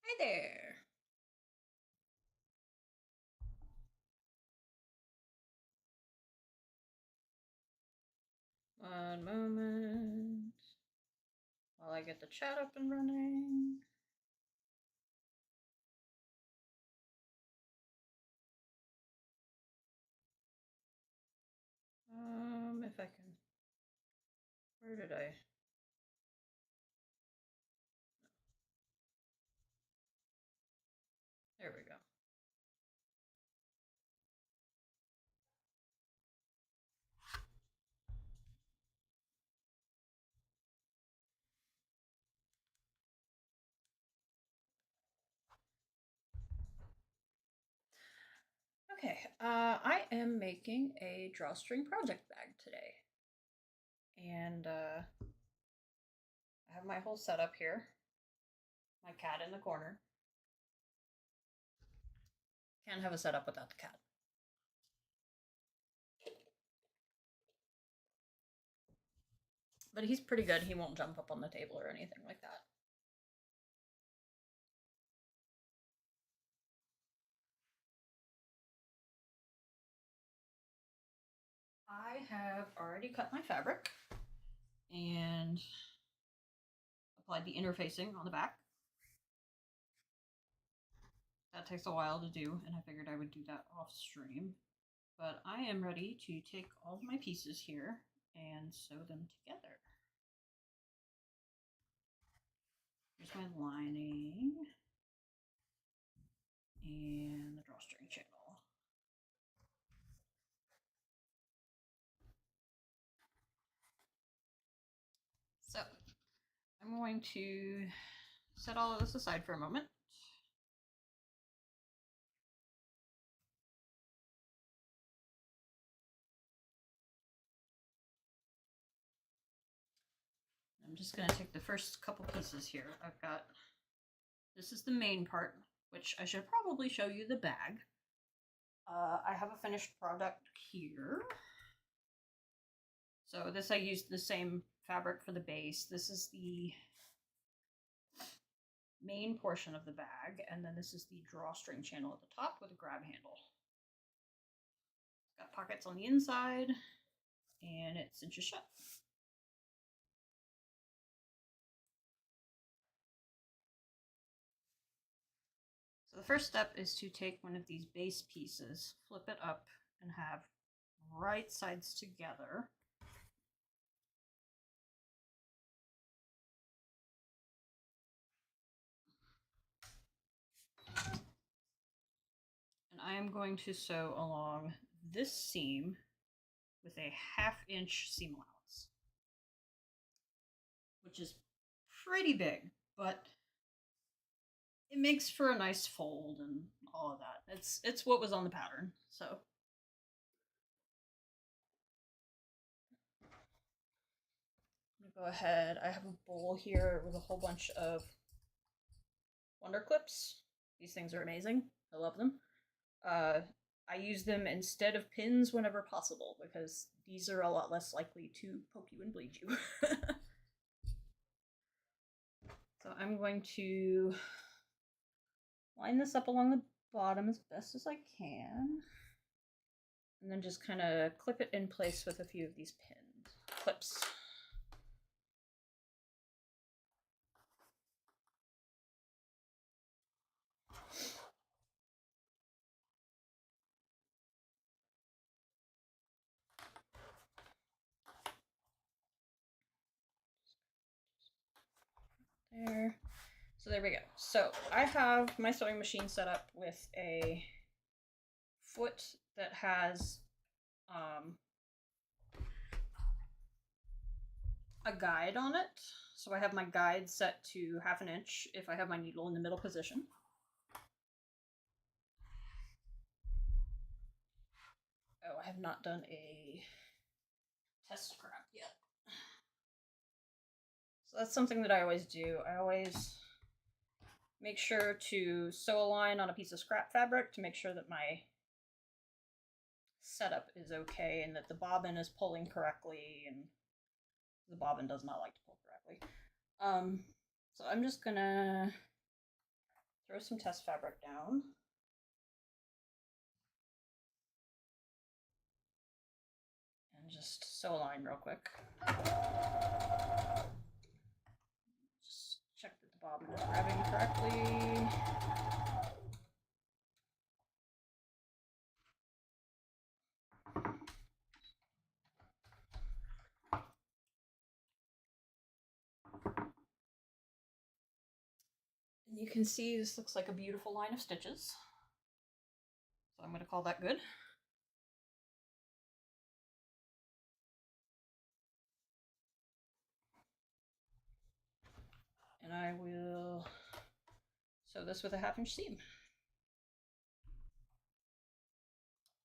Hi there. One moment while I get the chat up and running. If I can. Where did I? There we go. Okay, I am making a Drawstring Project Bag today. And I have my whole setup here. My cat in the corner. Can't have a setup without the cat. But he's pretty good. He won't jump up on the table or anything like that. I have already cut my fabric and applied the interfacing on the back. That takes a while to do, and I figured I would do that off stream. But I am ready to take all of my pieces here and sew them together. Here's my lining and the drawstring channel. So I'm going to set all of this aside for a moment. I'm just going to take the first couple pieces here. I've got, this is the main part, which I should probably show you the bag. I have a finished product here. So this, I used the same fabric for the base. This is the main portion of the bag, and then this is the drawstring channel at the top with a grab handle. It's got pockets on the inside, and it cinches shut. So the first step is to take one of these base pieces, flip it up, and have right sides together. And I am going to sew along this seam with a 1/2 inch seam allowance, which is pretty big, but it makes for a nice fold and all of that. It's what was on the pattern, so. I'm gonna go ahead. I have a bowl here with a whole bunch of Wonder Clips. These things are amazing. I love them. I use them instead of pins whenever possible because these are a lot less likely to poke you and bleed you. So I'm going to line this up along the bottom as best as I can. And then just kind of clip it in place with a few of these clips. There. So there we go. So I have my sewing machine set up with a foot that has a guide on it. So I have my guide set to 1/2 inch if I have my needle in the middle position. Oh, I have not done a test scrap yet. So that's something that I always do. I always make sure to sew a line on a piece of scrap fabric to make sure that my setup is okay and that the bobbin is pulling correctly, and the bobbin does not like to pull correctly. So I'm just gonna throw some test fabric down. And just sew a line real quick. Just check that the bobbin is grabbing correctly. And you can see this looks like a beautiful line of stitches. So I'm going to call that good. And I will sew this with a 1/2 inch seam.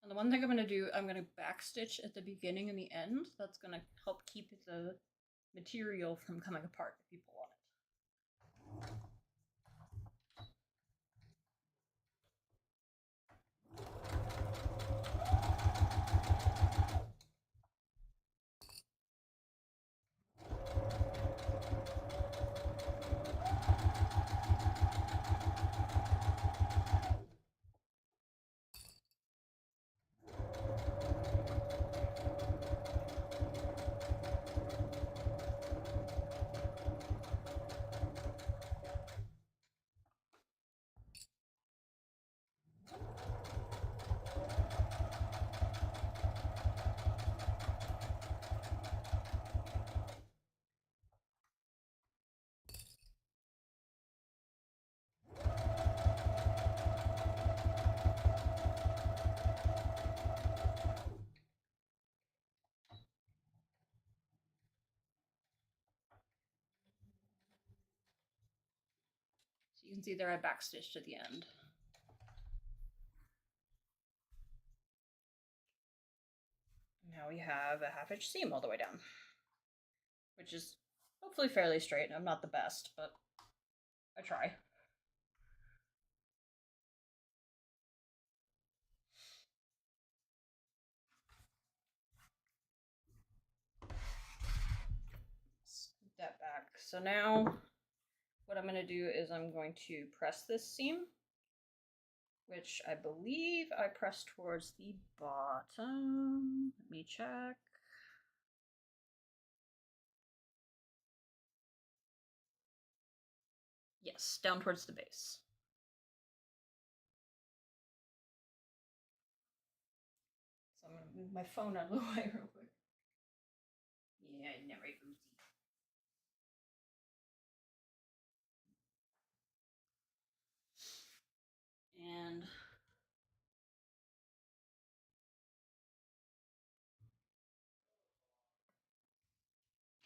And the one thing I'm going to do, I'm going to backstitch at the beginning and the end. That's going to help keep the material from coming apart if you pull on it. So you can see there I backstitched at the end. Now we have a 1/2 inch seam all the way down, which is hopefully fairly straight. I'm not the best, but I try. Scoot that back. So now what I'm going to do is I'm going to press this seam, which I believe I press towards the bottom. Let me check. Yes, down towards the base. So I'm going to move my phone out of the way real quick. Yeah, never boozy. And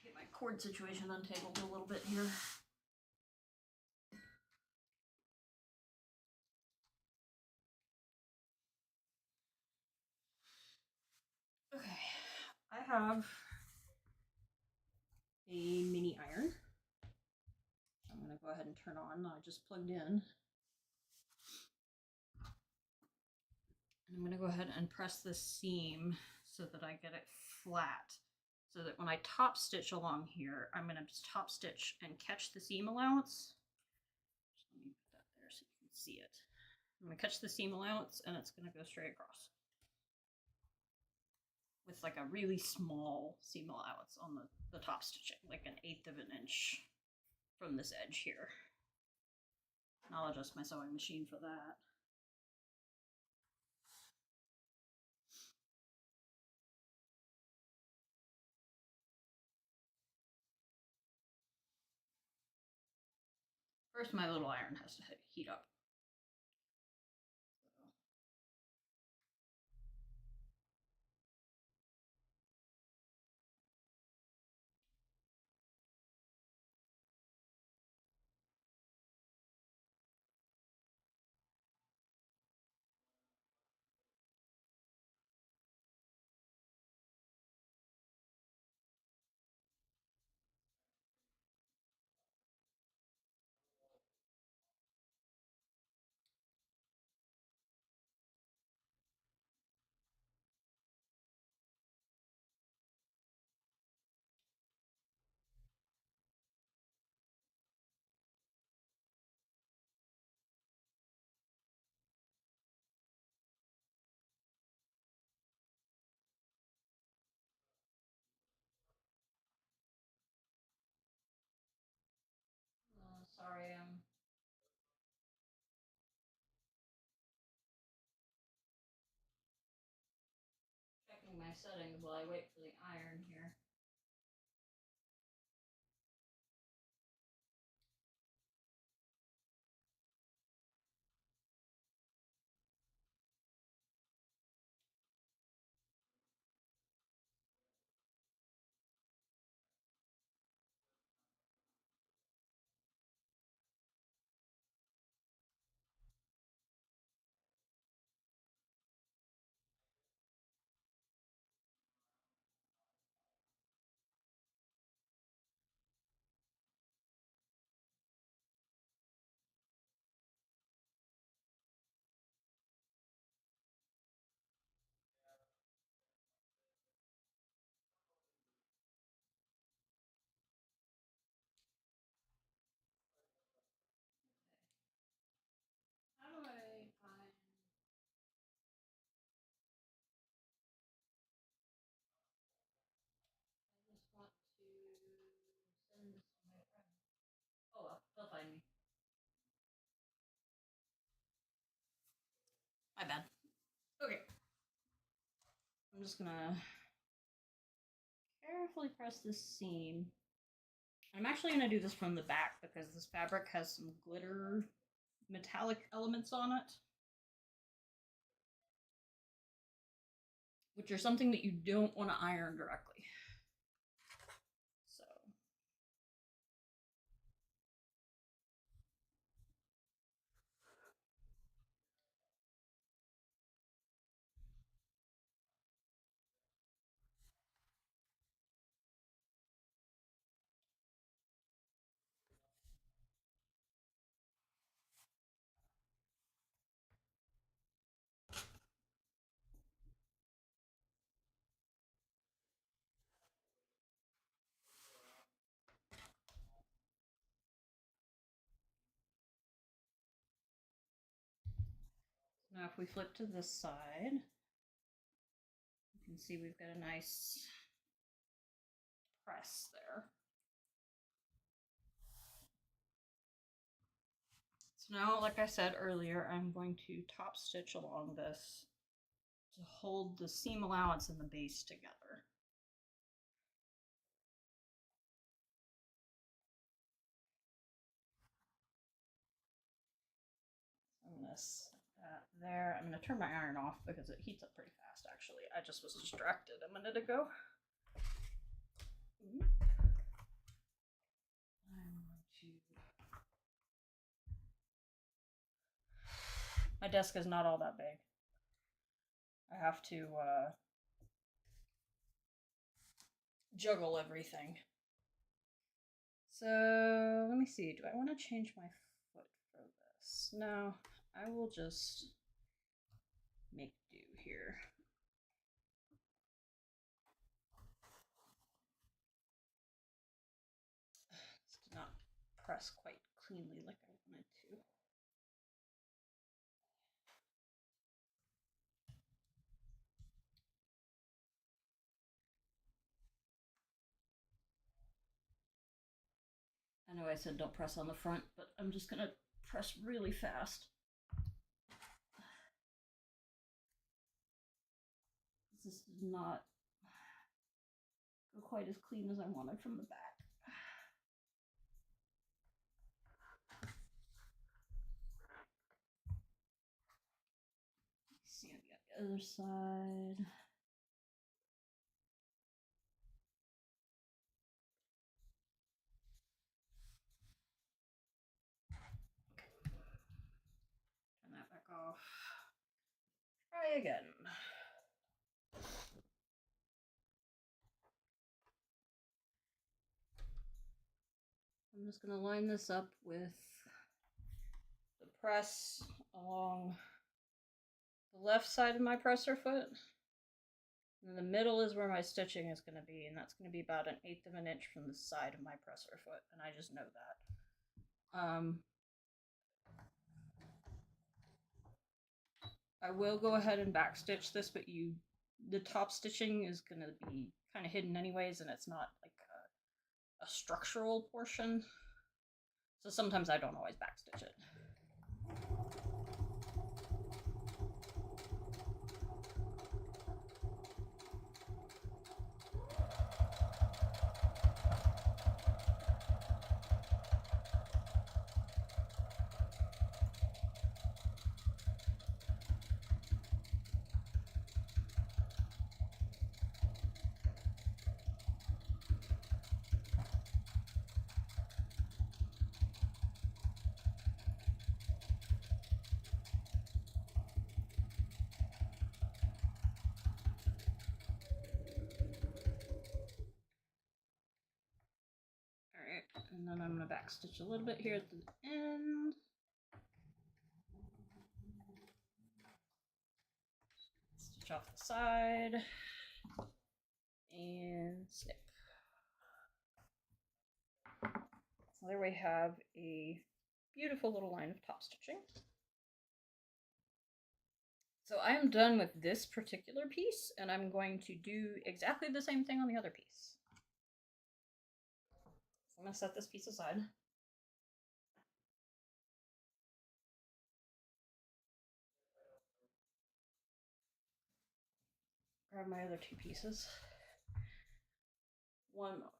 get my cord situation untangled a little bit here. Okay, I have a mini iron. I'm going to go ahead and turn on. I just plugged in. And I'm going to go ahead and press this seam so that I get it flat. So that when I top stitch along here, I'm going to just top stitch and catch the seam allowance. Just let me put that there so you can see it. I'm going to catch the seam allowance and it's going to go straight across. With like a really small seam allowance on the top stitching, like 1/8 of an inch from this edge here. And I'll adjust my sewing machine for that. First, my little iron has to heat up. my settings while I wait for the iron here. How do I find... I just want to send this to my friend. Oh well, they'll find me. My bad. Okay. I'm just gonna carefully press this seam. I'm actually gonna do this from the back because this fabric has some glitter metallic elements on it, which are something that you don't want to iron directly. So now if we flip to this side, you can see we've got a nice press there. So now, like I said earlier, I'm going to top stitch along this to hold the seam allowance and the base together. I'm going to set that there. I'm going to turn my iron off because it heats up pretty fast, actually. I just was distracted a minute ago. I'm going to... My desk is not all that big. I have to juggle everything. So let me see. Do I want to change my foot for this? No, I will just make do here. This did not press quite cleanly like I wanted to. I know I said don't press on the front, but I'm just gonna press really fast. This did not go quite as clean as I wanted from the back. Let's see on the other side. Turn that back off. Try again. I'm just going to line this up with the press along the left side of my presser foot. And the middle is where my stitching is going to be, and that's going to be about 1/8 of an inch from the side of my presser foot, and I just know that. I will go ahead and back stitch this, but the top stitching is going to be kind of hidden anyways, and it's not like a structural portion, so sometimes I don't always backstitch it. And then I'm going to backstitch a little bit here at the end. Stitch off the side. And snip. So there we have a beautiful little line of top stitching. So I am done with this particular piece, and I'm going to do exactly the same thing on the other piece. So I'm going to set this piece aside. Grab my other two pieces. One moment.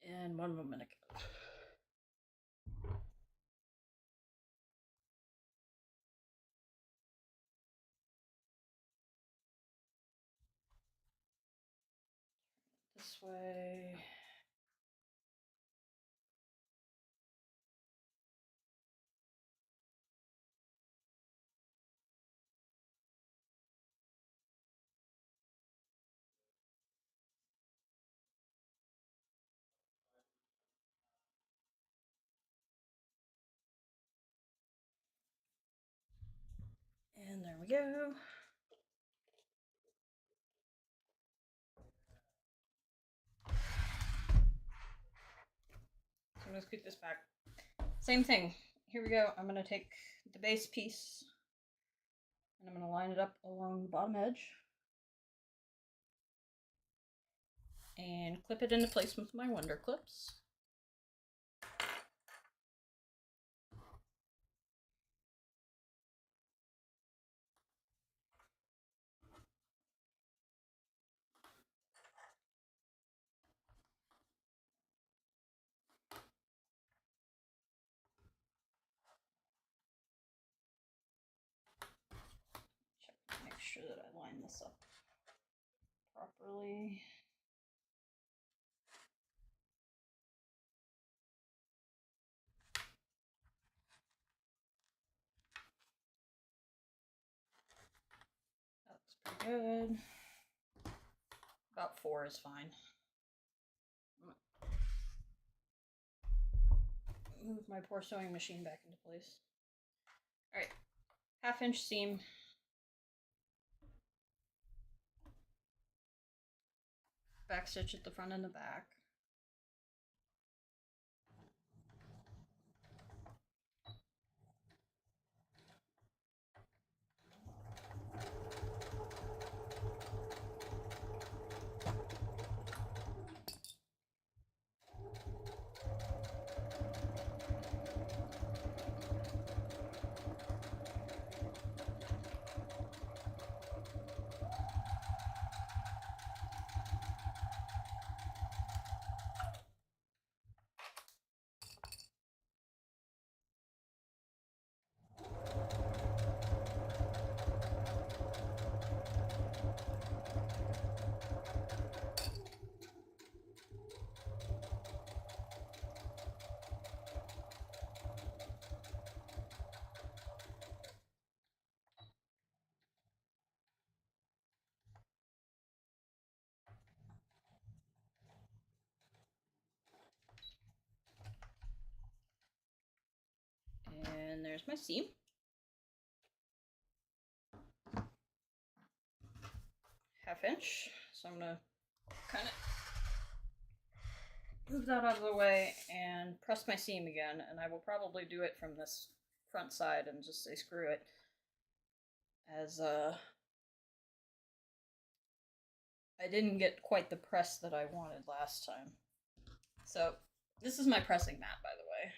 And one moment ago. This way. And there we go. So I'm going to scoot this back. Same thing. Here we go. I'm going to take the base piece and I'm going to line it up along the bottom edge and clip it into place with my wonder clips. Make sure that I line this up properly. That looks pretty good. About 4 is fine. Move my poor sewing machine back into place. Alright, 1/2 inch seam. Back stitch at the front and the back. And there's my seam. 1/2 inch. So I'm gonna kind of move that out of the way and press my seam again, and I will probably do it from this front side and just say screw it, as I didn't get quite the press that I wanted last time. So this is my pressing mat, by the way.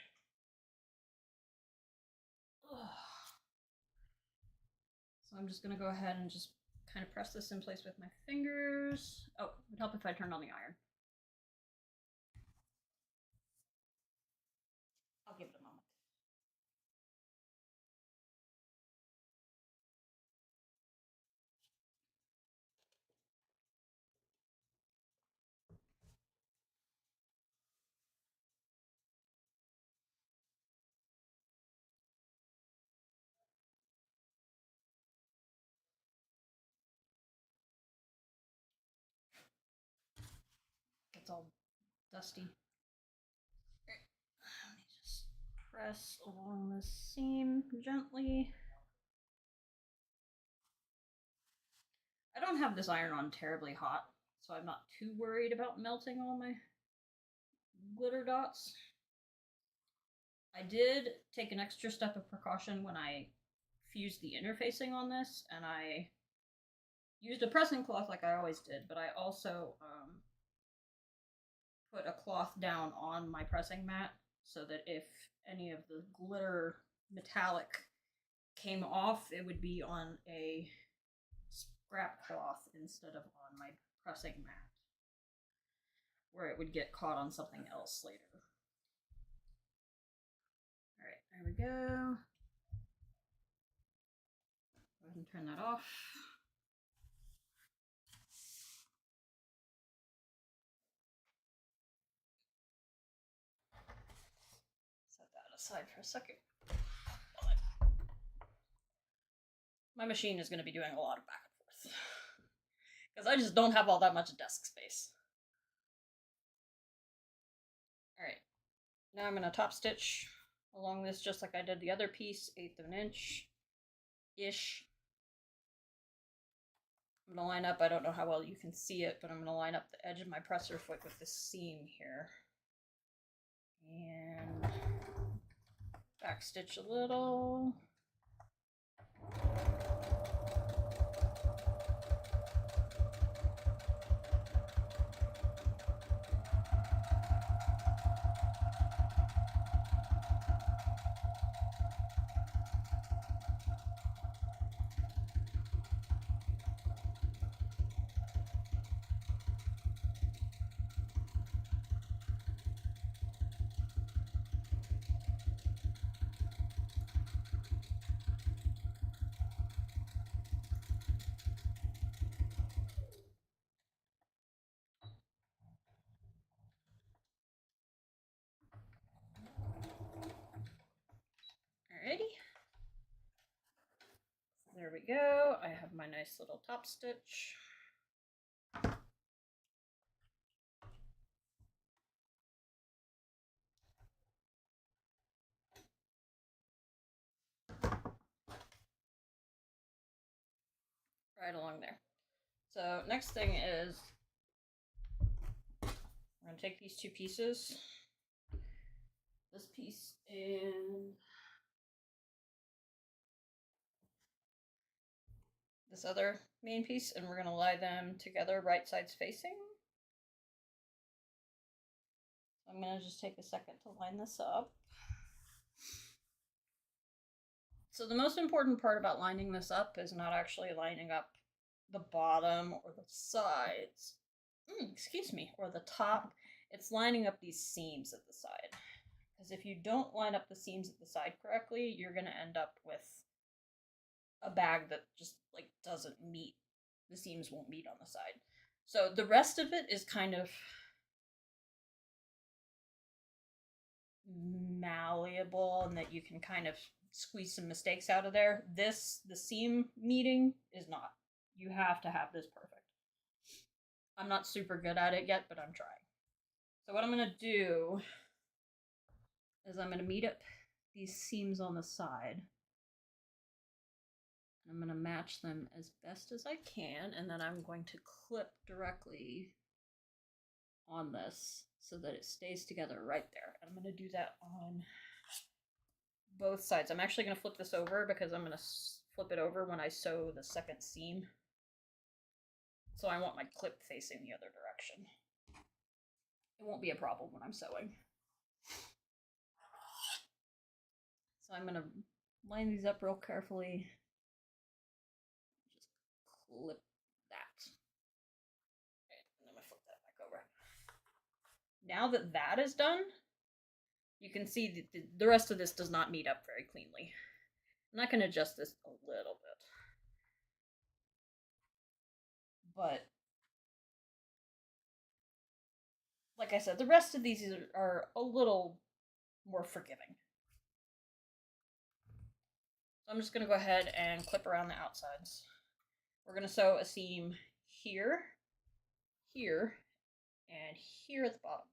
So I'm just gonna go ahead and just kind of press this in place with my fingers. Oh, it would help if I turned on the iron. it's all dusty. Let me just press along the seam gently. I don't have this iron on terribly hot, so I'm not too worried about melting all my glitter dots. I did take an extra step of precaution when I fused the interfacing on this, and I used a pressing cloth like I always did, but I also put a cloth down on my pressing mat so that if any of the glitter metallic came off, it would be on a scrap cloth instead of on my pressing mat, where it would get caught on something else later. Alright, there we go. Go ahead and turn that off. Set that aside for a second. My machine is going to be doing a lot of back and forth because I just don't have all that much desk space. Alright, now I'm going to top stitch along this just like I did the other piece, 1/8 of an inch-ish. I'm going to line up, I don't know how well you can see it, but I'm going to line up the edge of my presser foot with this seam here. And back stitch a little. Alrighty. There we go. I have my nice little top stitch. Right along there. So next thing is I'm going to take these two pieces, this piece and this other main piece, and we're going to lie them together right sides facing. I'm going to just take a second to line this up. So the most important part about lining this up is not actually lining up the bottom or the sides, excuse me, or the top. It's lining up these seams at the side. Because if you don't line up the seams at the side correctly, you're going to end up with a bag that just like doesn't meet, the seams won't meet on the side. So the rest of it is kind of malleable and that you can kind of squeeze some mistakes out of there. This, the seam meeting, is not. You have to have this perfect. I'm not super good at it yet, but I'm trying. So what I'm going to do is I'm going to meet up these seams on the side. I'm going to match them as best as I can, and then I'm going to clip directly on this so that it stays together right there. And I'm going to do that on both sides. I'm actually going to flip this over because I'm going to flip it over when I sew the second seam. So I want my clip facing the other direction. It won't be a problem when I'm sewing. So I'm going to line these up real carefully. Just clip that. Okay, and I'm going to flip that back over. Now that that is done, you can see that the rest of this does not meet up very cleanly. And I can adjust this a little bit. But like I said, the rest of these are a little more forgiving. So I'm just going to go ahead and clip around the outsides. We're going to sew a seam here, here, and here at the bottom.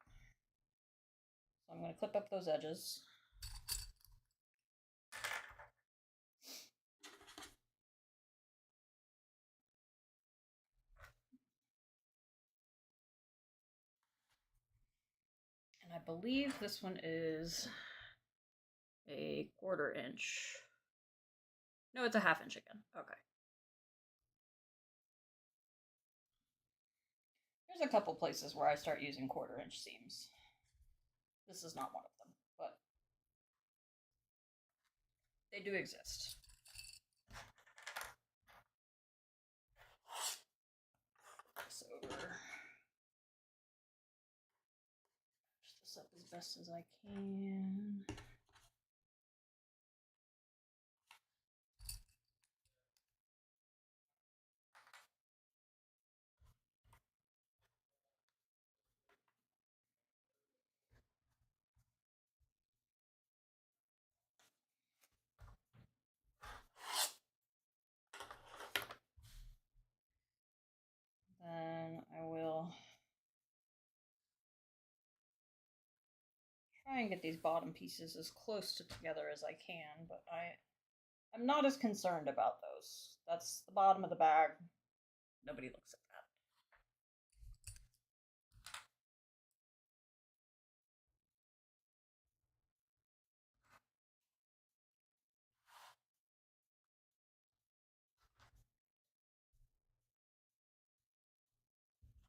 So I'm going to clip up those edges. And I believe this one is a 1/4 inch. No, it's a 1/2 inch again. Okay. There's a couple places where I start using 1/4 inch seams. This is not one of them, but they do exist. This over. Push this up as best as I can. Then I will try and get these bottom pieces as close together as I can, but I'm not as concerned about those. That's the bottom of the bag. Nobody looks at that.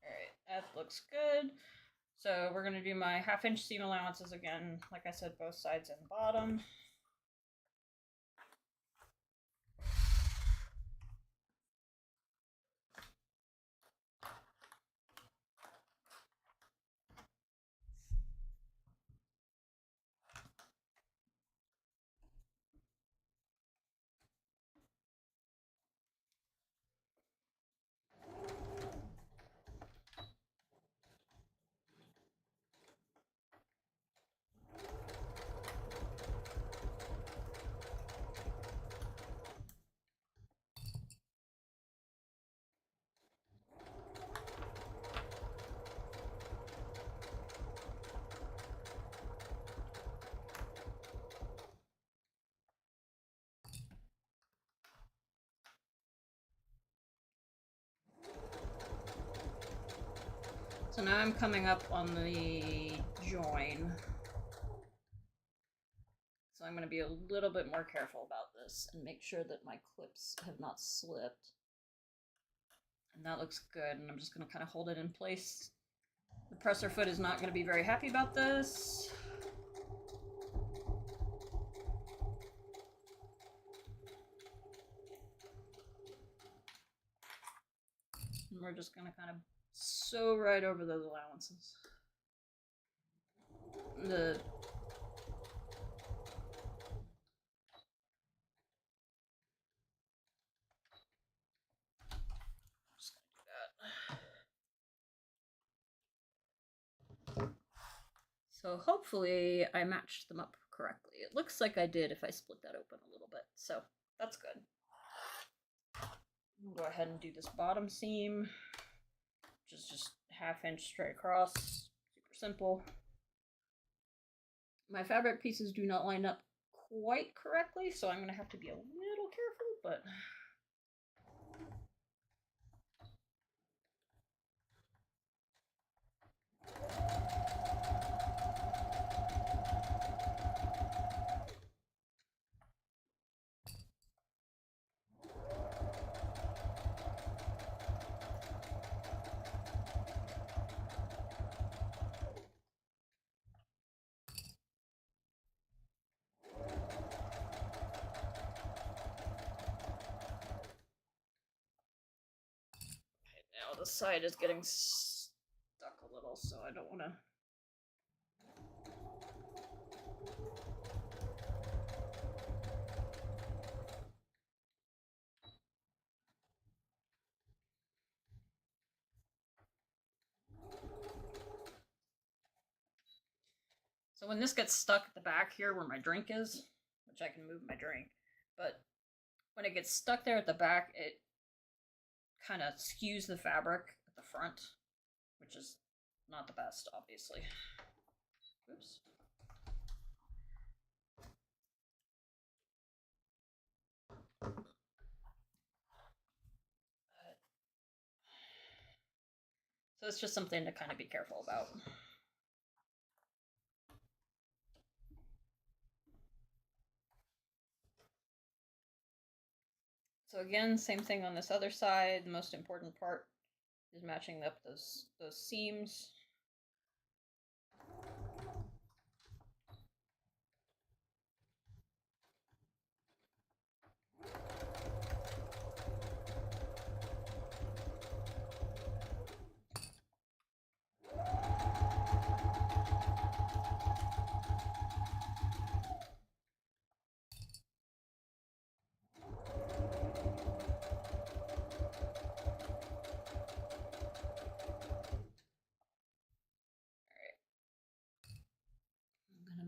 Alright, that looks good. So we're going to do my 1/2 inch seam allowances again, like I said, both sides and bottom. So now I'm coming up on the join. So I'm going to be a little bit more careful about this and make sure that my clips have not slipped. And that looks good, and I'm just going to kind of hold it in place. The presser foot is not going to be very happy about this. And we're just going to kind of sew right over those allowances. The just gonna do that. So hopefully I matched them up correctly. It looks like I did if I split that open a little bit, so that's good. We'll go ahead and do this bottom seam, which is just 1/2 inch straight across. Super simple. My fabric pieces do not line up quite correctly, so I'm going to have to be a little careful, but now the side is getting stuck a little, so I don't want to. So when this gets stuck at the back here where my drink is, which I can move my drink, but when it gets stuck there at the back, it kind of skews the fabric at the front, which is not the best, obviously. Oops. So it's just something to kind of be careful about. So again, same thing on this other side. The most important part is matching up those seams.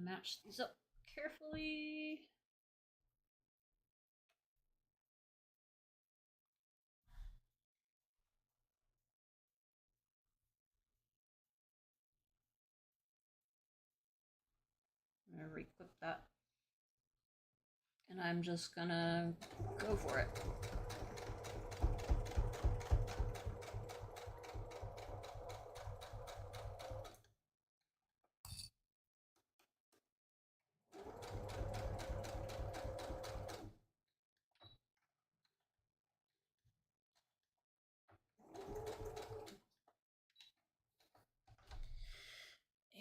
Match these up carefully. I'm gonna re-clip that. And I'm just gonna go for it.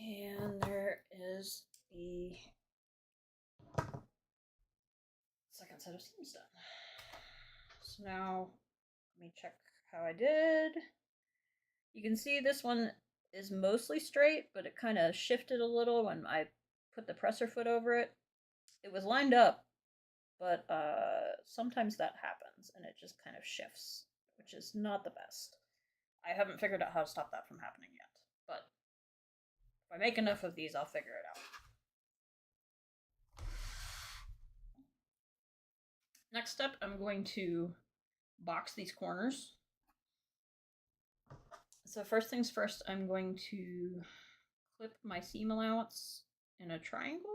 And there is the second set of seams done. So now let me check how I did. You can see this one is mostly straight, but it kind of shifted a little when I put the presser foot over it. It was lined up, but sometimes that happens and it just kind of shifts, which is not the best. I haven't figured out how to stop that from happening yet, but if I make enough of these, I'll figure it out. Next step, I'm going to box these corners. So first things first, I'm going to clip my seam allowance in a triangle.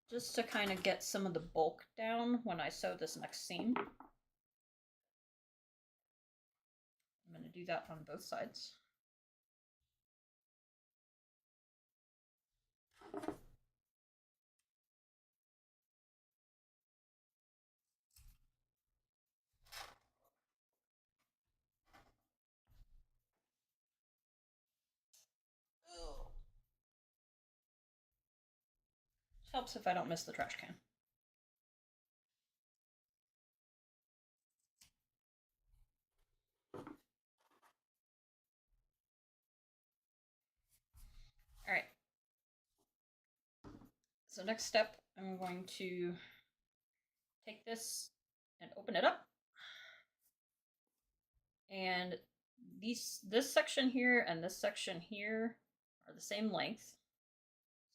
Just to kind of get some of the bulk down when I sew this next seam. I'm going to do that on both sides. Helps if I don't miss the trash can. All right. So next step, I'm going to take this and open it up. And this section here and this section here are the same length.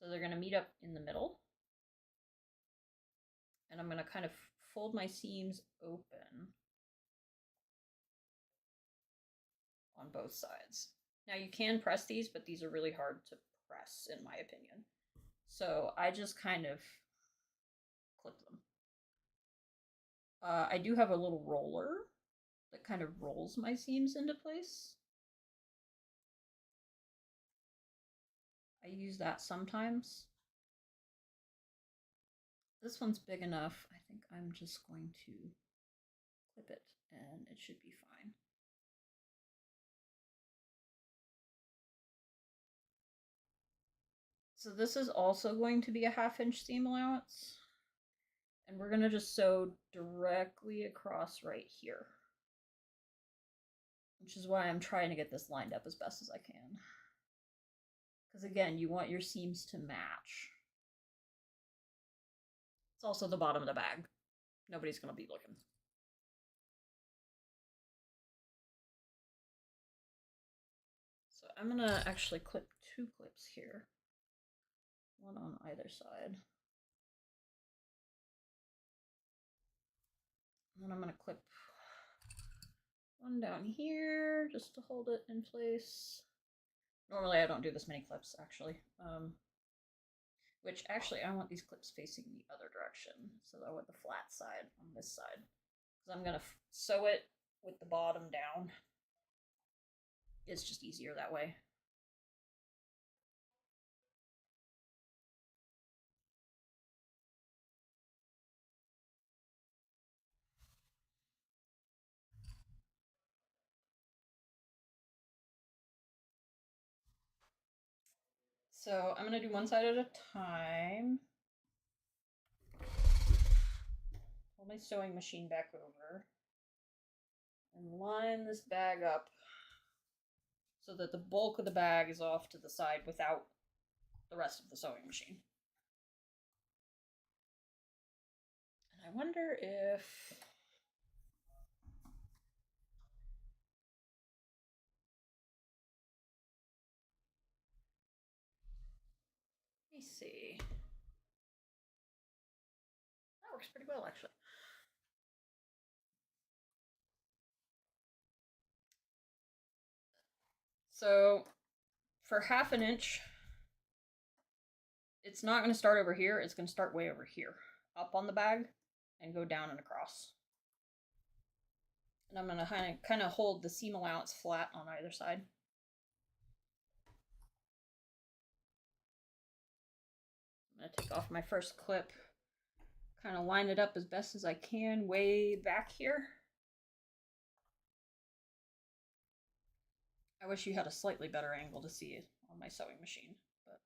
So they're going to meet up in the middle. And I'm going to kind of fold my seams open on both sides. Now you can press these, but these are really hard to press in my opinion. So I just kind of clip them. I do have a little roller that kind of rolls my seams into place. I use that sometimes. This one's big enough. I think I'm just going to clip it and it should be fine. So this is also going to be a 1/2 inch seam allowance. And we're going to just sew directly across right here. Which is why I'm trying to get this lined up as best as I can. Because again, you want your seams to match. It's also the bottom of the bag. Nobody's going to be looking. So I'm going to actually clip 2 clips here. One on either side. And then I'm going to clip one down here just to hold it in place. Normally I don't do this many clips, actually. Which, actually, I want these clips facing the other direction, so I want the flat side on this side. Because I'm going to sew it with the bottom down. It's just easier that way. So I'm going to do one side at a time. Pull my sewing machine back over. And line this bag up so that the bulk of the bag is off to the side without the rest of the sewing machine. And I wonder if... Let me see. That works pretty well, actually. So for 1/2 inch, it's not going to start over here. It's going to start way over here, up on the bag, and go down and across. And I'm going to kind of hold the seam allowance flat on either side. I'm going to take off my first clip, kind of line it up as best as I can way back here. I wish you had a slightly better angle to see it on my sewing machine, but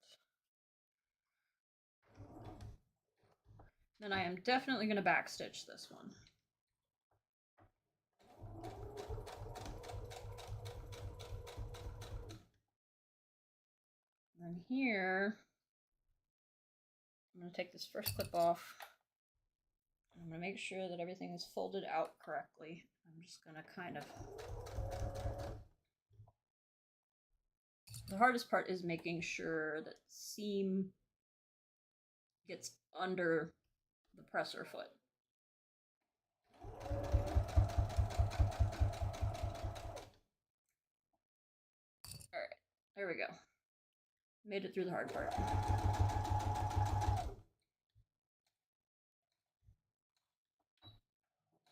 then I am definitely going to backstitch this one. And then here, I'm going to take this first clip off. I'm going to make sure that everything is folded out correctly. I'm just going to kind of... The hardest part is making sure that seam gets under the presser foot. Alright, there we go. Made it through the hard part.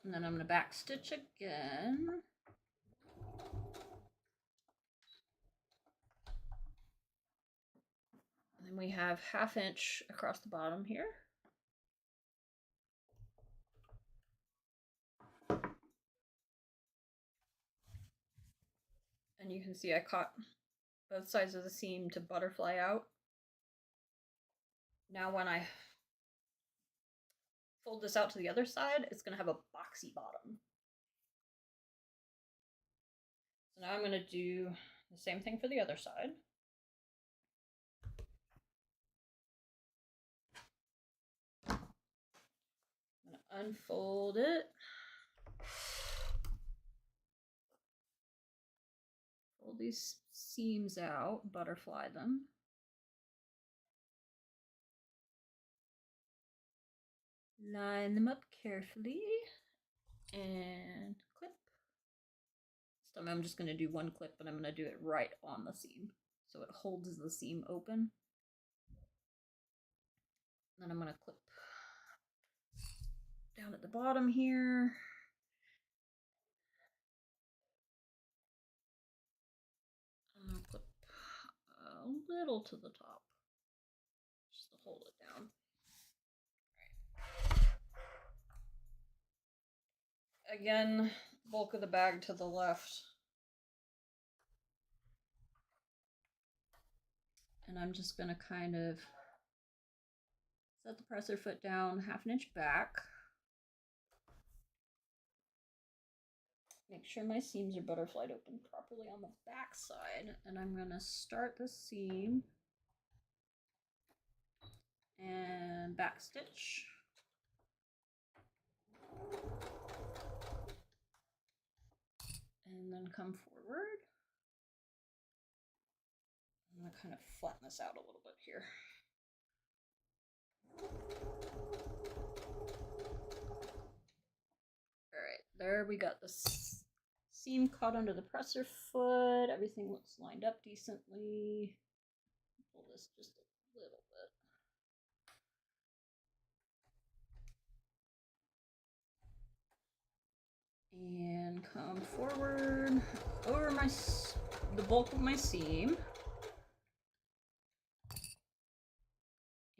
And then I'm going to backstitch again. And then we have 1/2 inch across the bottom here. And you can see I caught both sides of the seam to butterfly out. Now when I fold this out to the other side, it's going to have a boxy bottom. So now I'm going to do the same thing for the other side. I'm going to unfold it. Fold these seams out, butterfly them. Line them up carefully and clip. So I'm just going to do one clip, but I'm going to do it right on the seam so it holds the seam open. Then I'm going to clip down at the bottom here. I'm going to clip a little to the top just to hold it down. Again, bulk of the bag to the left. And I'm just going to kind of set the presser foot down 1/2 inch back. Make sure my seams are butterflied open properly on the back side. And I'm going to start the seam and backstitch. And then come forward. I'm going to kind of flatten this out a little bit here. there. We got this seam caught under the presser foot. Everything looks lined up decently. Pull this just a little bit. And come forward over the bulk of my seam.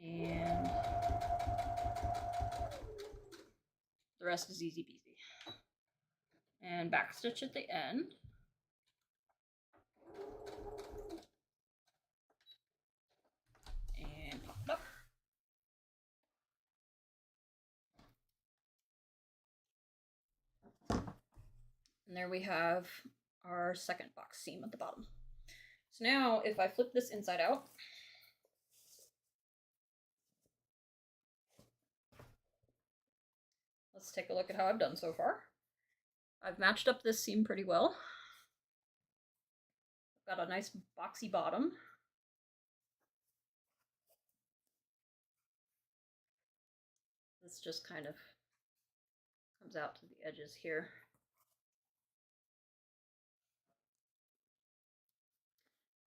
And the rest is easy peasy. And back stitch at the end. And pop it up. And there we have our second box seam at the bottom. So now if I flip this inside out, let's take a look at how I've done so far. I've matched up this seam pretty well. I've got a nice boxy bottom. This just kind of comes out to the edges here.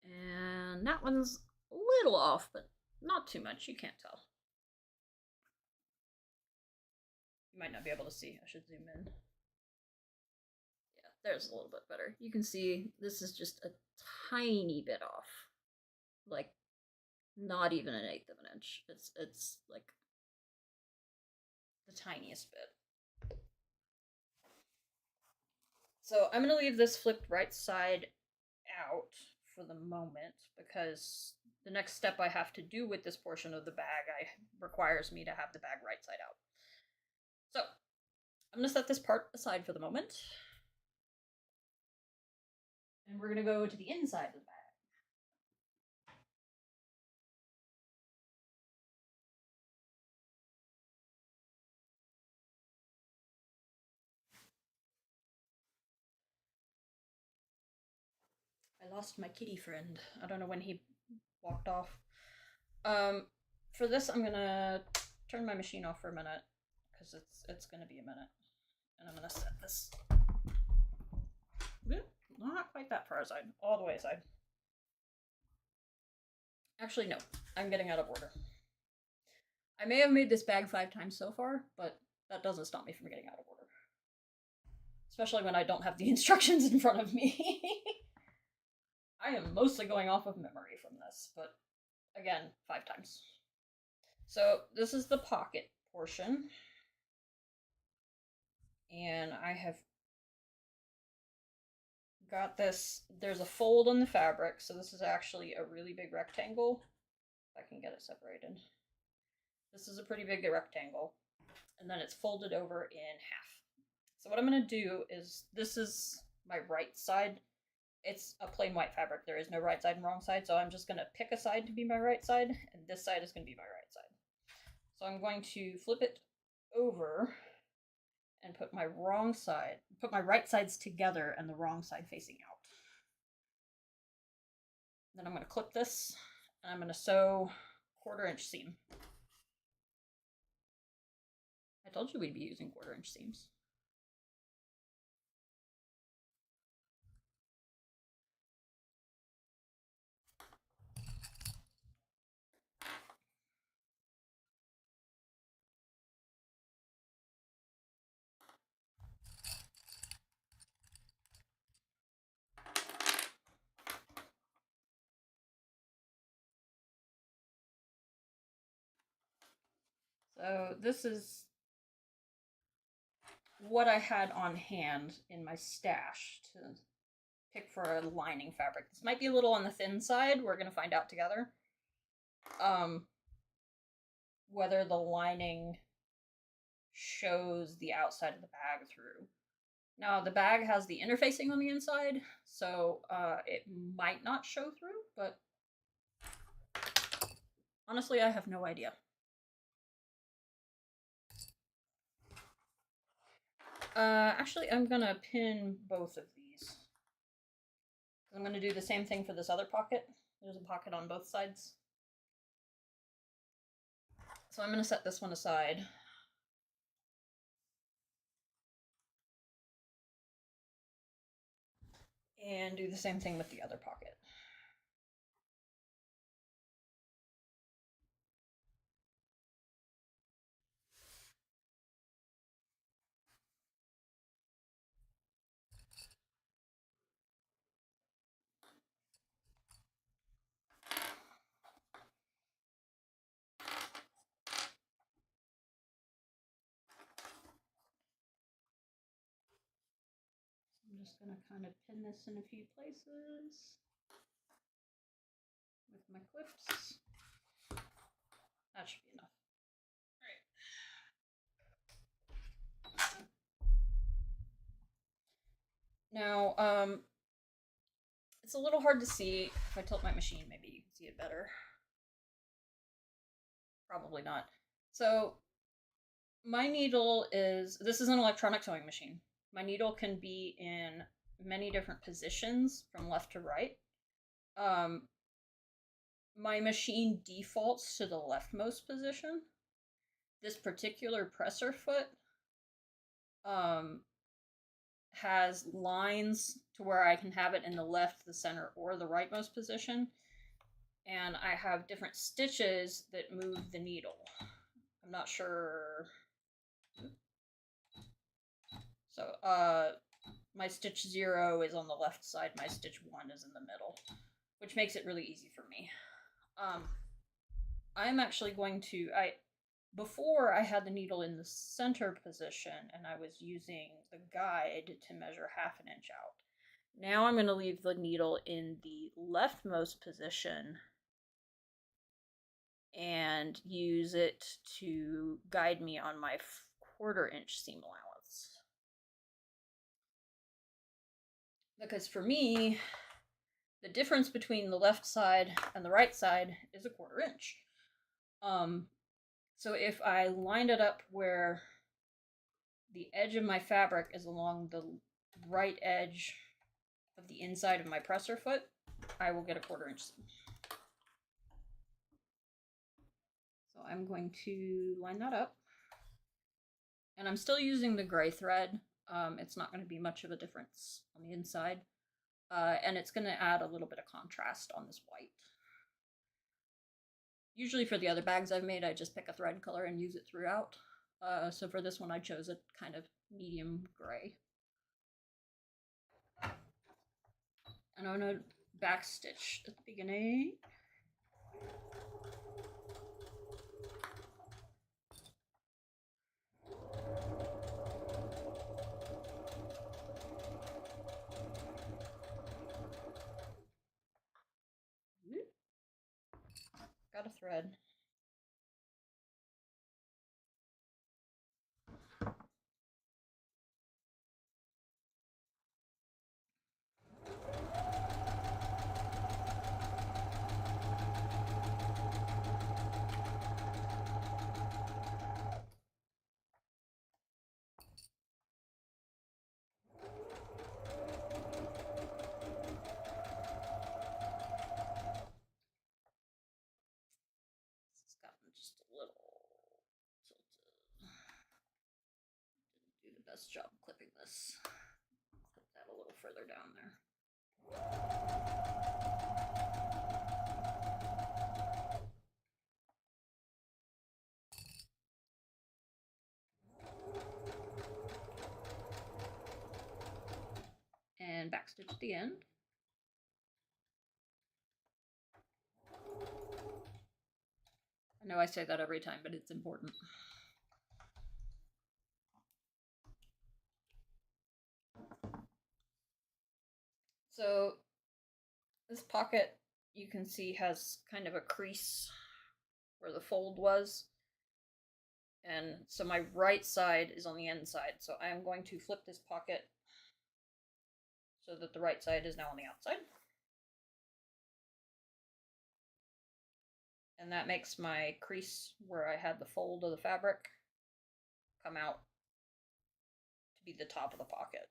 And that one's a little off, but not too much. You can't tell. You might not be able to see. I should zoom in. Yeah, there's a little bit better. You can see this is just a tiny bit off. Like, not even 1/8 of an inch. It's like the tiniest bit. So I'm going to leave this flipped right side out for the moment, because the next step I have to do with this portion of the bag requires me to have the bag right side out. So I'm going to set this part aside for the moment, and we're going to go to the inside of the bag. I lost my kitty friend. I don't know when he walked off. For this, I'm gonna turn my machine off for a minute, because it's gonna be a minute, and I'm gonna set this. Not quite that far aside, all the way aside. Actually, no, I'm getting out of order. I may have made this bag 5 times so far, but that doesn't stop me from getting out of order. Especially when I don't have the instructions in front of me. I am mostly going off of memory from this, but again, 5 times. So this is the pocket portion. And I have got this, there's a fold in the fabric, so this is actually a really big rectangle. If I can get it separated. This is a pretty big rectangle. And then it's folded over in half. So what I'm going to do is, this is my right side. It's a plain white fabric. There is no right side and wrong side, so I'm just going to pick a side to be my right side, and this side is going to be my right side. So I'm going to flip it over and put my right sides together and the wrong side facing out. Then I'm going to clip this, and I'm going to sew 1/4 inch seam. I told you we'd be using 1/4 inch seams. So this is what I had on hand in my stash to pick for a lining fabric. This might be a little on the thin side. We're going to find out together. Whether the lining shows the outside of the bag through. Now, the bag has the interfacing on the inside, so it might not show through, but honestly, I have no idea. Actually, I'm gonna pin both of these. I'm gonna do the same thing for this other pocket. There's a pocket on both sides. So I'm gonna set this one aside. And do the same thing with the other pocket. I'm just going to kind of pin this in a few places with my clips. That should be enough. All right. Now, it's a little hard to see. If I tilt my machine, maybe you can see it better. Probably not. So, my needle this is an electronic sewing machine. My needle can be in many different positions from left to right. My machine defaults to the leftmost position. This particular presser foot has lines to where I can have it in the left, the center, or the rightmost position. And I have different stitches that move the needle. I'm not sure. So, my stitch 0 is on the left side, my stitch 1 is in the middle, which makes it really easy for me. I'm actually going to, before I had the needle in the center position and I was using the guide to measure ½ inch out. Now I'm going to leave the needle in the leftmost position and use it to guide me on my ½ inch seam allowance. Because for me, the difference between the left side and the right side is ½ inch. So if I lined it up where the edge of my fabric is along the right edge of the inside of my presser foot, I will get ½ inch seam. So I'm going to line that up. And I'm still using the gray thread. It's not going to be much of a difference on the inside. And it's going to add a little bit of contrast on this white. Usually for the other bags I've made, I just pick a thread color and use it throughout. So for this one, I chose a kind of medium gray. And I'm going to backstitch at the beginning. Got a thread. It's gotten just a little tilted. Didn't do the best job clipping this. Clip that a little further down there. And backstitch at the end. I know I say that every time, but it's important. So this pocket, you can see, has kind of a crease where the fold was. And so my right side is on the inside. So I am going to flip this pocket so that the right side is now on the outside. And that makes my crease where I had the fold of the fabric come out to be the top of the pocket.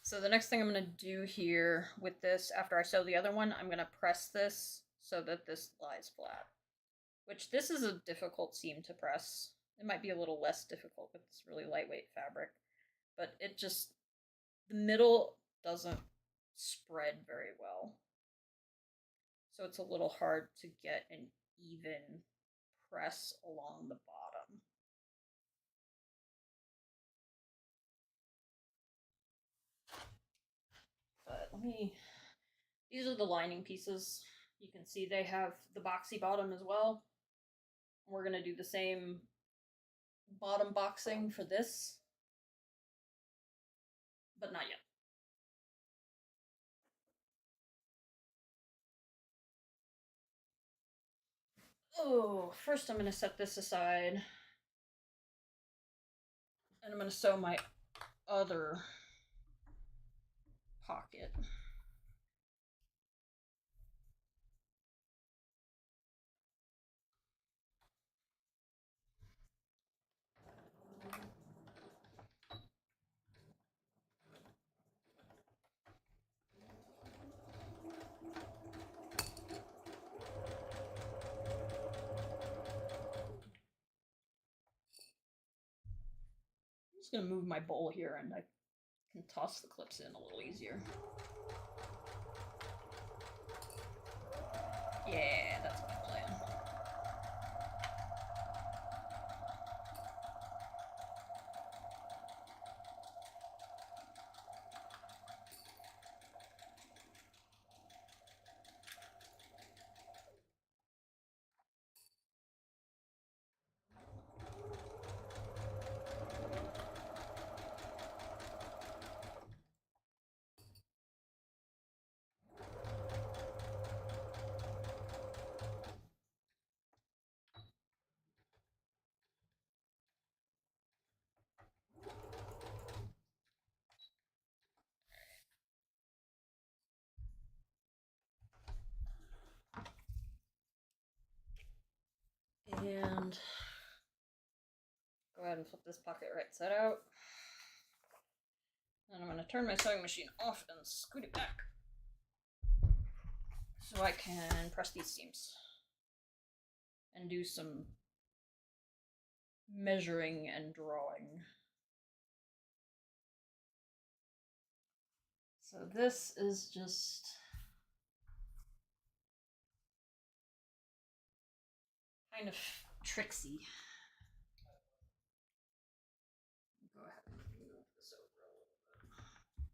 So the next thing I'm going to do here with this, after I sew the other one, I'm going to press this so that this lies flat. Which this is a difficult seam to press. It might be a little less difficult with this really lightweight fabric, but it just, the middle doesn't spread very well. So it's a little hard to get an even press along the bottom. But these are the lining pieces. You can see they have the boxy bottom as well. We're gonna do the same bottom boxing for this, but not yet. Oh, first I'm gonna set this aside. And I'm gonna sew my other pocket. I'm just gonna move my bowl here and I can toss the clips in a little easier. Yeah, that's my plan. And go ahead and flip this pocket right side out. And I'm going to turn my sewing machine off and scoot it back so I can press these seams and do some measuring and drawing. So this is just kind of tricksy. Go ahead and move this over a little bit.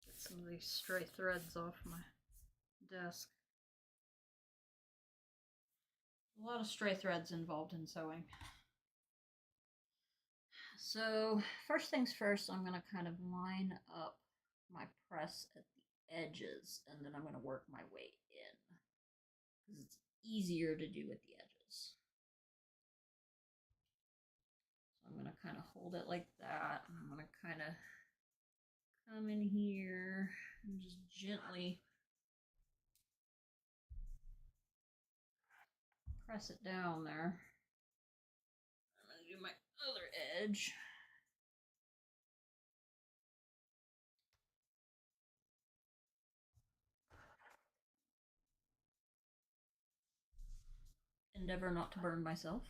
Get some of these stray threads off my desk. A lot of stray threads involved in sewing. So first things first, I'm going to kind of line up my press at the edges, and then I'm going to work my way in because it's easier to do at the edges. So I'm going to kind of hold it like that, and I'm going to kind of come in here and just gently press it down there. I'm going to do my other edge. Endeavor not to burn myself.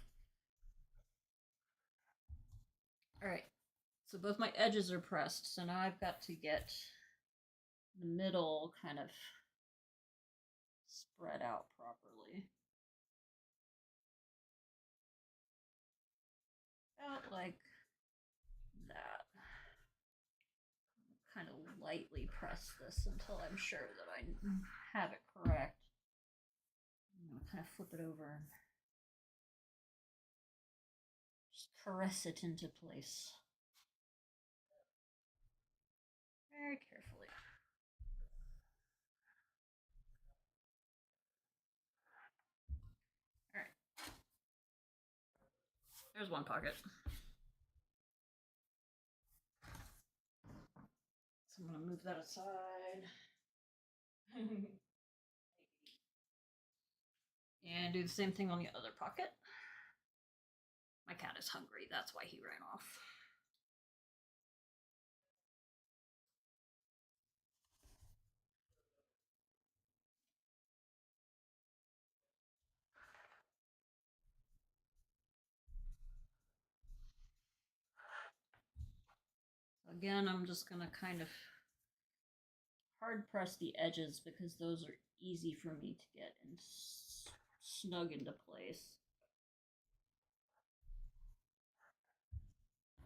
Alright, so both my edges are pressed, so now I've got to get the middle kind of spread out properly. About like that. Kind of lightly press this until I'm sure that I have it correct. I'm going to kind of flip it over and just caress it into place. Very carefully. Alright. There's one pocket. So I'm going to move that aside. And do the same thing on the other pocket. My cat is hungry, that's why he ran off. Again, I'm just gonna kind of hard press the edges because those are easy for me to get and snug into place.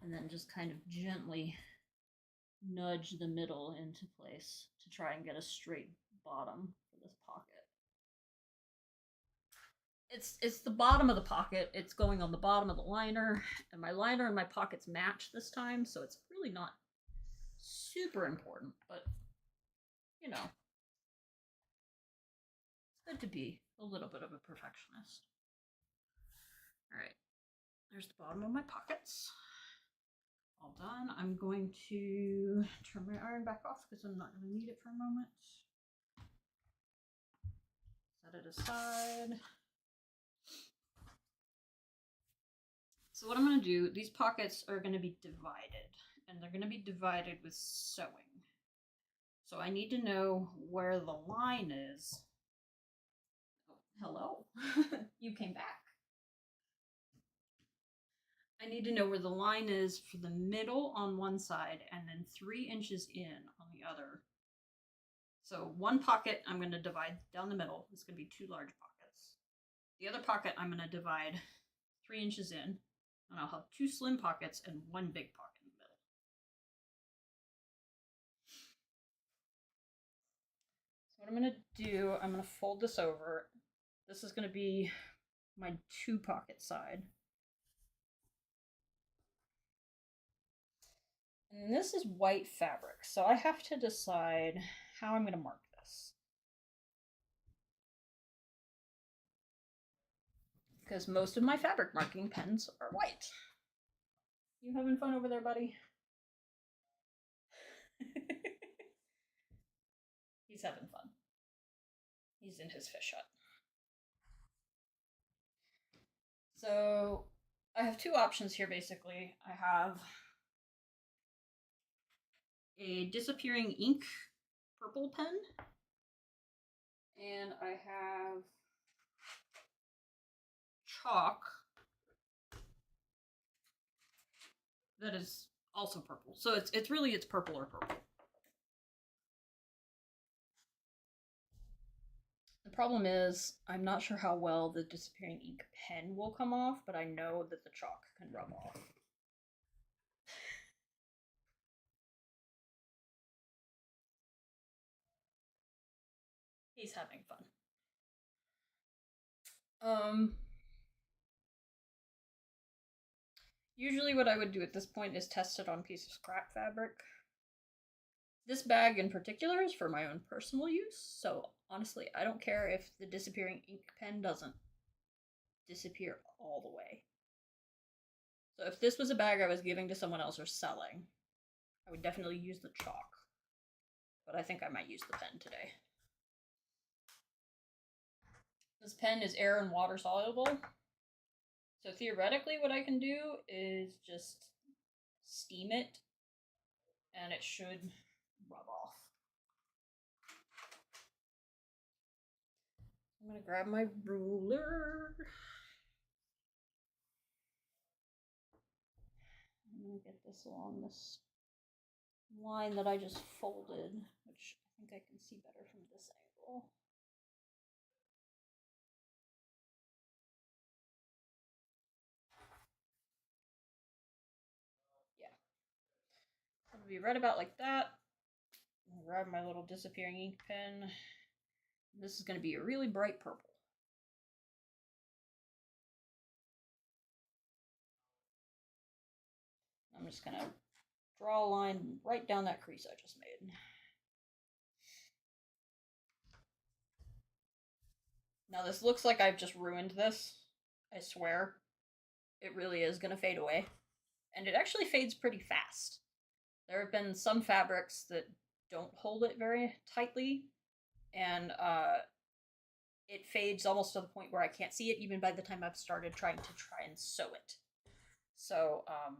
And then just kind of gently nudge the middle into place to try and get a straight bottom for this pocket. It's the bottom of the pocket. It's going on the bottom of the liner, and my liner and my pockets match this time, so it's really not super important, but you know, it's good to be a little bit of a perfectionist. All right, there's the bottom of my pockets. All done. I'm going to turn my iron back off because I'm not going to need it for a moment. Set it aside. So what I'm going to do, these pockets are going to be divided, and they're going to be divided with sewing. So I need to know where the line is. Oh, hello. You came back. I need to know where the line is for the middle on one side and then 3 inches in on the other. So one pocket I'm going to divide down the middle. It's going to be 2 large pockets. The other pocket I'm going to divide 3 inches in, and I'll have 2 slim pockets and 1 big pocket in the middle. So what I'm going to do, I'm going to fold this over. This is going to be my 2 pocket side. And this is white fabric, so I have to decide how I'm going to mark this. Because most of my fabric marking pens are white. You having fun over there, buddy? He's having fun. He's in his fish hut. So I have 2 options here, basically. I have a disappearing ink purple pen, and I have chalk that is also purple. So it's really purple or purple. The problem is I'm not sure how well the disappearing ink pen will come off, but I know that the chalk can rub off. He's having fun. Usually what I would do at this point is test it on a piece of scrap fabric. This bag in particular is for my own personal use, so honestly, I don't care if the disappearing ink pen doesn't disappear all the way. So if this was a bag I was giving to someone else or selling, I would definitely use the chalk. But I think I might use the pen today. This pen is air and water soluble. So theoretically what I can do is just steam it and it should rub off. I'm going to grab my ruler. I'm going to get this along this line that I just folded, which I think I can see better from this angle. Yeah. It'll be right about like that. I'll grab my little disappearing ink pen. This is going to be a really bright purple. I'm just going to draw a line right down that crease I just made. Now this looks like I've just ruined this. I swear. It really is going to fade away. And it actually fades pretty fast. There have been some fabrics that don't hold it very tightly, and it fades almost to the point where I can't see it even by the time I've started trying and sew it. So I'm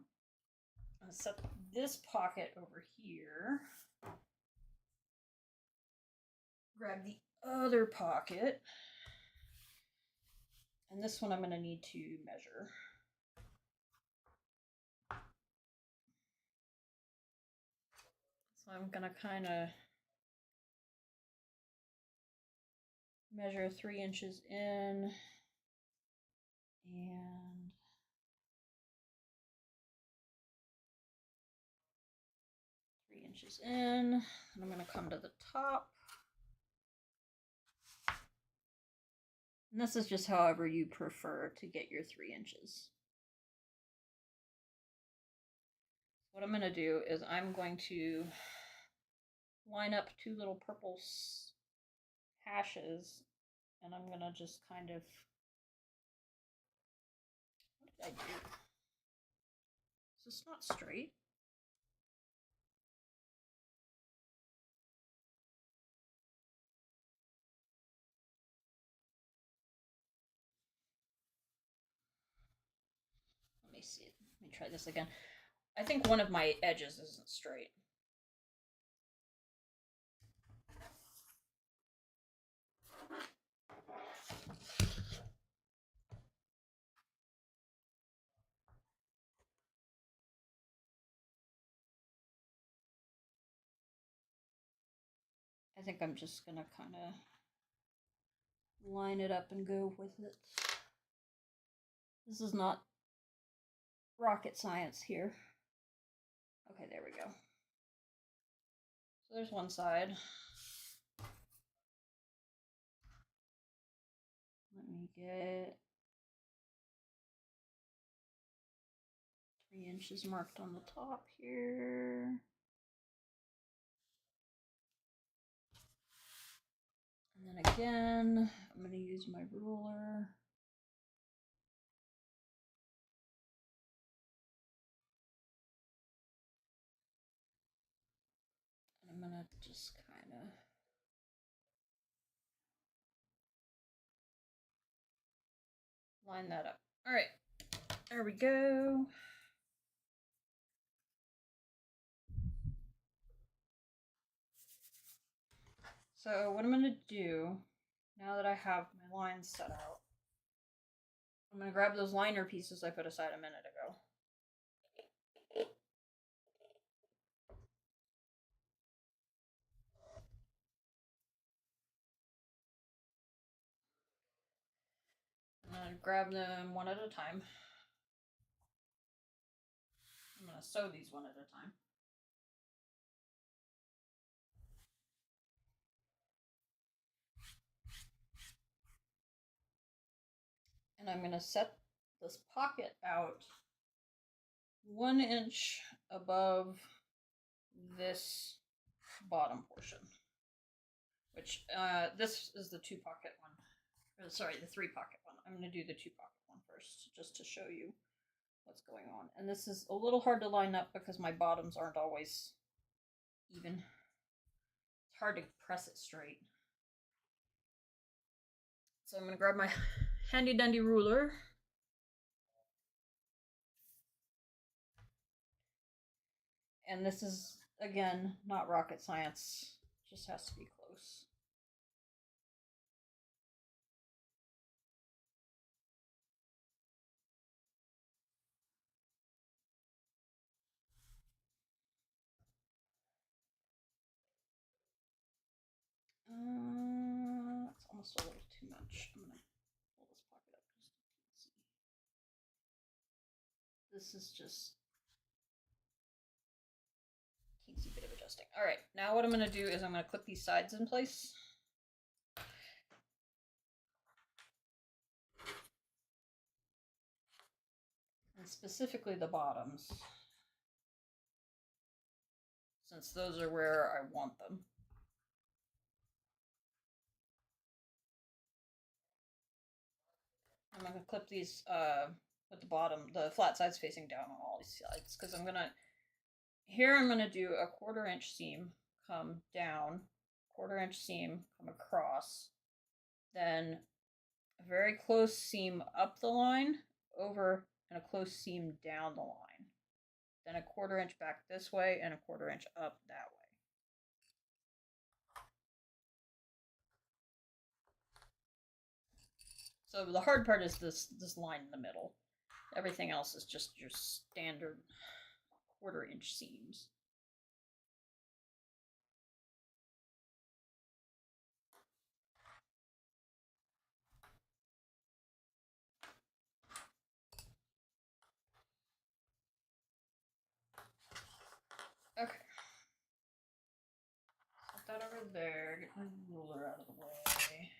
going to set this pocket over here. Grab the other pocket. And this one I'm going to need to measure. So I'm gonna kind of measure 3 inches in and 3 inches in, and I'm gonna come to the top. And this is just however you prefer to get your 3 inches. What I'm going to do is I'm going to line up 2 little purple hashes, and I'm going to just kind of, what did I do? Is this not straight? Let me see. Let me try this again. I think one of my edges isn't straight. I think I'm just gonna kind of line it up and go with it. This is not rocket science here. Okay, there we go. So there's one side. Let me get 3 inches marked on the top here. And then again, I'm going to use my ruler. And I'm going to just kind of line that up. All right, there we go. So what I'm going to do, now that I have my lines set out, I'm going to grab those liner pieces I put aside a minute ago. I'm going to grab them one at a time. I'm going to sew these one at a time. And I'm going to set this pocket out 1 inch above this bottom portion, which this is the 2 pocket one. Or, sorry, the 3 pocket one. I'm going to do the 2 pocket one first, just to show you what's going on. And this is a little hard to line up because my bottoms aren't always even. It's hard to press it straight. So I'm going to grab my handy dandy ruler. And this is, again, not rocket science. It just has to be close. That's almost a little too much. I'm going to pull this pocket up just to see. This is just teensy bit of adjusting. All right, now what I'm going to do is I'm going to clip these sides in place. And specifically the bottoms, since those are where I want them. I'm going to clip these with the bottom, the flat sides facing down on all these sides, because I'm going to, here I'm going to do a 1/4 inch seam come down, 1/4 inch seam come across, then a very close seam up the line, over, and a close seam down the line. Then a 1/4 inch back this way and a 1/4 inch up that way. So the hard part is this line in the middle. Everything else is just your standard 1/4 inch seams. that over there. Get my ruler out of the way.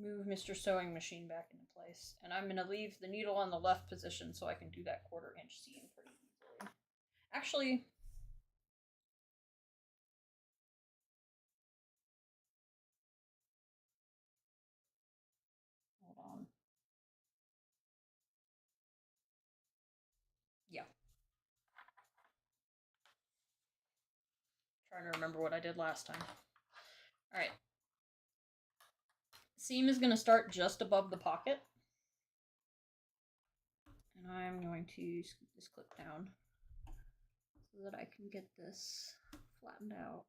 Move Mr. Sewing Machine back into place. And I'm going to leave the needle on the left position so I can do that 1/4 inch seam pretty easily. Actually, hold on. Yeah. Trying to remember what I did last time. All right. Seam is going to start just above the pocket. And I'm going to scoop this clip down so that I can get this flattened out.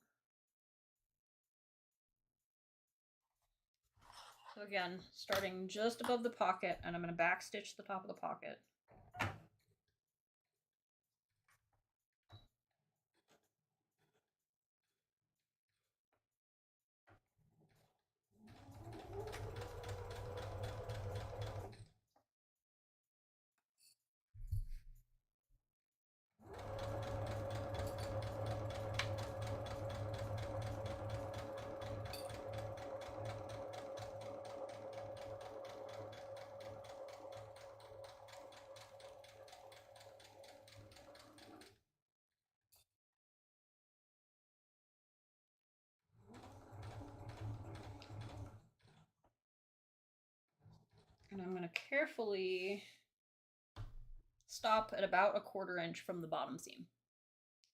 So again, starting just above the pocket, and I'm going to backstitch the top of the pocket. And I'm going to carefully stop at about a 1/4 inch from the bottom seam.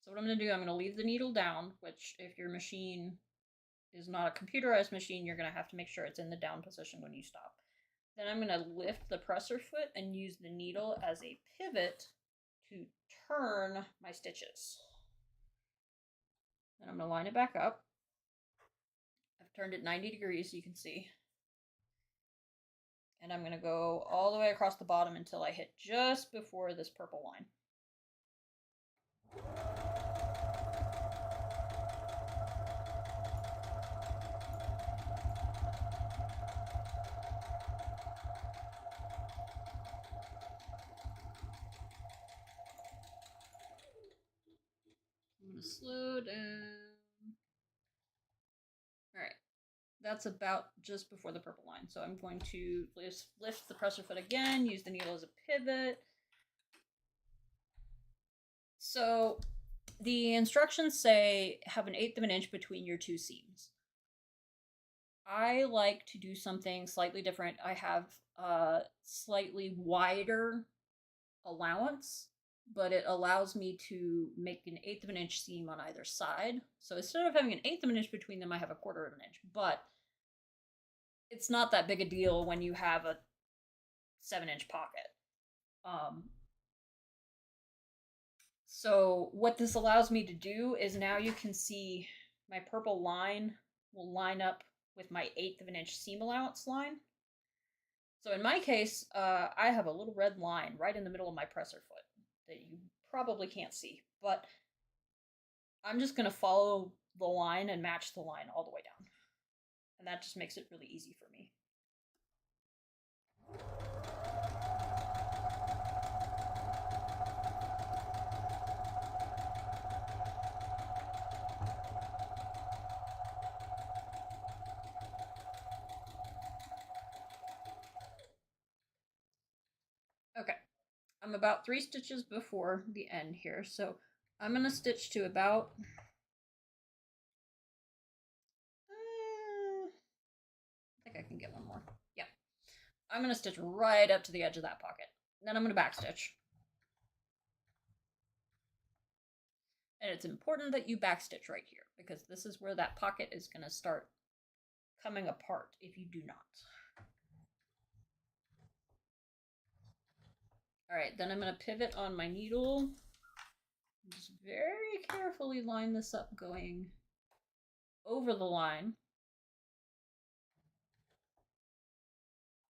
So what I'm going to do, I'm going to leave the needle down, which if your machine is not a computerized machine, you're going to have to make sure it's in the down position when you stop. Then I'm going to lift the presser foot and use the needle as a pivot to turn my stitches. Then I'm going to line it back up. I've turned it 90 degrees, you can see. And I'm going to go all the way across the bottom until I hit just before this purple line. I'm going to slow down. All right. That's about just before the purple line. So I'm going to lift the presser foot again, use the needle as a pivot. So the instructions say have 1/8 of an inch between your two seams. I like to do something slightly different. I have a slightly wider allowance, but it allows me to make 1/8 of an inch seam on either side. So instead of having 1/8 of an inch between them, I have a 1/4 of an inch. But it's not that big a deal when you have a 7-inch pocket. So what this allows me to do is now you can see my purple line will line up with my 1/8 of an inch seam allowance line. So in my case, I have a little red line right in the middle of my presser foot that you probably can't see, but I'm just going to follow the line and match the line all the way down. And that just makes it really easy for me. Okay, I'm about 3 stitches before the end here, so I'm going to stitch to about I think I can get one more. Yeah. I'm going to stitch right up to the edge of that pocket. Then I'm going to backstitch. And it's important that you backstitch right here because this is where that pocket is going to start coming apart if you do not. All right, then I'm going to pivot on my needle. Just very carefully line this up going over the line.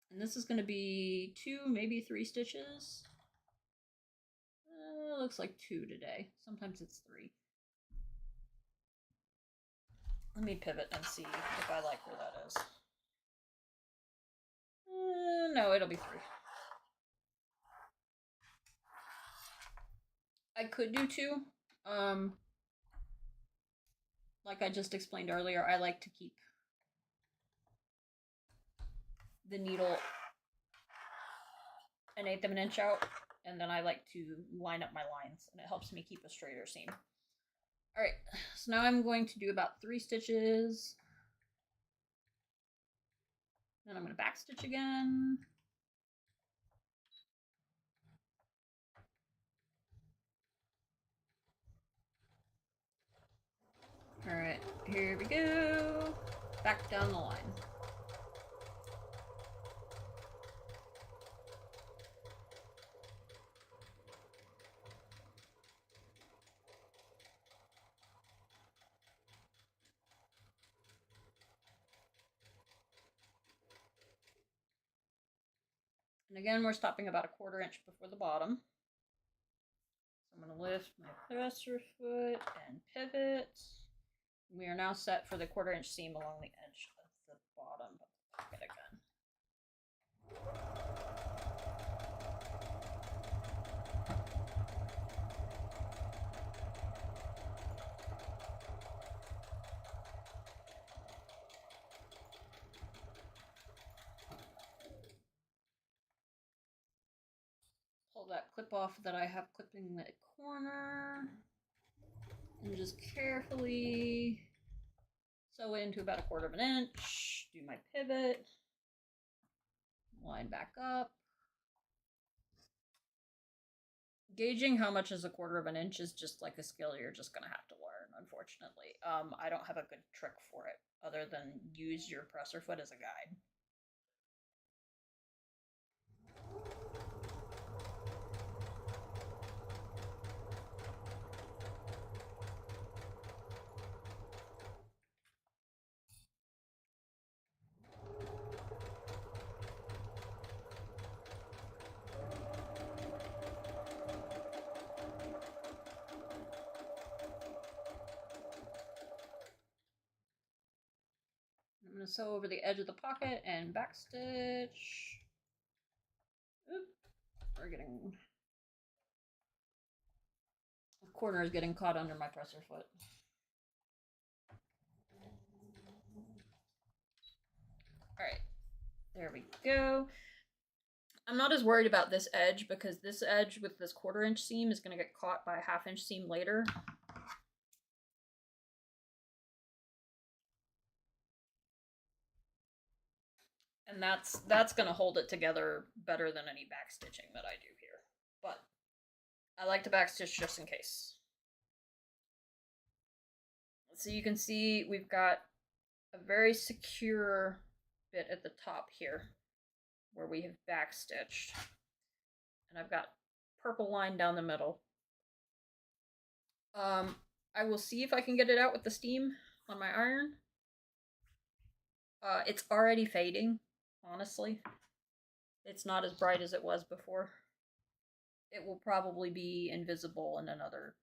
And this is going to be 2, maybe 3 stitches. Looks like 2 today. Sometimes it's 3. Let me pivot and see if I like where that is. No, it'll be 3. I could do two. Like I just explained earlier, I like to keep the needle an eighth of an inch out, and then I like to line up my lines, and it helps me keep a straighter seam. Alright, so now I'm going to do about 3 stitches. Then I'm going to backstitch again. Alright, here we go. Back down the line. And again, we're stopping about a 1/4 inch before the bottom. So I'm going to lift my presser foot and pivot. We are now set for the 1/4 inch seam along the edge of the bottom of the pocket again. Pull that clip off that I have clipping the corner. And just carefully sew it into about a 1/4 of an inch. Do my pivot. Line back up. Gauging how much is a 1/4 of an inch is just like a skill you're just going to have to learn, unfortunately. I don't have a good trick for it other than use your presser foot as a guide. I'm going to sew over the edge of the pocket and backstitch. Oop, we're getting... The corner is getting caught under my presser foot. Alright, there we go. I'm not as worried about this edge because this edge with this 1/4 inch seam is going to get caught by a 1/2 inch seam later. And that's going to hold it together better than any backstitching that I do here. But I like to backstitch just in case. So you can see we've got a very secure bit at the top here where we have backstitched. And I've got purple line down the middle. I will see if I can get it out with the steam on my iron. It's already fading, honestly. It's not as bright as it was before. It will probably be invisible in another...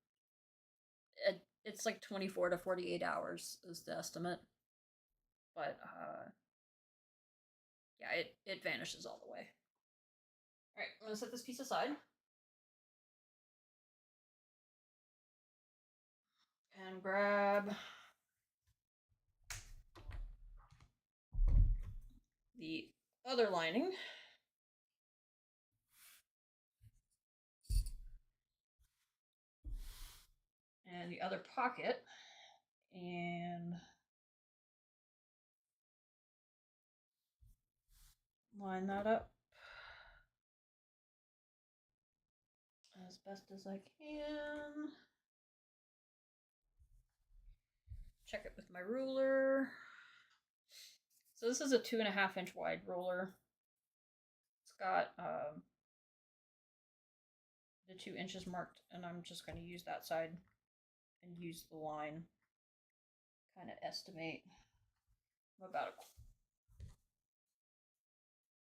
It's like 24 to 48 hours is the estimate. But, yeah, it vanishes all the way. Alright, I'm going to set this piece aside. And grab the other lining. And the other pocket. And line that up as best as I can. Check it with my ruler. So this is a 2.5 inch wide ruler. It's got the 2 inches marked, and I'm just going to use that side and use the line. Kind of estimate about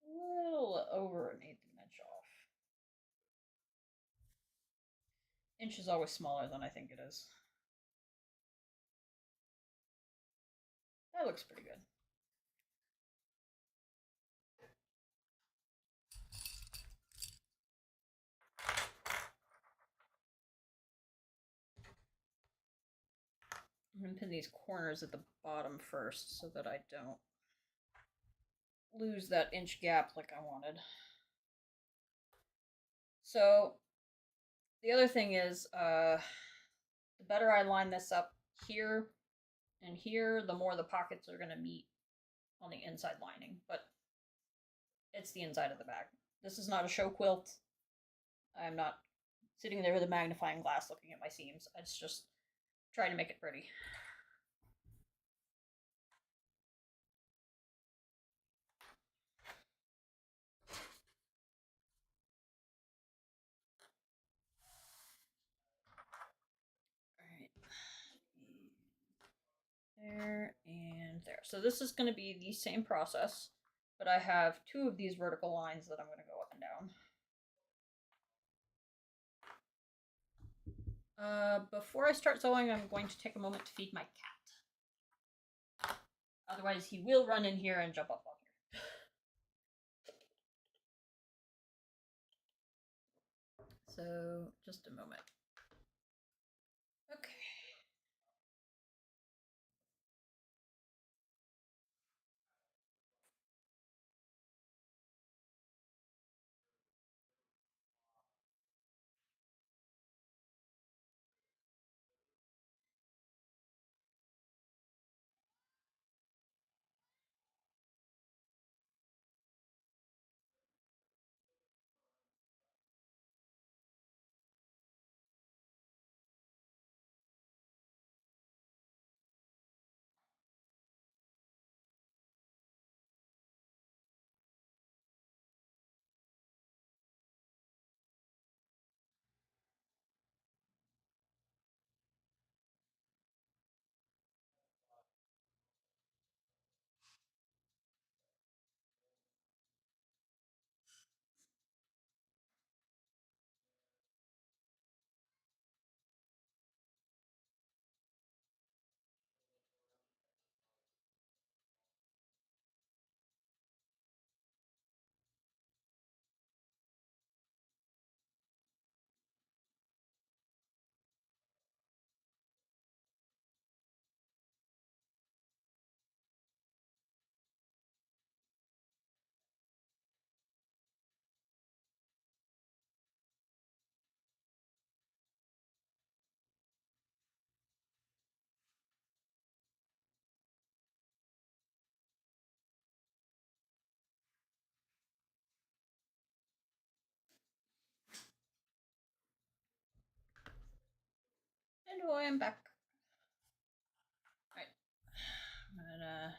a little over 1/8 inch off. Inch is always smaller than I think it is. That looks pretty good. going to pin these corners at the bottom first so that I don't lose that inch gap like I wanted. So the other thing is, the better I line this up here and here, the more the pockets are going to meet on the inside lining. But it's the inside of the bag. This is not a show quilt. I'm not sitting there with a magnifying glass looking at my seams. It's just trying to make it pretty. There and there. So this is going to be the same process, but I have two of these vertical lines that I'm going to go up and down. Before I start sewing, I'm going to take a moment to feed my cat. Otherwise, he will run in here and jump up on here. So, just a moment. Okay. And I am back. Alright. I'm gonna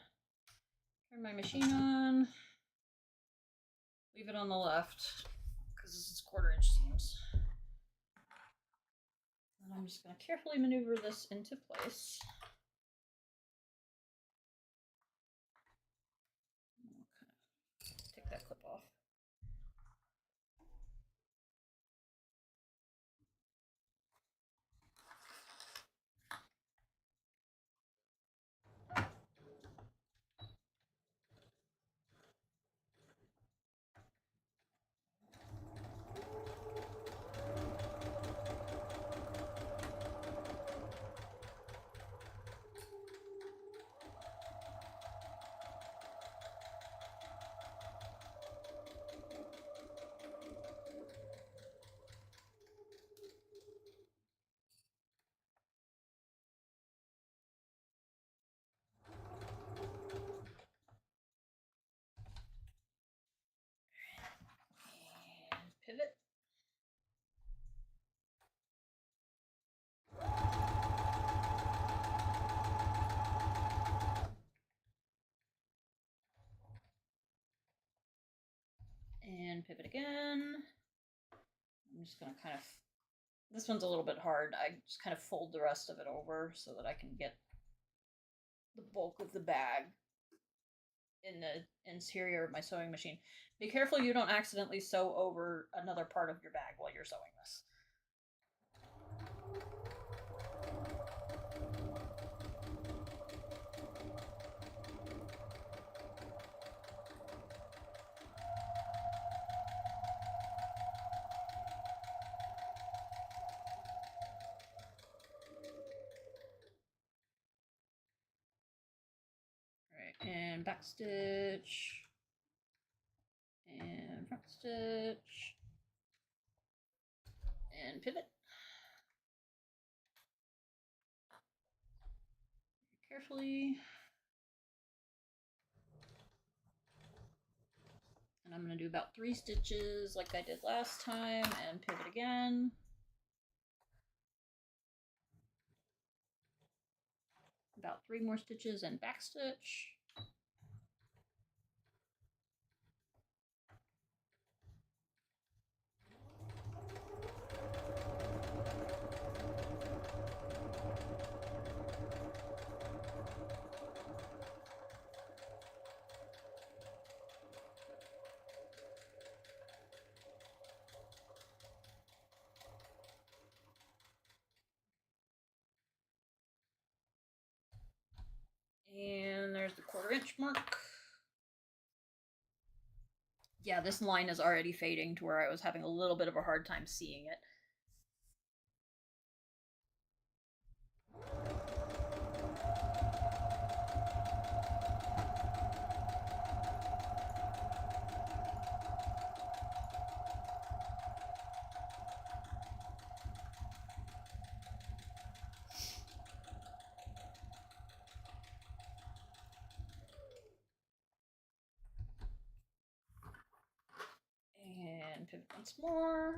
turn my machine on. Leave it on the left, because this is 1/4 inch seams. And I'm just gonna carefully maneuver this into place. Take that clip off. And pivot. And pivot again. I'm just gonna kind of, this one's a little bit hard. I just kind of fold the rest of it over so that I can get the bulk of the bag in the interior of my sewing machine. Be careful you don't accidentally sew over another part of your bag while you're sewing this. and back stitch, and front stitch, and pivot. Carefully. And I'm going to do about 3 stitches like I did last time, and pivot again. About 3 more stitches and back stitch. And there's the 1/4 inch mark. Yeah, this line is already fading to where I was having a little bit of a hard time seeing it. And pivot once more.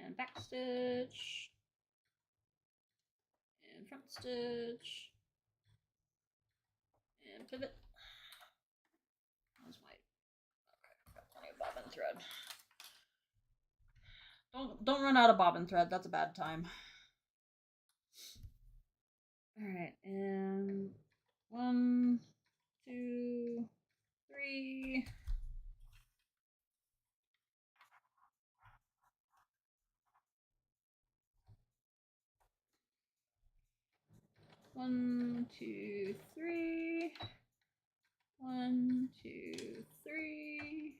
And back stitch. And front stitch. And pivot. That's my... Okay, I've got plenty of bobbin thread. Don't run out of bobbin thread, that's a bad time. Alright, and 1, 2, 3. One, two, three. 1, 2, 3.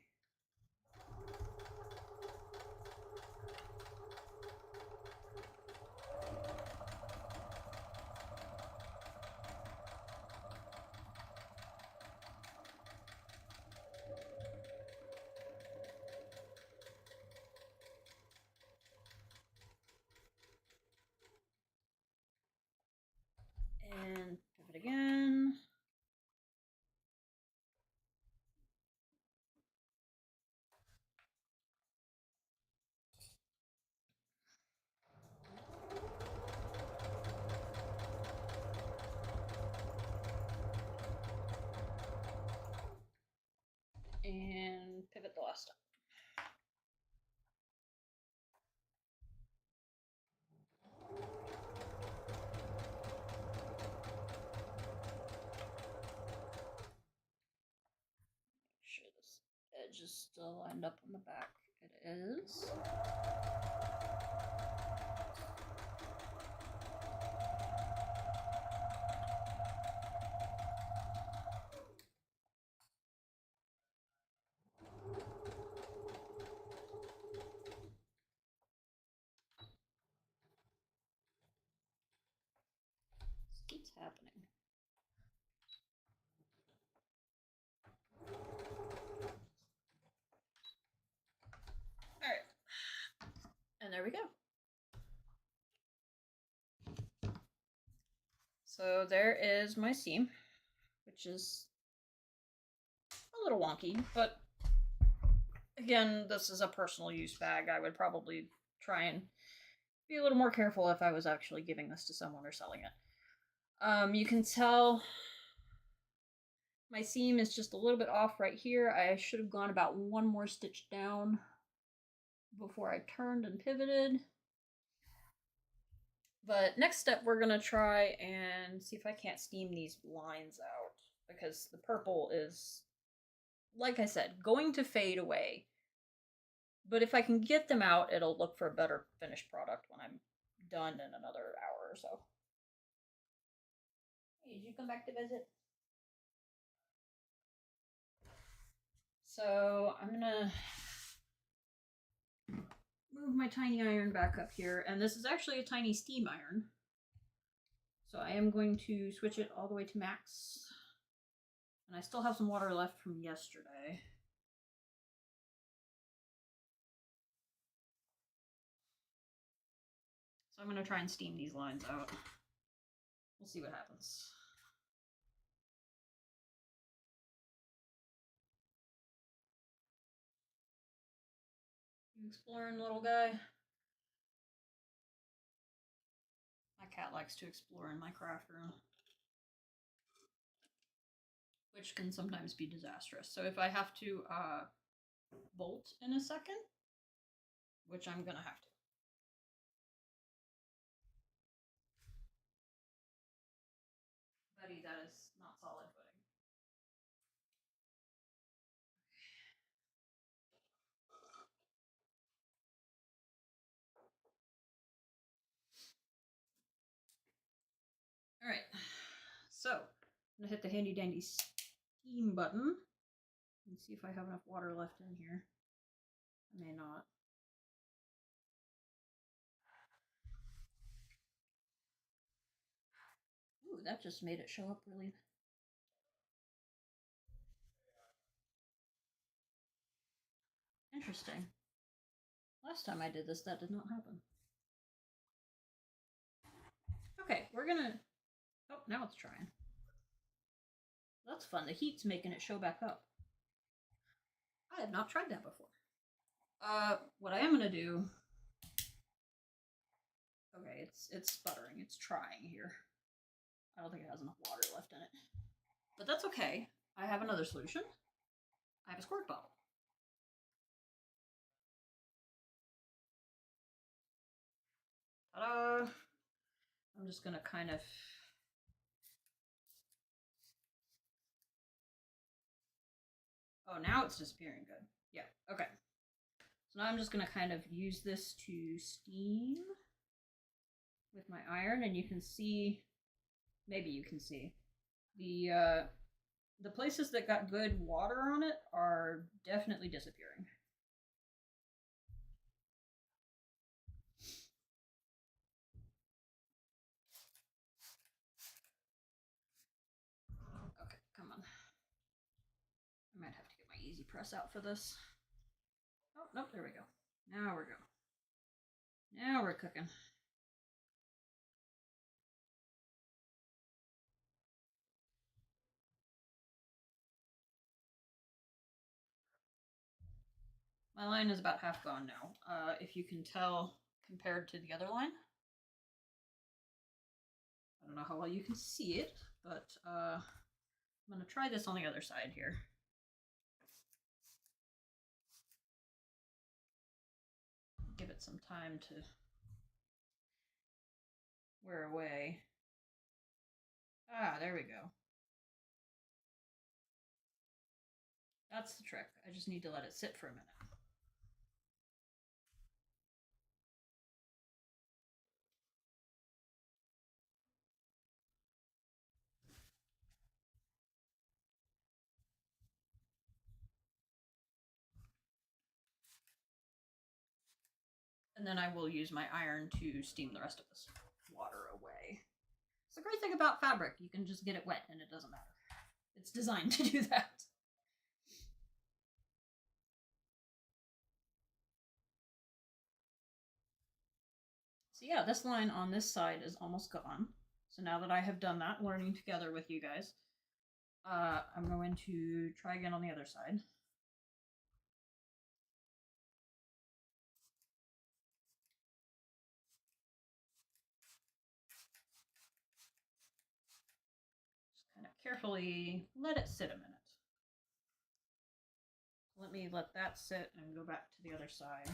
And pivot again. And pivot the last time. Make sure this edge is still lined up on the back. It is. This keeps happening. Alright. And there we go. So there is my seam, which is a little wonky, but again, this is a personal use bag. I would probably try and be a little more careful if I was actually giving this to someone or selling it. You can tell my seam is just a little bit off right here. I should have gone about 1 more stitch down before I turned and pivoted. But next step, we're going to try and see if I can't steam these lines out, because the purple is, like I said, going to fade away But if I can get them out, it'll look for a better finished product when I'm done in another hour or so. Hey, did you come back to visit? So I'm gonna move my tiny iron back up here, and this is actually a tiny steam iron. So I am going to switch it all the way to max. And I still have some water left from yesterday. So I'm going to try and steam these lines out. We'll see what happens. You exploring, little guy? My cat likes to explore in my craft room, which can sometimes be disastrous. So if I have to bolt in a second, which I'm going to have to. Buddy, that is not solid footing. All right, so I'm gonna hit the handy dandy steam button and see if I have enough water left in here. I may not. Ooh, that just made it show up really. Interesting. Last time I did this, that did not happen. Okay, we're gonna... Oh, now it's trying. That's fun. The heat's making it show back up. I have not tried that before. What I am gonna do... Okay, it's sputtering. It's trying here. I don't think it has enough water left in it. But that's okay. I have another solution. I have a squirt bottle. Ta-da! I'm just gonna kind of... Oh, now it's disappearing. Good. Yeah, okay. So now I'm just gonna kind of use this to steam with my iron, and you can see, maybe you can see, the places that got good water on it are definitely disappearing. Okay, come on. I might have to get my easy press out for this. Oh, nope, there we go. Now we're going. Now we're cooking. My line is about half gone now, if you can tell compared to the other line. I don't know how well you can see it, but I'm going to try this on the other side here. Give it some time to wear away. Ah, there we go. That's the trick. I just need to let it sit for a minute. And then I will use my iron to steam the rest of this water away. It's the great thing about fabric. You can just get it wet and it doesn't matter. It's designed to do that. So yeah, this line on this side is almost gone. So now that I have done that, learning together with you guys, I'm going to try again on the other side. Just kind of carefully let it sit a minute. Let me let that sit and go back to the other side.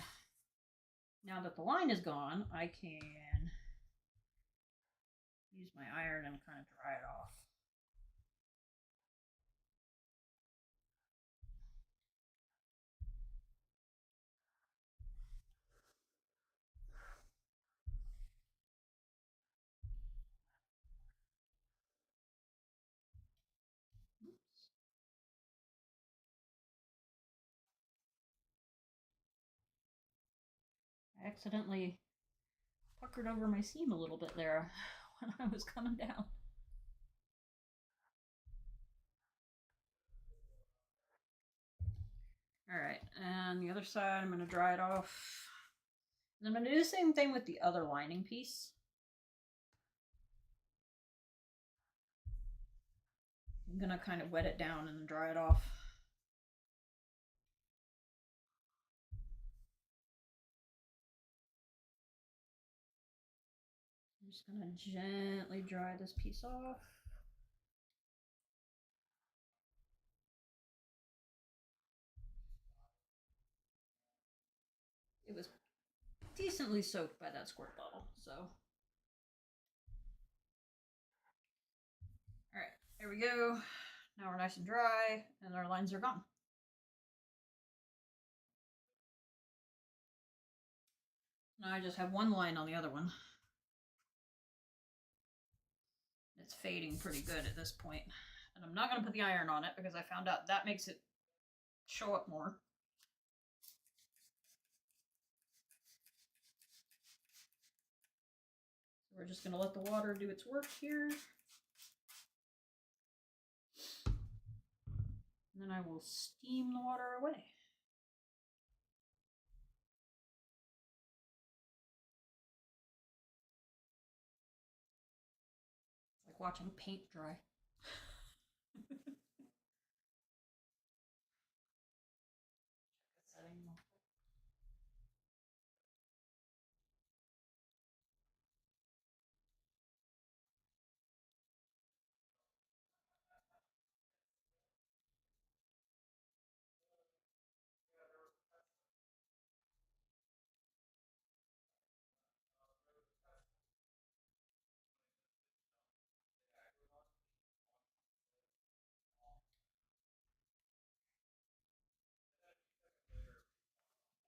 Now that the line is gone, I can use my iron and kind of dry it off. accidentally puckered over my seam a little bit there when I was coming down. Alright, and the other side I'm going to dry it off. And I'm going to do the same thing with the other lining piece. I'm going to kind of wet it down and then dry it off. I'm just going to gently dry this piece off. It was decently soaked by that squirt bottle, so. Alright, there we go. Now we're nice and dry, and our lines are gone. Now I just have one line on the other one. It's fading pretty good at this point. And I'm not going to put the iron on it because I found out that makes it show up more. So we're just going to let the water do its work here. And then I will steam the water away. It's like watching paint dry.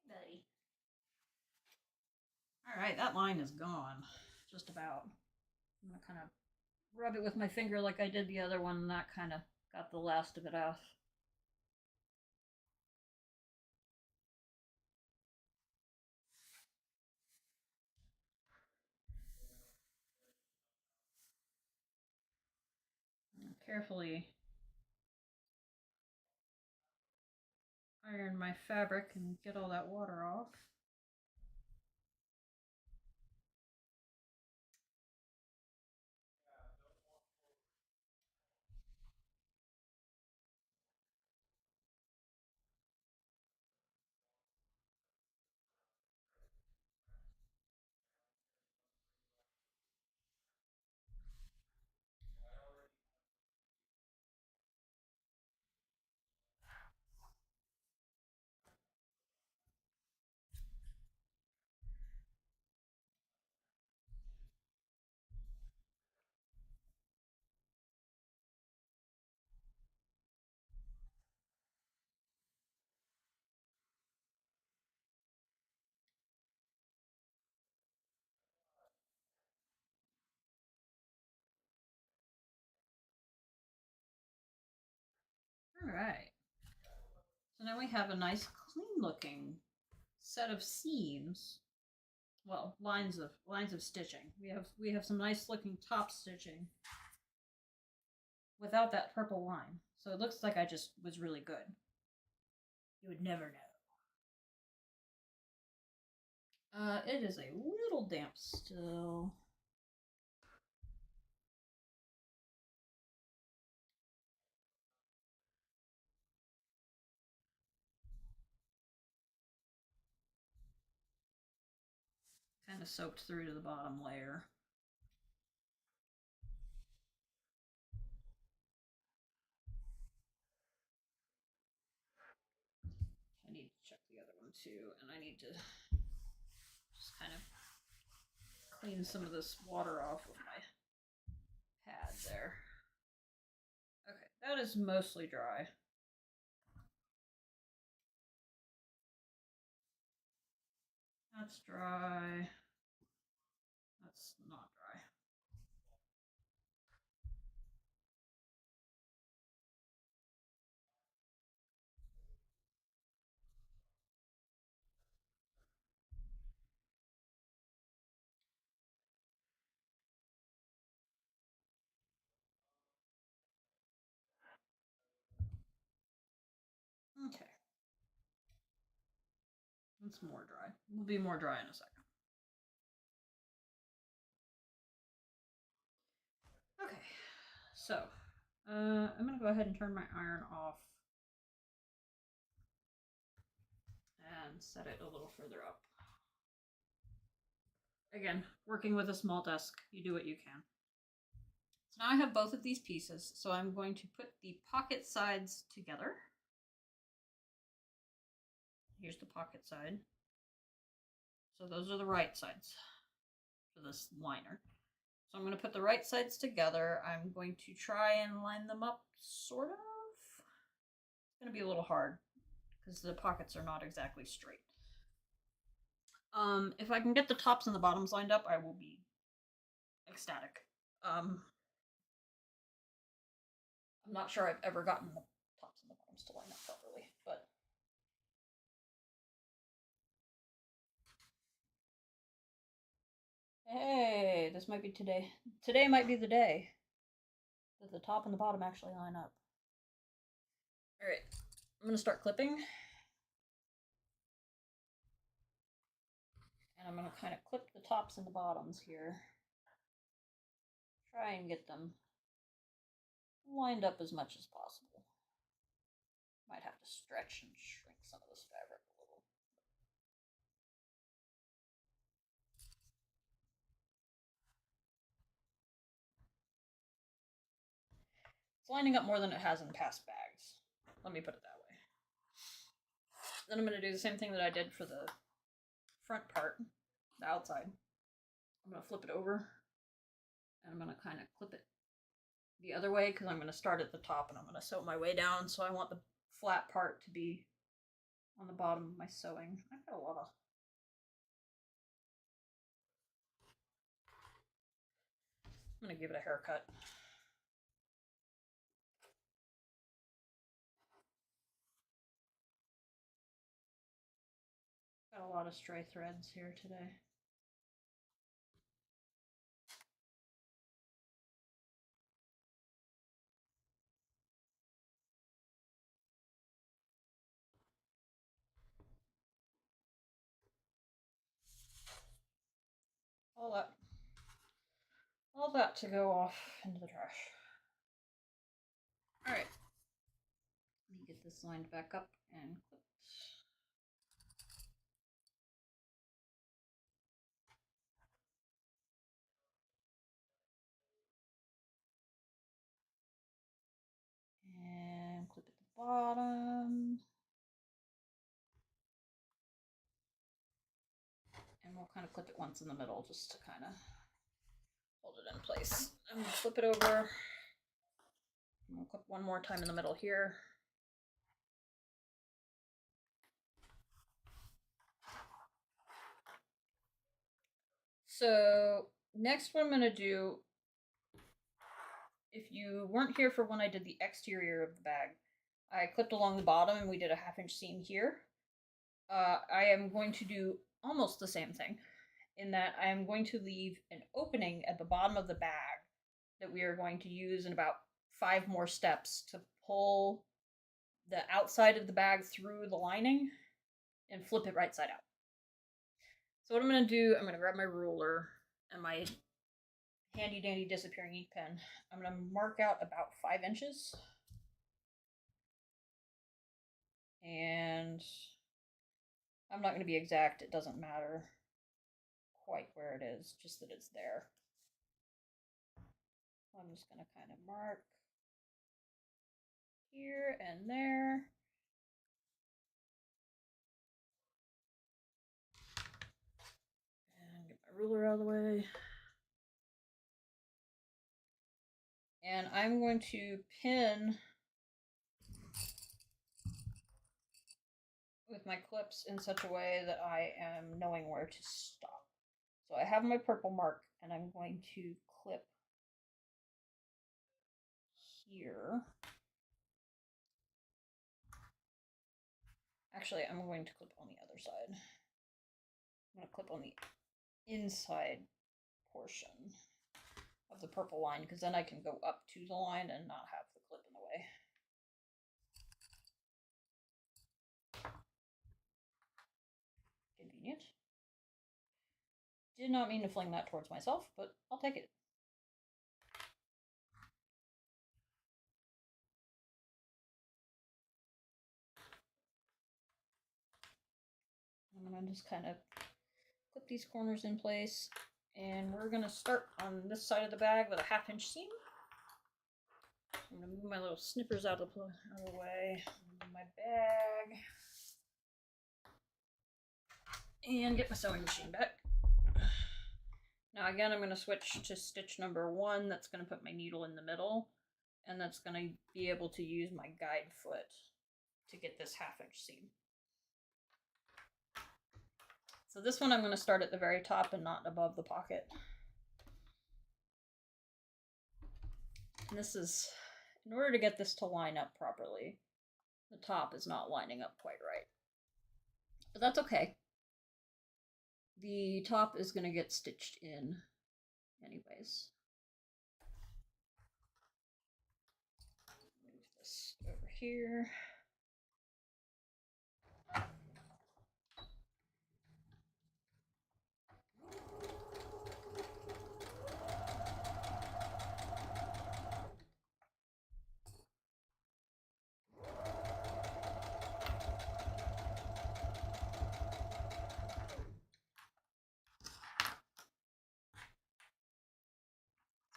Buddy. Alright, that line is gone. Just about. I'm going to kind of rub it with my finger like I did the other one, and that kind of got the last of it off. Carefully iron my fabric and get all that water off. Alright. So now we have a nice clean looking set of seams. Well, lines of stitching. We have some nice looking top stitching without that purple line. So it looks like I just was really good. You would never know. It is a little damp still. Kind of soaked through to the bottom layer. I need to check the other one too, and I need to just kind of clean some of this water off with my pad there. Okay, that is mostly dry. That's dry. That's not dry. It's more dry. Will be more dry in a second. Okay, so I'm gonna go ahead and turn my iron off and set it a little further up. Again, working with a small desk, you do what you can. So now I have both of these pieces, so I'm going to put the pocket sides together. Here's the pocket side. So those are the right sides for this liner. So I'm going to put the right sides together. I'm going to try and line them up, sort of. It's going to be a little hard because the pockets are not exactly straight. If I can get the tops and the bottoms lined up, I will be ecstatic. I'm not sure I've ever gotten the tops and the bottoms to line up properly, but hey, this might be today. Today might be the day that the top and the bottom actually line up. Alright, I'm going to start clipping. And I'm going to kind of clip the tops and the bottoms here. Try and get them lined up as much as possible. Might have to stretch and shrink some of this fabric a little. It's lining up more than it has in past bags. Let me put it that way. Then I'm going to do the same thing that I did for the front part, the outside. I'm going to flip it over, and I'm going to kind of clip it the other way because I'm going to start at the top and I'm going to sew my way down. So I want the flat part to be on the bottom of my sewing. I've got a lot of... I'm going to give it a haircut. Got a lot of stray threads here today. All that to go off into the trash. Alright. Let me get this lined back up and clipped. And clip at the bottom. And we'll kind of clip it once in the middle just to kind of hold it in place. I'm going to flip it over. I'm going to clip one more time in the middle here. So next what I'm going to do, if you weren't here for when I did the exterior of the bag, I clipped along the bottom and we did a 1/2 inch seam here. I am going to do almost the same thing in that I am going to leave an opening at the bottom of the bag that we are going to use in about 5 more steps to pull the outside of the bag through the lining and flip it right side out. So what I'm going to do, I'm going to grab my ruler and my handy dandy disappearing ink pen. I'm going to mark out about 5 inches. And I'm not going to be exact, it doesn't matter quite where it is, just that it's there. I'm just going to kind of mark here and there. And get my ruler out of the way. And I'm going to pin with my clips in such a way that I am knowing where to stop. So I have my purple mark and I'm going to clip here. Actually, I'm going to clip on the other side. I'm going to clip on the inside portion of the purple line because then I can go up to the line and not have the clip in the way. convenient. Did not mean to fling that towards myself, but I'll take it. I'm gonna just kind of clip these corners in place, and we're gonna start on this side of the bag with a 1/2 inch seam. I'm gonna move my little snippers out of the way, move my bag, and get my sewing machine back. Now again, I'm gonna switch to stitch number 1. That's gonna put my needle in the middle, and that's gonna be able to use my guide foot to get this 1/2 inch seam. So this one I'm going to start at the very top and not above the pocket. And this is, in order to get this to line up properly, the top is not lining up quite right. But that's okay. The top is going to get stitched in anyways. Move this over here.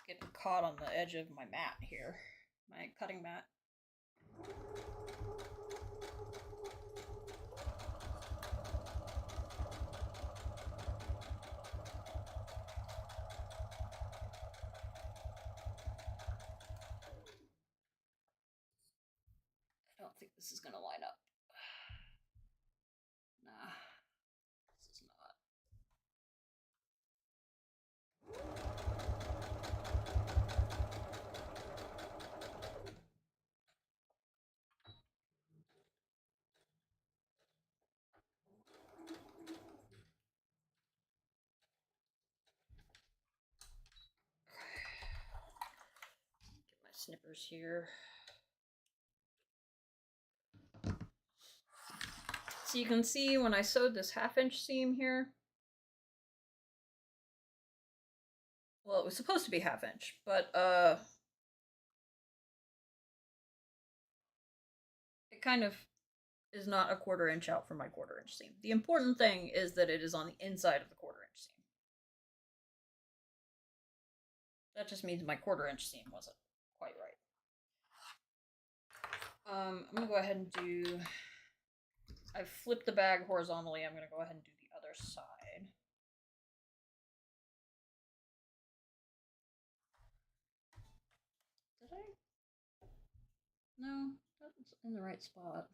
Getting caught on the edge of my mat here, my cutting mat. I don't think this is going to line up. Nah, this is not. Get my snippers here. So you can see when I sewed this 1/2 inch seam here, well, it was supposed to be 1/2 inch, but it kind of is not a 1/4 inch out from my 1/4 inch seam. The important thing is that it is on the inside of the 1/4 inch seam. That just means my 1/4 inch seam wasn't quite right. I'm gonna go ahead and do, I've flipped the bag horizontally. I'm gonna go ahead and do the other side. Did I? No, that's in the right spot.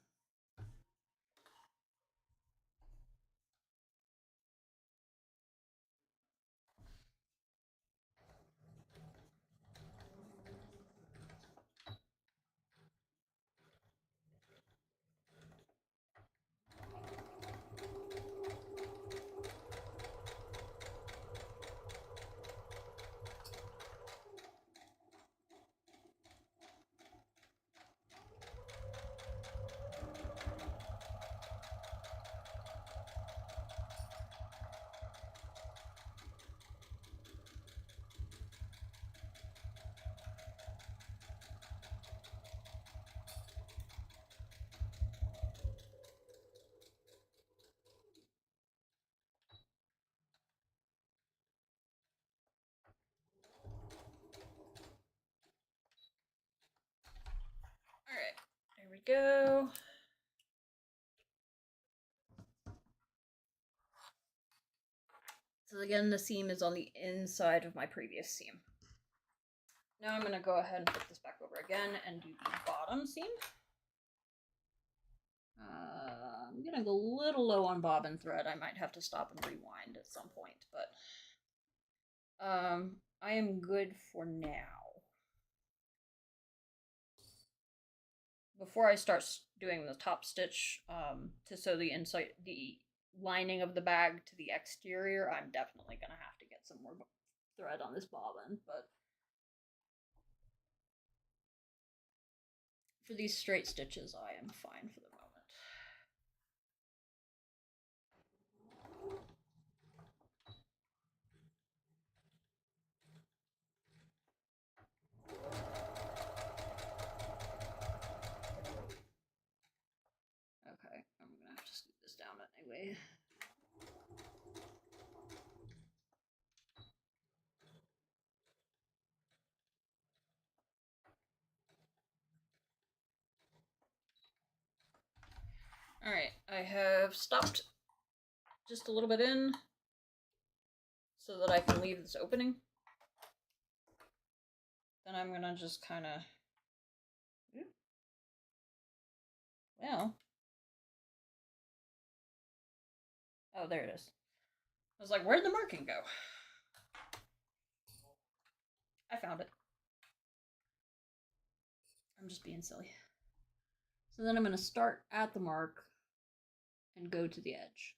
Alright, there we go. So again, the seam is on the inside of my previous seam. Now I'm going to go ahead and put this back over again and do the bottom seam. I'm getting a little low on bobbin thread. I might have to stop and rewind at some point, but I am good for now. Before I start doing the top stitch to sew the inside, the lining of the bag to the exterior, I'm definitely going to have to get some more thread on this bobbin, but for these straight stitches, I am fine for the moment. way. Alright, I have stopped just a little bit in so that I can leave this opening. Then I'm gonna just kind of... Well... Oh, there it is. I was like, where'd the marking go? I found it. I'm just being silly. So then I'm going to start at the mark and go to the edge.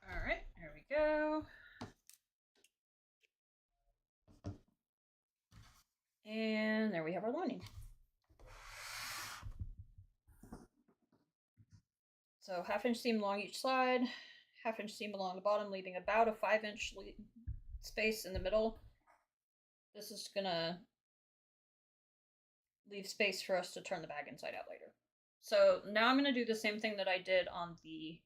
Alright, here we go. And there we have our lining. So 1/2 inch seam along each side, 1/2 inch seam along the bottom, leaving about a 5 inch space in the middle. This is gonna leave space for us to turn the bag inside out later. So now I'm gonna do the same thing that I did on the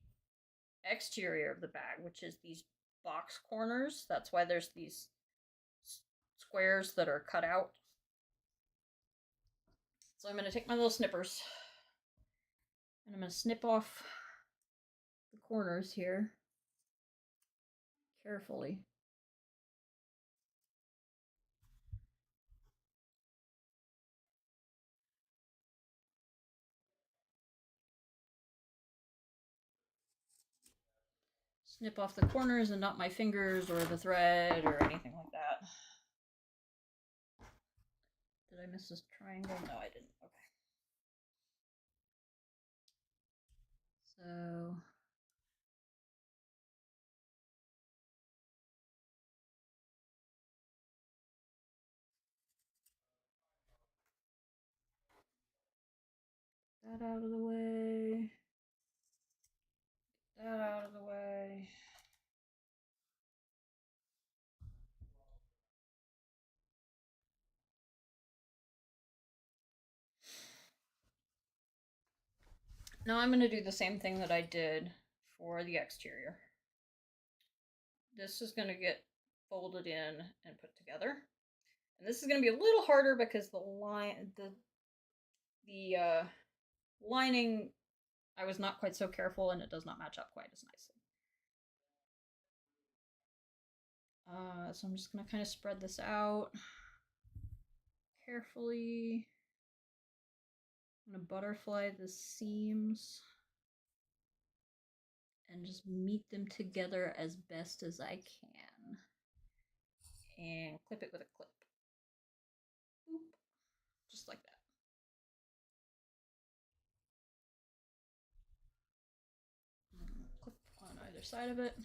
exterior of the bag, which is these box corners. That's why there's these squares that are cut out. So I'm going to take my little snippers and I'm going to snip off the corners here carefully. Snip off the corners and not my fingers or the thread or anything like that. Did I miss this triangle? No, I didn't. Okay. So that out of the way. That out of the way. Now I'm going to do the same thing that I did for the exterior. This is going to get folded in and put together. And this is going to be a little harder because the lining, I was not quite so careful and it does not match up quite as nicely. So I'm just going to kind of spread this out carefully. I'm going to butterfly the seams and just meet them together as best as I can. And clip it with a clip. Boop. Just like that. Clip on either side of it.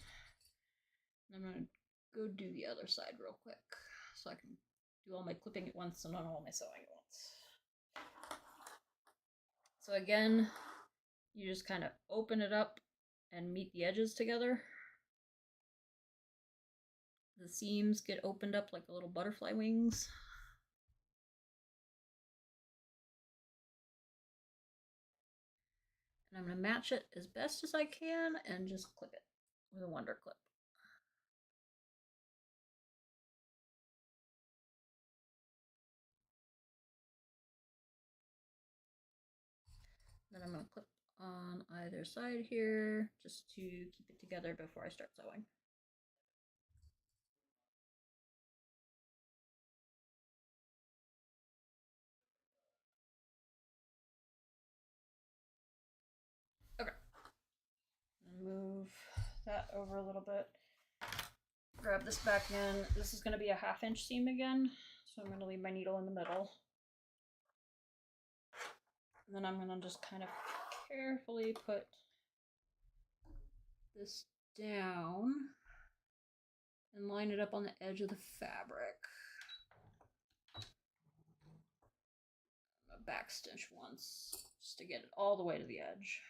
And I'm going to go do the other side real quick so I can do all my clipping at once and not all my sewing at once. So again, you just kind of open it up and meet the edges together. The seams get opened up like little butterfly wings. And I'm going to match it as best as I can and just clip it with a Wonder Clip. Then I'm going to clip on either side here just to keep it together before I start sewing. Okay. Move that over a little bit. Grab this back in. This is going to be a 1/2 inch seam again, so I'm going to leave my needle in the middle. And then I'm going to just kind of carefully put this down and line it up on the edge of the fabric. I'm gonna back stitch once just to get it all the way to the edge.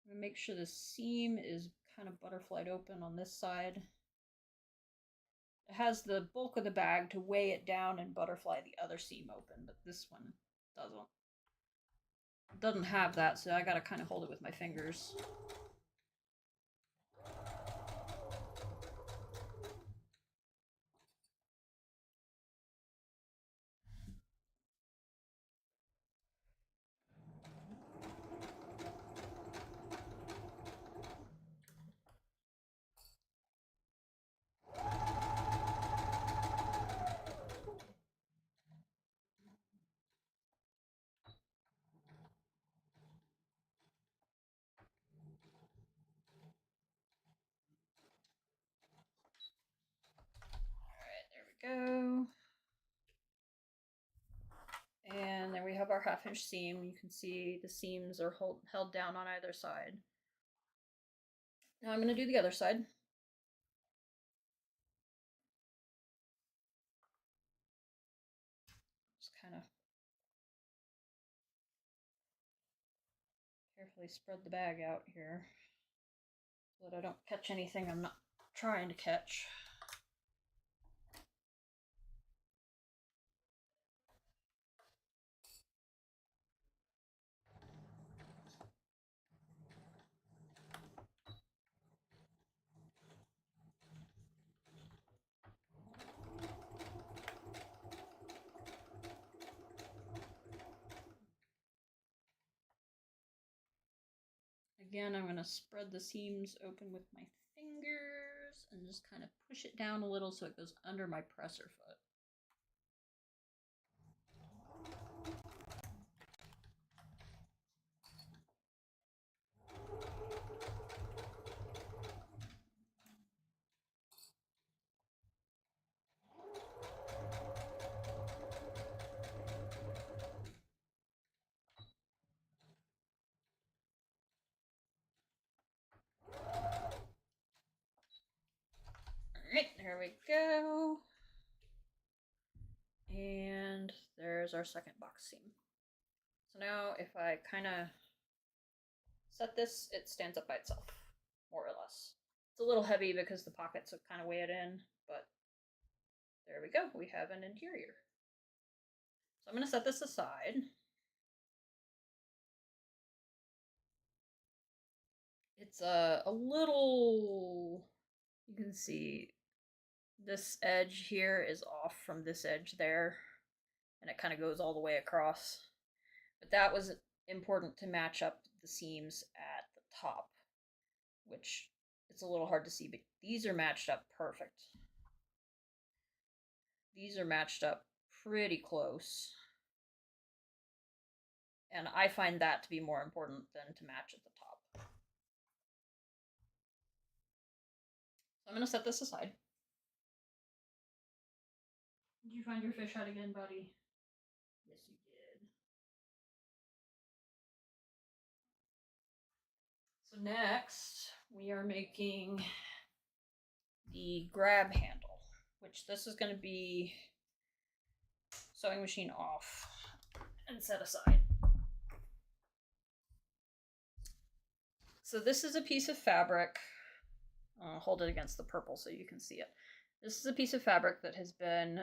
I'm gonna make sure the seam is kind of butterflied open on this side. It has the bulk of the bag to weigh it down and butterfly the other seam open, but this one doesn't. It doesn't have that, so I gotta kind of hold it with my fingers. Go. And then we have our 1/2 inch seam. You can see the seams are held down on either side. Now I'm going to do the other side. Just kind of carefully spread the bag out here so that I don't catch anything I'm not trying to catch. Again, I'm going to spread the seams open with my fingers and just kind of push it down a little so it goes under my presser foot. Alright, there we go. And there's our second box seam. So now if I kind of set this, it stands up by itself, more or less. It's a little heavy because the pockets have kind of weighed it in, but there we go. We have an interior. So I'm going to set this aside. It's a little, you can see this edge here is off from this edge there, and it kind of goes all the way across. But that was important to match up the seams at the top, which it's a little hard to see, but these are matched up perfect. These are matched up pretty close. And I find that to be more important than to match at the top. So I'm going to set this aside. Did you find your fish head again, buddy? Yes, you did. So next, we are making the grab handle, which this is going to be sewing machine off and set aside. So this is a piece of fabric. I'll hold it against the purple so you can see it. This is a piece of fabric that has been,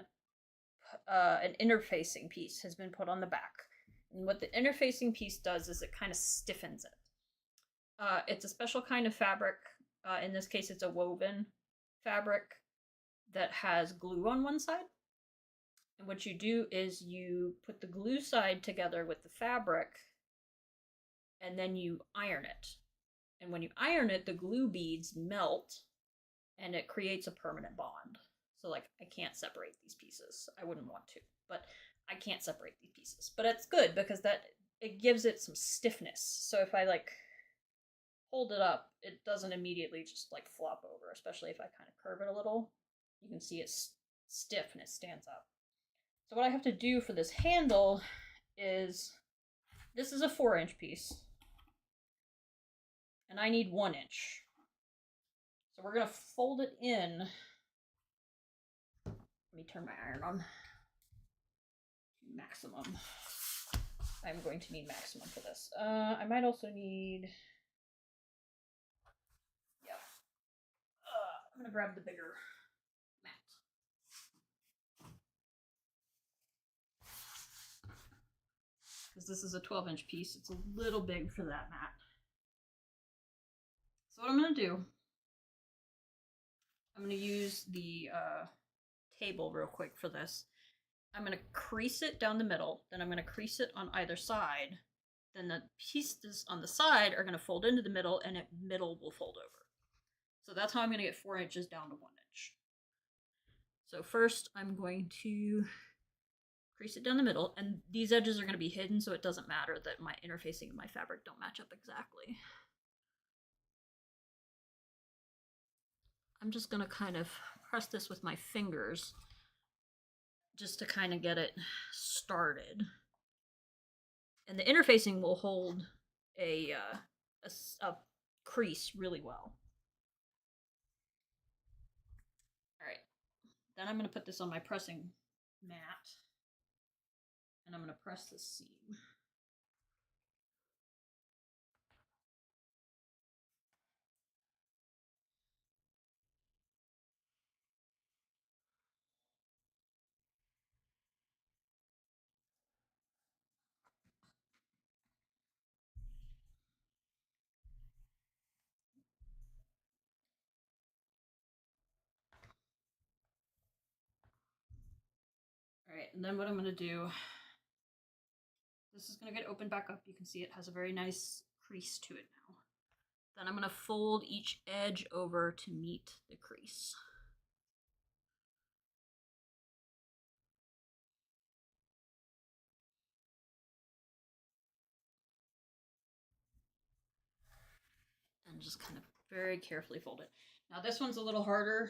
an interfacing piece has been put on the back. And what the interfacing piece does is it kind of stiffens it. It's a special kind of fabric. In this case, it's a woven fabric that has glue on one side. And what you do is you put the glue side together with the fabric, and then you iron it. And when you iron it, the glue beads melt, and it creates a permanent bond. So, like, I can't separate these pieces. I wouldn't want to, but I can't separate these pieces. But it's good because it gives it some stiffness. So if I, like, hold it up, it doesn't immediately just, like, flop over, especially if I kind of curve it a little. You can see it's stiff and it stands up. So what I have to do for this handle is, this is a 4-inch piece, and I need 1 inch. So we're going to fold it in Let me turn my iron on. Maximum. I'm going to need maximum for this. I might also need... Yeah. I'm gonna grab the bigger mat. Because this is a 12-inch piece. It's a little big for that mat. So what I'm gonna do, I'm gonna use the table real quick for this. I'm going to crease it down the middle, then I'm going to crease it on either side, then the pieces on the side are going to fold into the middle, and the middle will fold over. So that's how I'm going to get 4 inches down to 1 inch. So first I'm going to crease it down the middle, and these edges are going to be hidden, so it doesn't matter that my interfacing and my fabric don't match up exactly. I'm just going to kind of press this with my fingers just to kind of get it started. And the interfacing will hold a crease really well. All right, then I'm going to put this on my pressing mat, and I'm going to press this seam. Alright, and then what I'm going to do, this is going to get opened back up. You can see it has a very nice crease to it now. Then I'm going to fold each edge over to meet the crease. And just kind of very carefully fold it. Now this one's a little harder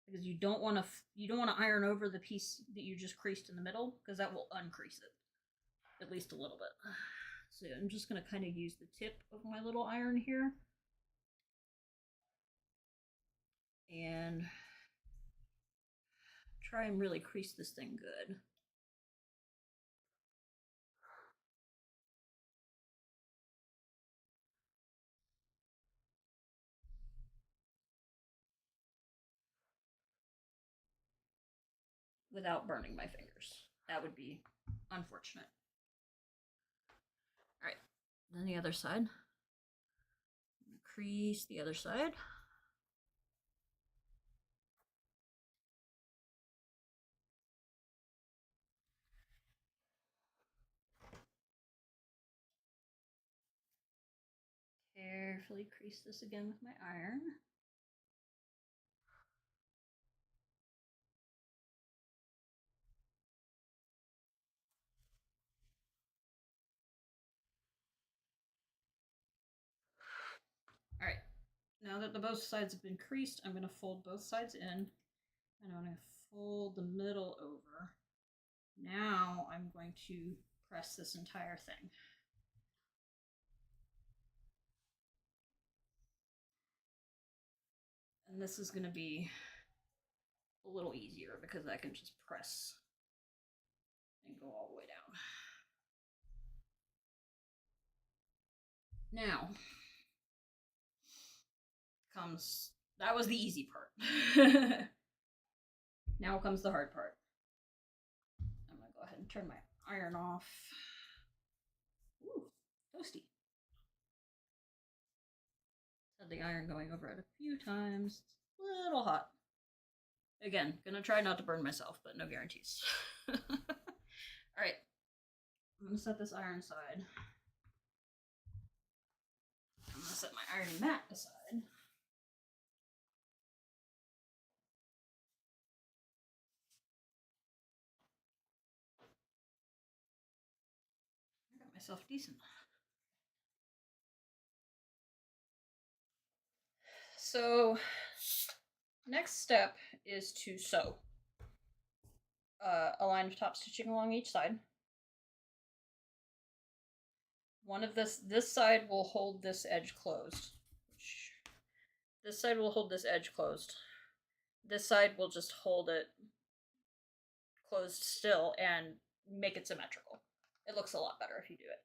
because you don't want to iron over the piece that you just creased in the middle, because that will uncrease it at least a little bit. So I'm just going to kind of use the tip of my little iron here and try and really crease this thing good. Without burning my fingers. That would be unfortunate. All right, then the other side. Crease the other side. Carefully crease this again with my iron. All right, now that the both sides have been creased, I'm going to fold both sides in, and I'm going to fold the middle over. Now I'm going to press this entire thing. And this is going to be a little easier because I can just press and go all the way down. Now comes, that was the easy part. Now comes the hard part. I'm gonna go ahead and turn my iron off. Ooh, toasty. Had the iron going over it a few times. It's a little hot. Again, gonna try not to burn myself, but no guarantees. Alright, I'm gonna set this iron aside. I'm gonna set my ironing mat aside. I got myself decent. So, next step is to sew a line of top stitching along each side. One of this side will hold this edge closed. This side will hold this edge closed. This side will just hold it closed still and make it symmetrical. It looks a lot better if you do it.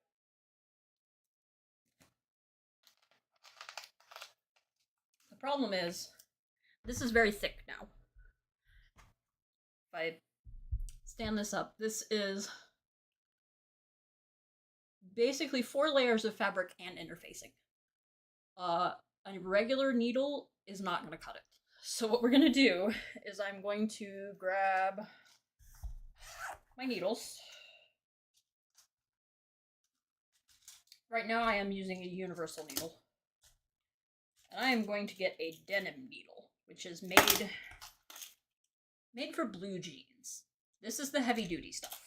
The problem is, this is very thick now. If I stand this up, this is basically 4 layers of fabric and interfacing. A regular needle is not going to cut it. So what we're going to do is I'm going to grab my needles. Right now I am using a universal needle. And I am going to get a denim needle, which is made for blue jeans. This is the heavy duty stuff.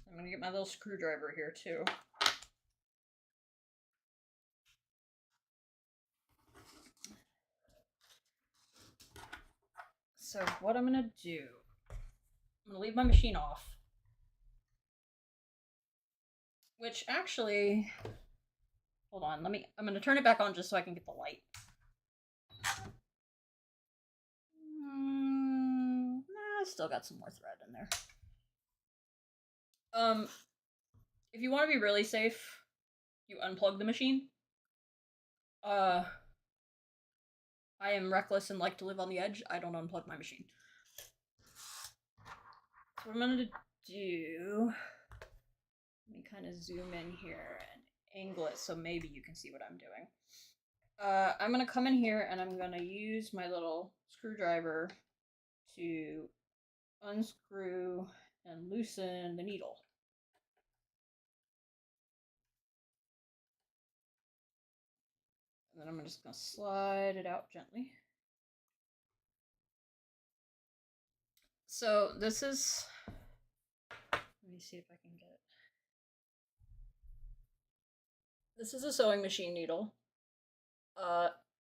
I'm going to get my little screwdriver here too. So what I'm going to do, I'm going to leave my machine off. Which actually, hold on, I'm going to turn it back on just so I can get the light. I still got some more thread in there. If you want to be really safe, you unplug the machine. I am reckless and like to live on the edge. I don't unplug my machine. So what I'm gonna do, let me kind of zoom in here and angle it so maybe you can see what I'm doing. I'm gonna come in here and I'm gonna use my little screwdriver to unscrew and loosen the needle. And then I'm just gonna slide it out gently. So this is, let me see if I can get it. This is a sewing machine needle.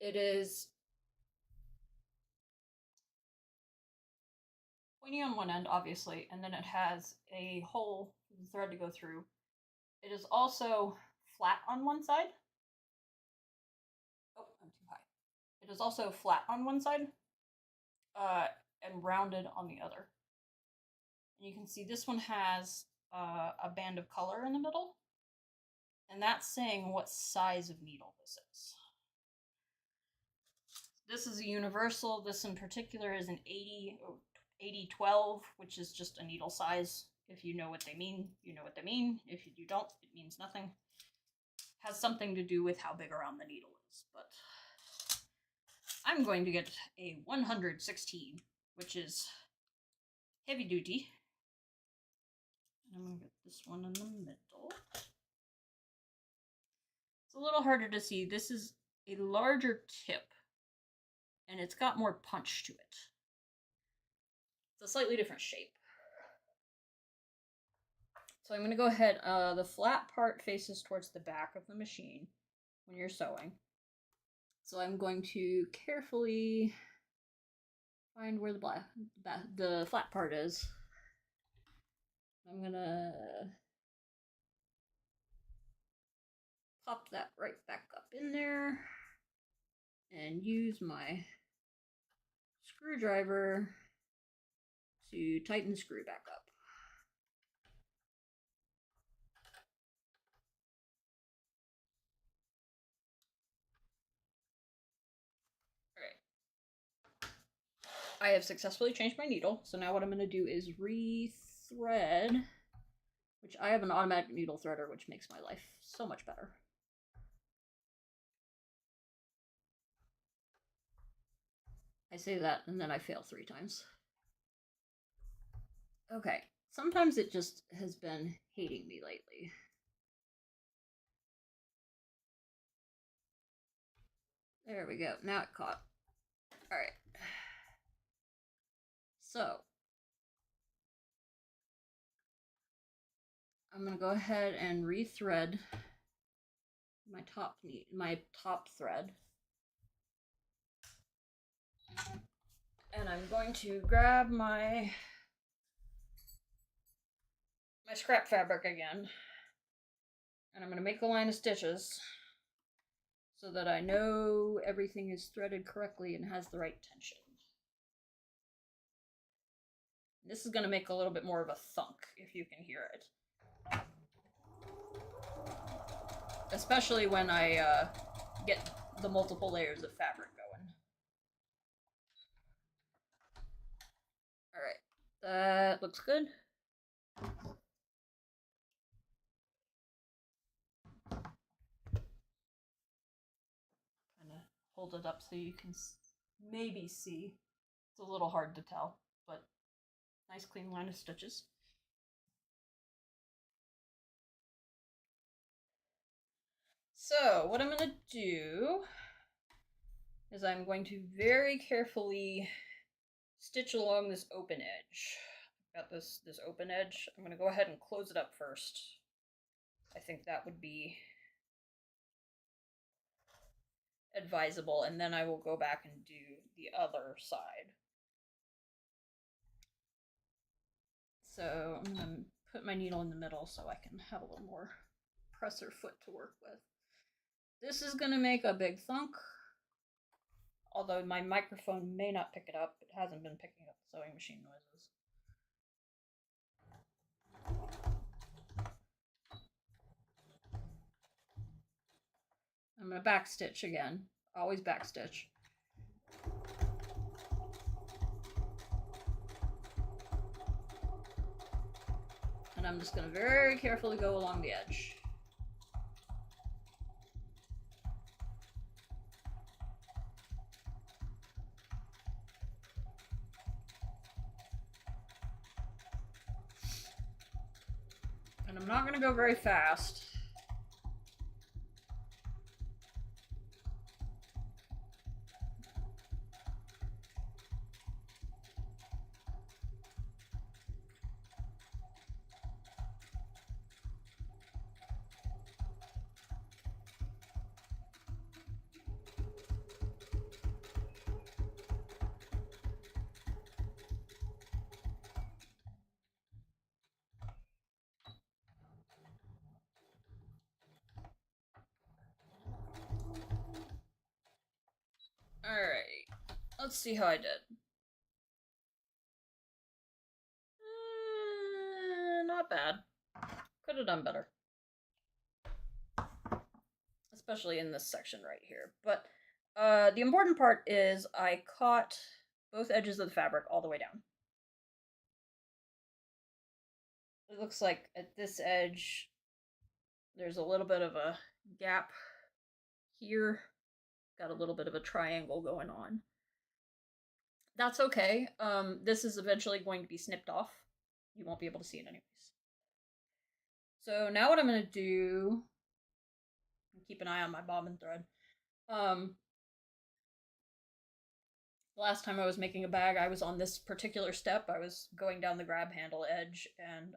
It is pointy on one end, obviously, and then it has a hole for the thread to go through. It is also flat on one side. Oh, I'm too high. It is also flat on one side, and rounded on the other. And you can see this one has a band of color in the middle, and that's saying what size of needle this is. This is a universal. This in particular is an 80-12, which is just a needle size. If you know what they mean, you know what they mean. If you don't, it means nothing. Has something to do with how big around the needle is, but I'm going to get a 116, which is heavy duty. And I'm going to get this one in the middle. It's a little harder to see. This is a larger tip, and it's got more punch to it. It's a slightly different shape. So I'm going to go ahead, the flat part faces towards the back of the machine when you're sewing. So I'm going to carefully find where the flat part is. I'm going to pop that right back up in there and use my screwdriver to tighten the screw back up. I have successfully changed my needle, so now what I'm going to do is re-thread, which I have an automatic needle threader, which makes my life so much better. I say that, and then I fail 3 times. Okay, sometimes it just has been hating me lately. There we go, now it caught. Alright. So, I'm going to go ahead and re-thread my top thread. And I'm going to grab my scrap fabric again. And I'm going to make a line of stitches so that I know everything is threaded correctly and has the right tension. This is going to make a little bit more of a thunk, if you can hear it. Especially when I get the multiple layers of fabric going. Alright, that looks good. Kind of hold it up so you can maybe see. It's a little hard to tell, but nice clean line of stitches. So what I'm going to do is I'm going to very carefully stitch along this open edge. I've got this open edge. I'm going to go ahead and close it up first. I think that would be advisable, and then I will go back and do the other side. So I'm going to put my needle in the middle so I can have a little more presser foot to work with. This is going to make a big thunk, although my microphone may not pick it up. It hasn't been picking up the sewing machine noises. I'm going to backstitch again. Always backstitch. And I'm just going to very carefully go along the edge. And I'm not going to go very fast. Alright, let's see how I did. Not bad. Could have done better. Especially in this section right here. But the important part is I caught both edges of the fabric all the way down. It looks like at this edge, there's a little bit of a gap here. Got a little bit of a triangle going on. That's okay. This is eventually going to be snipped off. You won't be able to see it anyways. So now what I'm going to do, keep an eye on my bobbin thread. The last time I was making a bag, I was on this particular step. I was going down the grab handle edge and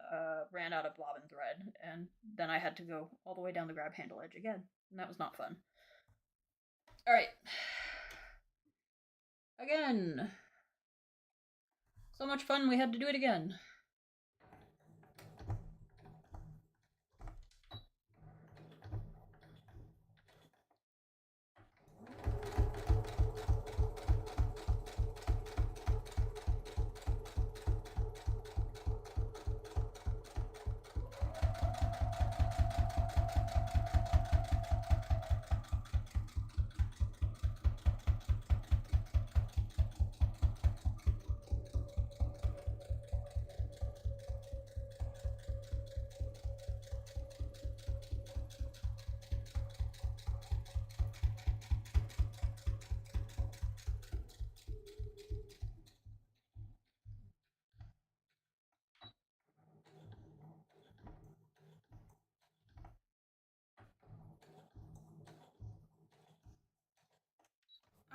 ran out of bobbin thread. And then I had to go all the way down the grab handle edge again. And that was not fun. All right. Again. So much fun, we had to do it again.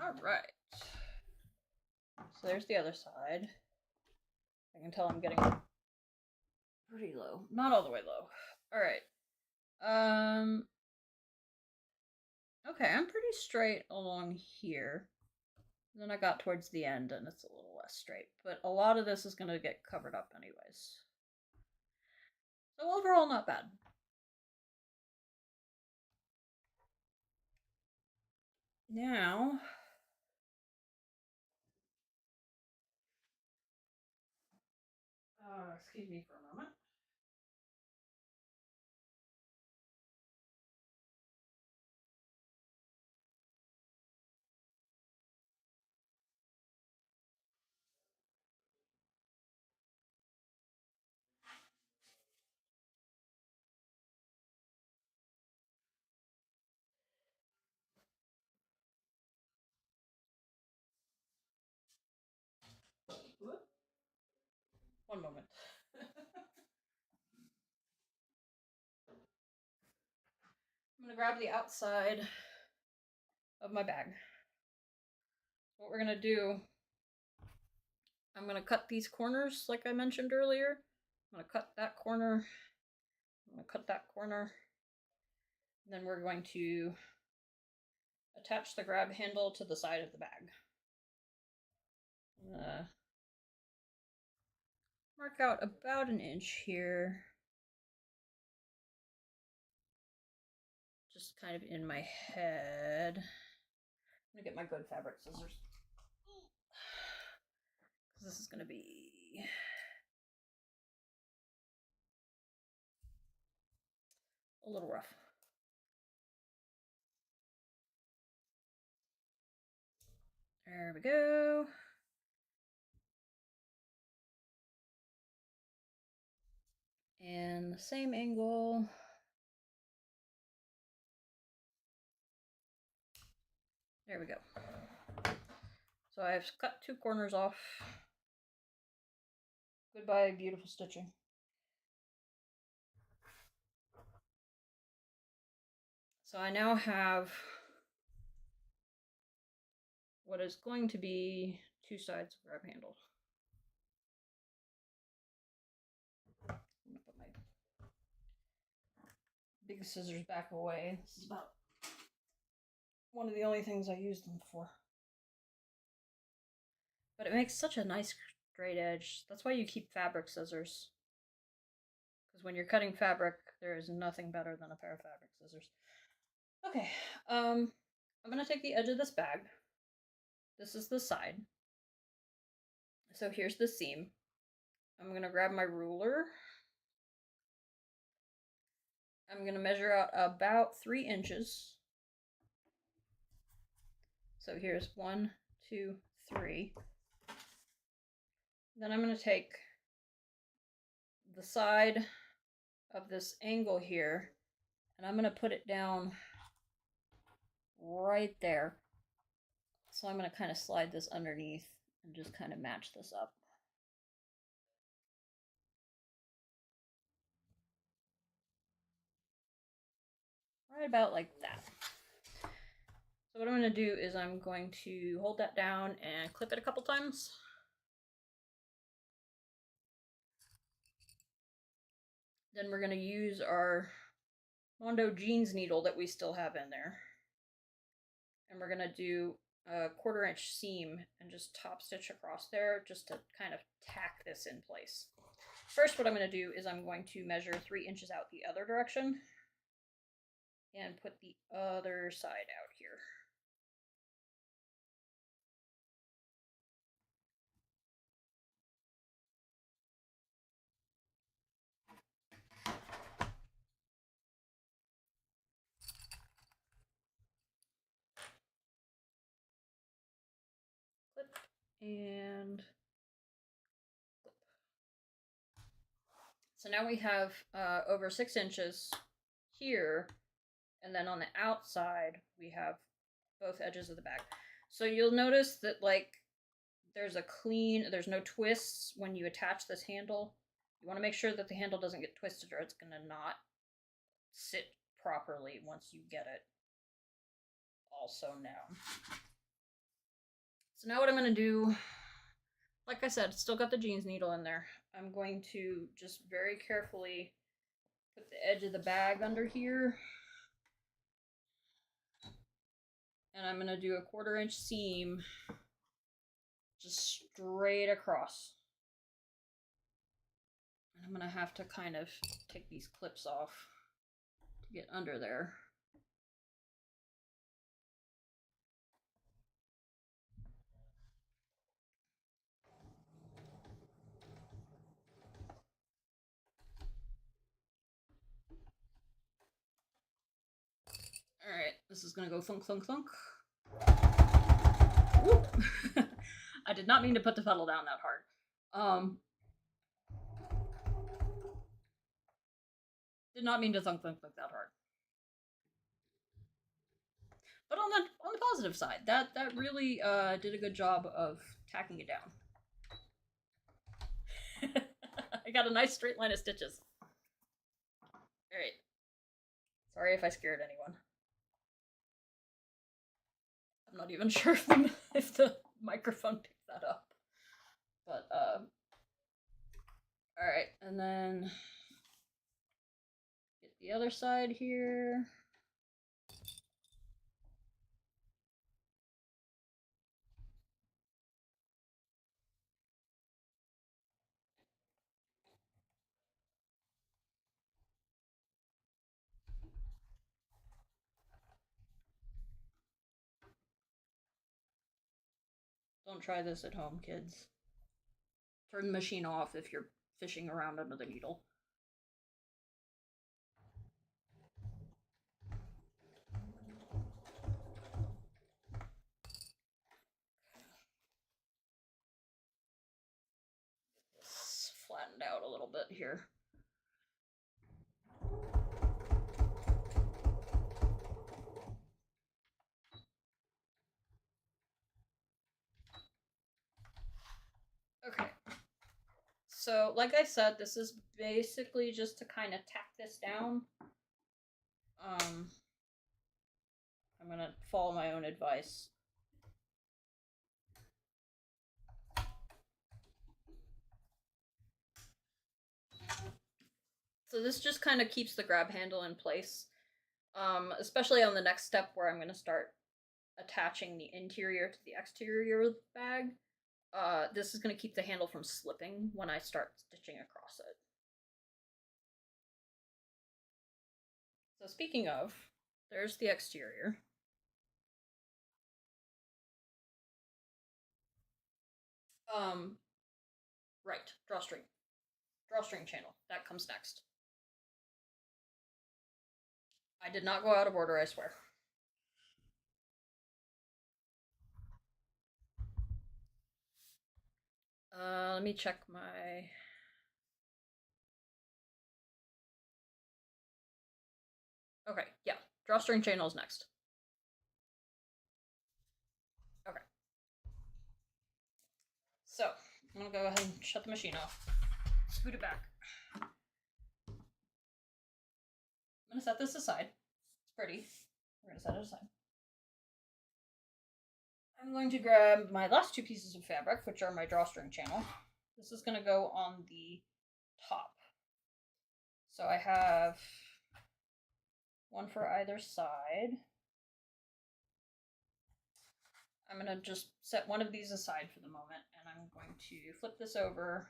All right. So there's the other side. I can tell I'm getting pretty low. Not all the way low. All right. Okay, I'm pretty straight along here. And then I got towards the end and it's a little less straight. But a lot of this is going to get covered up anyways. So overall, not bad. Now, excuse me for a moment. One moment. I'm going to grab the outside of my bag. What we're going to do, I'm going to cut these corners like I mentioned earlier. I'm going to cut that corner. I'm going to cut that corner. And then we're going to attach the grab handle to the side of the bag. Mark out about an inch here. Just kind of in my head. I'm gonna get my good fabric scissors. Because this is gonna be a little rough. There we go. And the same angle. There we go. So I've cut 2 corners off. Goodbye, beautiful stitching. So I now have what is going to be 2 sides of grab handle. I'm gonna put my big scissors back away. This is about one of the only things I use them for. But it makes such a nice straight edge. That's why you keep fabric scissors. Because when you're cutting fabric, there is nothing better than a pair of fabric scissors. Okay, I'm going to take the edge of this bag. This is the side. So here's the seam. I'm going to grab my ruler. I'm going to measure out about 3 inches. So here's 1, 2, 3. Then I'm going to take the side of this angle here, and I'm going to put it down right there. So I'm going to kind of slide this underneath and just kind of match this up. Right about like that. So what I'm going to do is I'm going to hold that down and clip it a couple times. Then we're going to use our Mondo jeans needle that we still have in there. And we're going to do a 1/4 inch seam and just top stitch across there just to kind of tack this in place. First, what I'm going to do is I'm going to measure 3 inches out the other direction and put the other side out here. Clip and clip. So now we have over 6 inches here, and then on the outside we have both edges of the bag. So you'll notice that like there's no twists when you attach this handle. You want to make sure that the handle doesn't get twisted or it's going to not sit properly once you get it all sewn down. So now what I'm going to do, like I said, still got the jeans needle in there. I'm going to just very carefully put the edge of the bag under here. And I'm going to do a 1/4 inch seam just straight across. And I'm going to have to kind of take these clips off to get under there. This is gonna go thunk, thunk, thunk. Whoop. I did not mean to put the pedal down that hard. Did not mean to thunk, thunk, thunk that hard. But on the positive side, that really did a good job of tacking it down. I got a nice straight line of stitches. Alright. Sorry if I scared anyone. I'm not even sure if the microphone picked that up. But, alright, and then get the other side here. Don't try this at home, kids. Turn the machine off if you're fishing around under the needle. It's flattened out a little bit here. Okay. So, like I said, this is basically just to kind of tack this down. I'm gonna follow my own advice. So this just kind of keeps the grab handle in place, especially on the next step where I'm going to start attaching the interior to the exterior of the bag. This is going to keep the handle from slipping when I start stitching across it. So speaking of, there's the exterior. Right, drawstring. Drawstring channel. That comes next. I did not go out of order, I swear. Let me check my... Okay, yeah. Drawstring channel is next. Okay. So, I'm gonna go ahead and shut the machine off. Scoot it back. I'm gonna set this aside. It's pretty. We're gonna set it aside. I'm going to grab my last two pieces of fabric, which are my drawstring channel. This is gonna go on the top. So I have one for either side. I'm gonna just set one of these aside for the moment, and I'm going to flip this over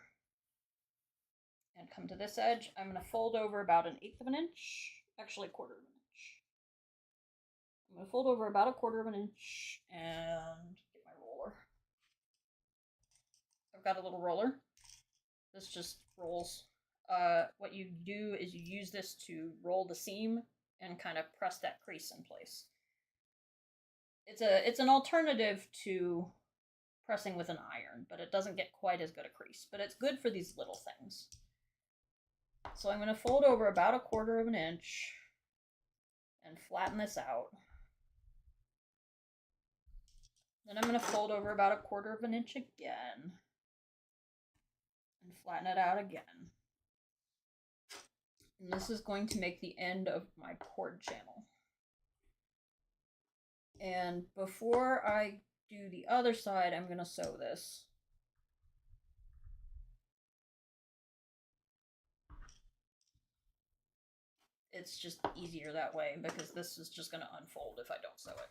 and come to this edge. I'm gonna fold over about 1/8 of an inch, actually 1/4 of an inch. I'm gonna fold over about 1/4 of an inch and get my roller. I've got a little roller. This just rolls. What you do is you use this to roll the seam and kind of press that crease in place. It's an alternative to pressing with an iron, but it doesn't get quite as good a crease. But it's good for these little things. So I'm going to fold over about 1/4 of an inch and flatten this out. Then I'm going to fold over about 1/4 of an inch again and flatten it out again. And this is going to make the end of my cord channel. And before I do the other side, I'm going to sew this. It's just easier that way because this is just going to unfold if I don't sew it.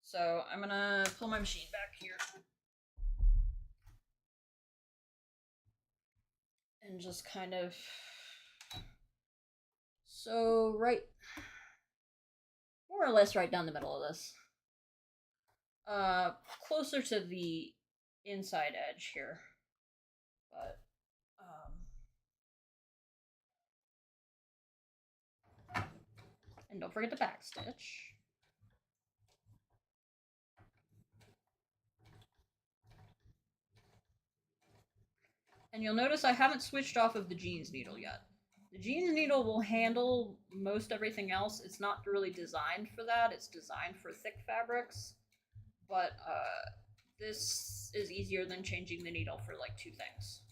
So I'm going to pull my machine back here and just kind of sew right, more or less right down the middle of this. Closer to the inside edge here, but and don't forget the back stitch. And you'll notice I haven't switched off of the jeans needle yet. The jeans needle will handle most everything else. It's not really designed for that. It's designed for thick fabrics. But this is easier than changing the needle for like 2 things.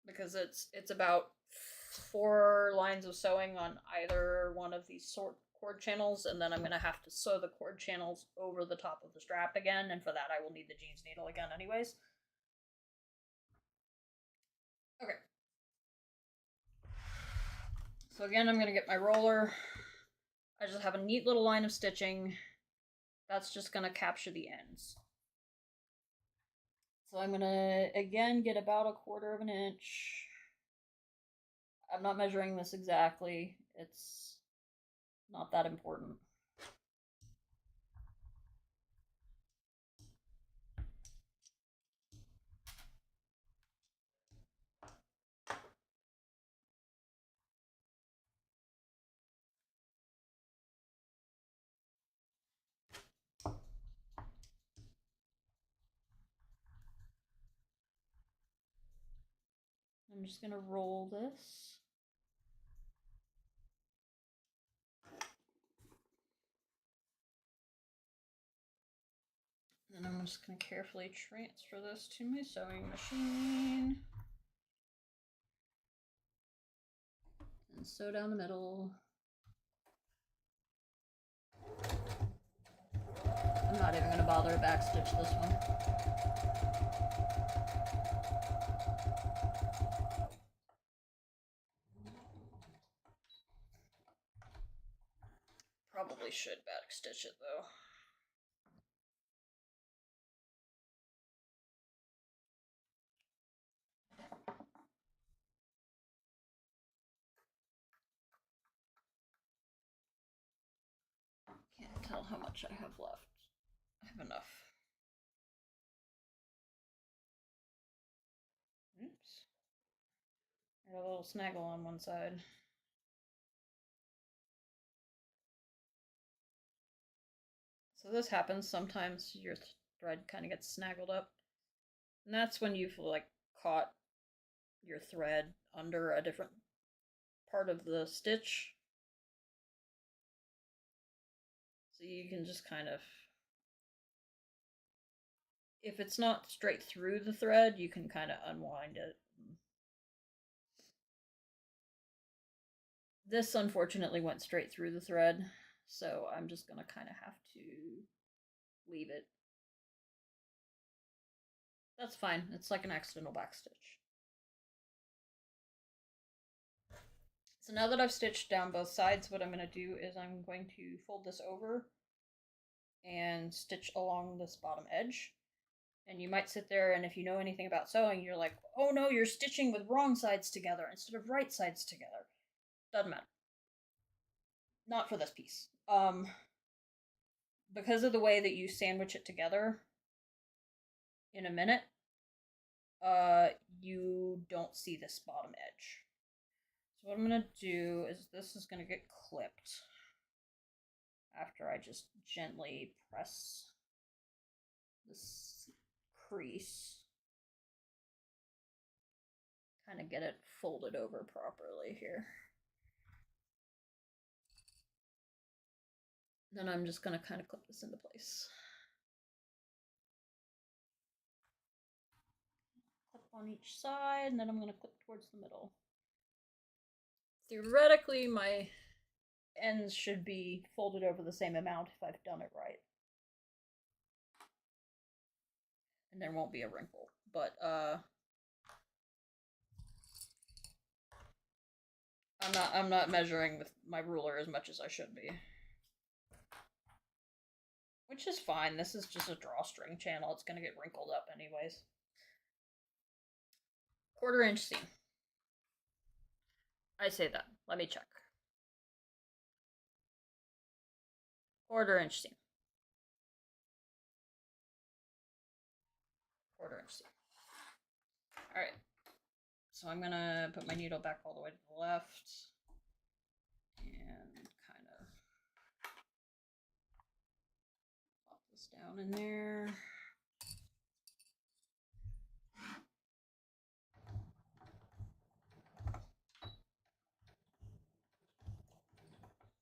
Because it's about 4 lines of sewing on either one of these cord channels, and then I'm gonna have to sew the cord channels over the top of the strap again, and for that I will need the jeans needle again anyways. Okay. So again, I'm gonna get my roller. I just have a neat little line of stitching. That's just gonna capture the ends. So I'm gonna, again, get about 1/4 of an inch. I'm not measuring this exactly. It's not that important. I'm just gonna roll this. And I'm just gonna carefully transfer this to my sewing machine. And sew down the middle. I'm not even gonna bother to backstitch this one. Probably should backstitch it though. Can't tell how much I have left. I have enough. Oops. I got a little snaggle on one side. So this happens sometimes. Your thread kind of gets snaggled up, and that's when you've like caught your thread under a different part of the stitch. So you can just kind of, if it's not straight through the thread, you can kind of unwind it. This unfortunately went straight through the thread, so I'm just gonna kind of have to leave it. That's fine, it's like an accidental backstitch. So now that I've stitched down both sides, what I'm going to do is I'm going to fold this over and stitch along this bottom edge. And you might sit there, and if you know anything about sewing, you're like, oh no, you're stitching with wrong sides together instead of right sides together. Doesn't matter. Not for this piece. Because of the way that you sandwich it together in a minute, you don't see this bottom edge. So what I'm going to do is this is going to get clipped after I just gently press this crease. Kind of get it folded over properly here. Then I'm just going to kind of clip this into place. Clip on each side, and then I'm going to clip towards the middle. Theoretically, my ends should be folded over the same amount if I've done it right. And there won't be a wrinkle, but I'm not measuring with my ruler as much as I should be. Which is fine. This is just a drawstring channel. It's going to get wrinkled up anyways. 1/4 inch seam. I say that. Let me check. 1/4 inch seam. 1/4 inch seam. Alright. So so I'm gonna put my needle back all the way to the left and kind of pop this down in there.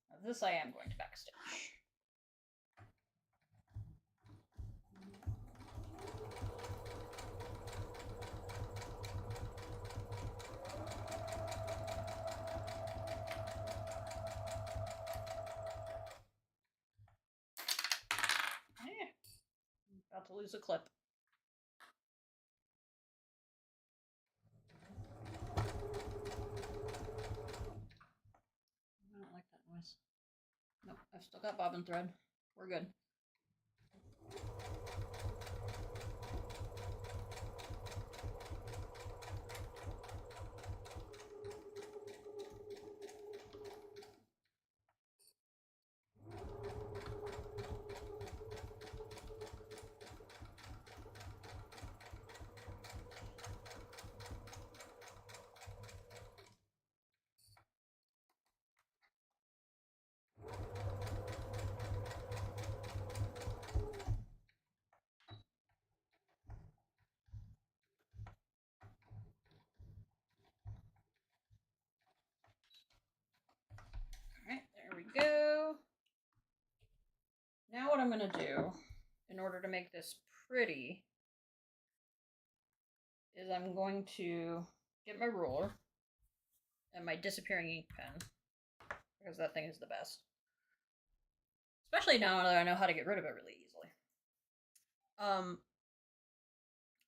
Now this I am going to backstitch. About to lose a clip. I don't like that noise. Nope, I've still got bobbin thread. We're good. Alright, there we go. Now what I'm going to do, in order to make this pretty, is I'm going to get my ruler and my disappearing ink pen, because that thing is the best. Especially now that I know how to get rid of it really easily. I'm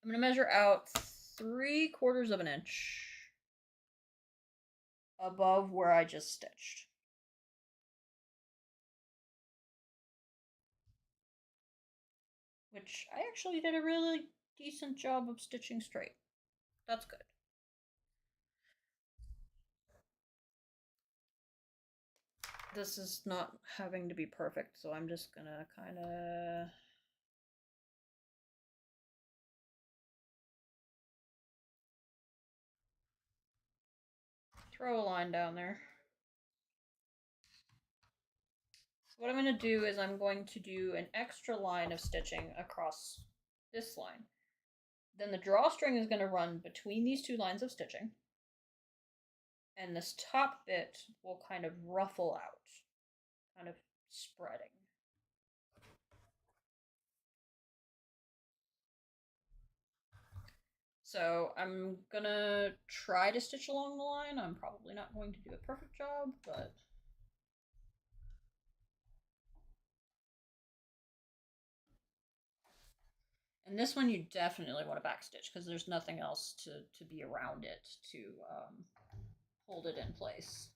going to measure out 3/4 of an inch above where I just stitched. Which I actually did a really decent job of stitching straight. That's good. This is not having to be perfect, so I'm just gonna kind of throw a line down there. What I'm going to do is I'm going to do an extra line of stitching across this line. Then the drawstring is going to run between these two lines of stitching. And this top bit will kind of ruffle out, kind of spreading. So I'm going to try to stitch along the line. I'm probably not going to do a perfect job, but... And this one you definitely want to backstitch because there's nothing else to be around it to hold it in place.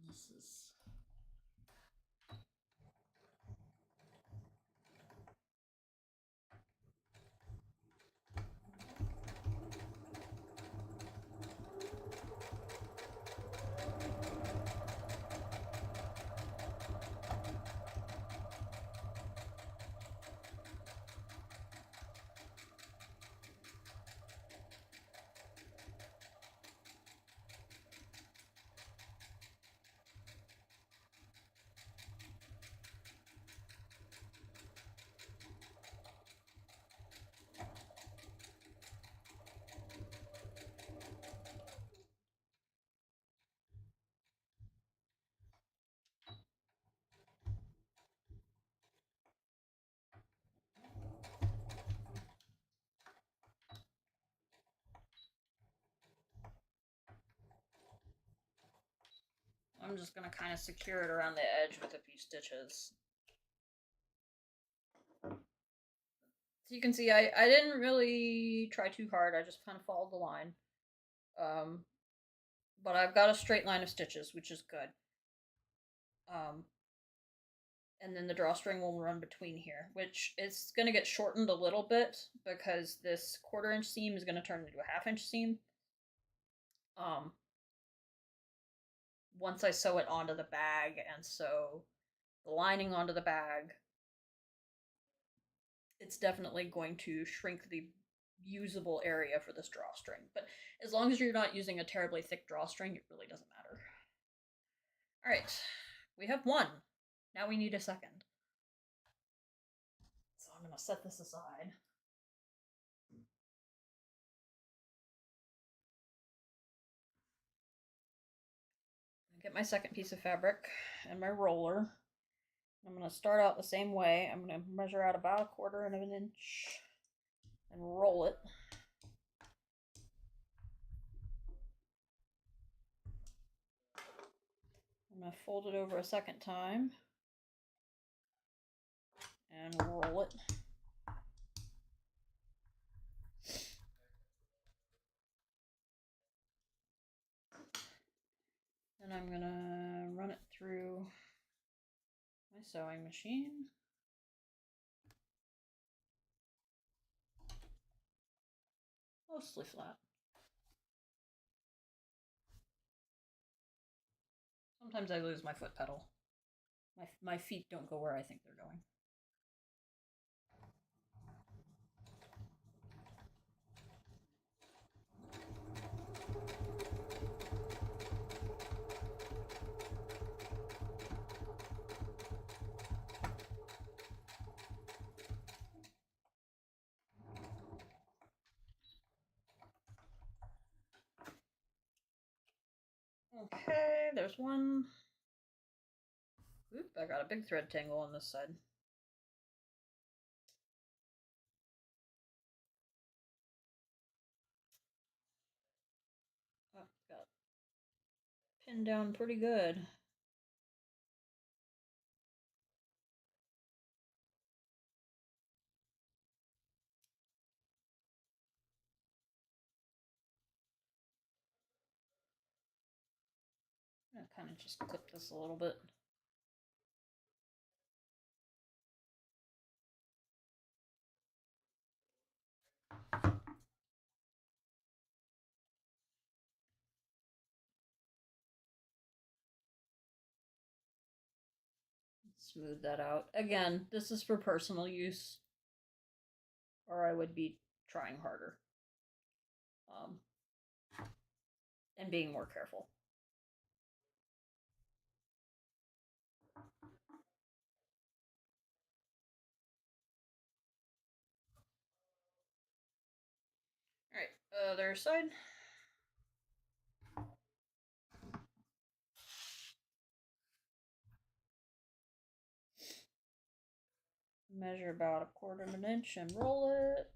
This is... I'm just going to kind of secure it around the edge with a few stitches. So you can see I didn't really try too hard, I just kind of followed the line. But I've got a straight line of stitches, which is good. And then the drawstring will run between here, which is going to get shortened a little bit because this 1/4 inch seam is going to turn into a 1/2 inch seam. Once I sew it onto the bag and sew the lining onto the bag, it's definitely going to shrink the usable area for this drawstring. But as long as you're not using a terribly thick drawstring, it really doesn't matter. Alright, we have one. Now we need a second. So I'm going to set this aside. Get my second piece of fabric and my roller. I'm going to start out the same way. I'm going to measure out about 1/4 of an inch and roll it. I'm going to fold it over a second time and roll it. Then I'm going to run it through my sewing machine. Mostly flat. Sometimes I lose my foot pedal. My feet don't go where I think they're going. Okay, there's one. Oop, I got a big thread tangle on this side. Oh, got pinned down pretty good. I'm gonna kind of just clip this a little bit. Smooth that out. Again, this is for personal use, or I would be trying harder. And being more careful. Alright, other side. Measure about 1/4 of an inch and roll it.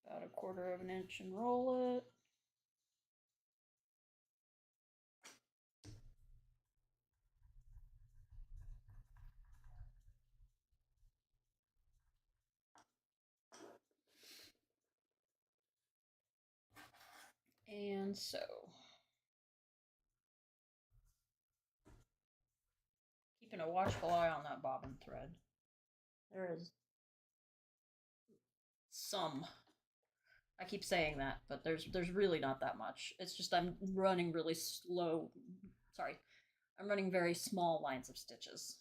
About 1/4 of an inch and roll it. And so. Keeping a watchful eye on that bobbin thread. There is some. I keep saying that, but there's really not that much. It's just I'm running really slow. Sorry. I'm running very small lines of stitches.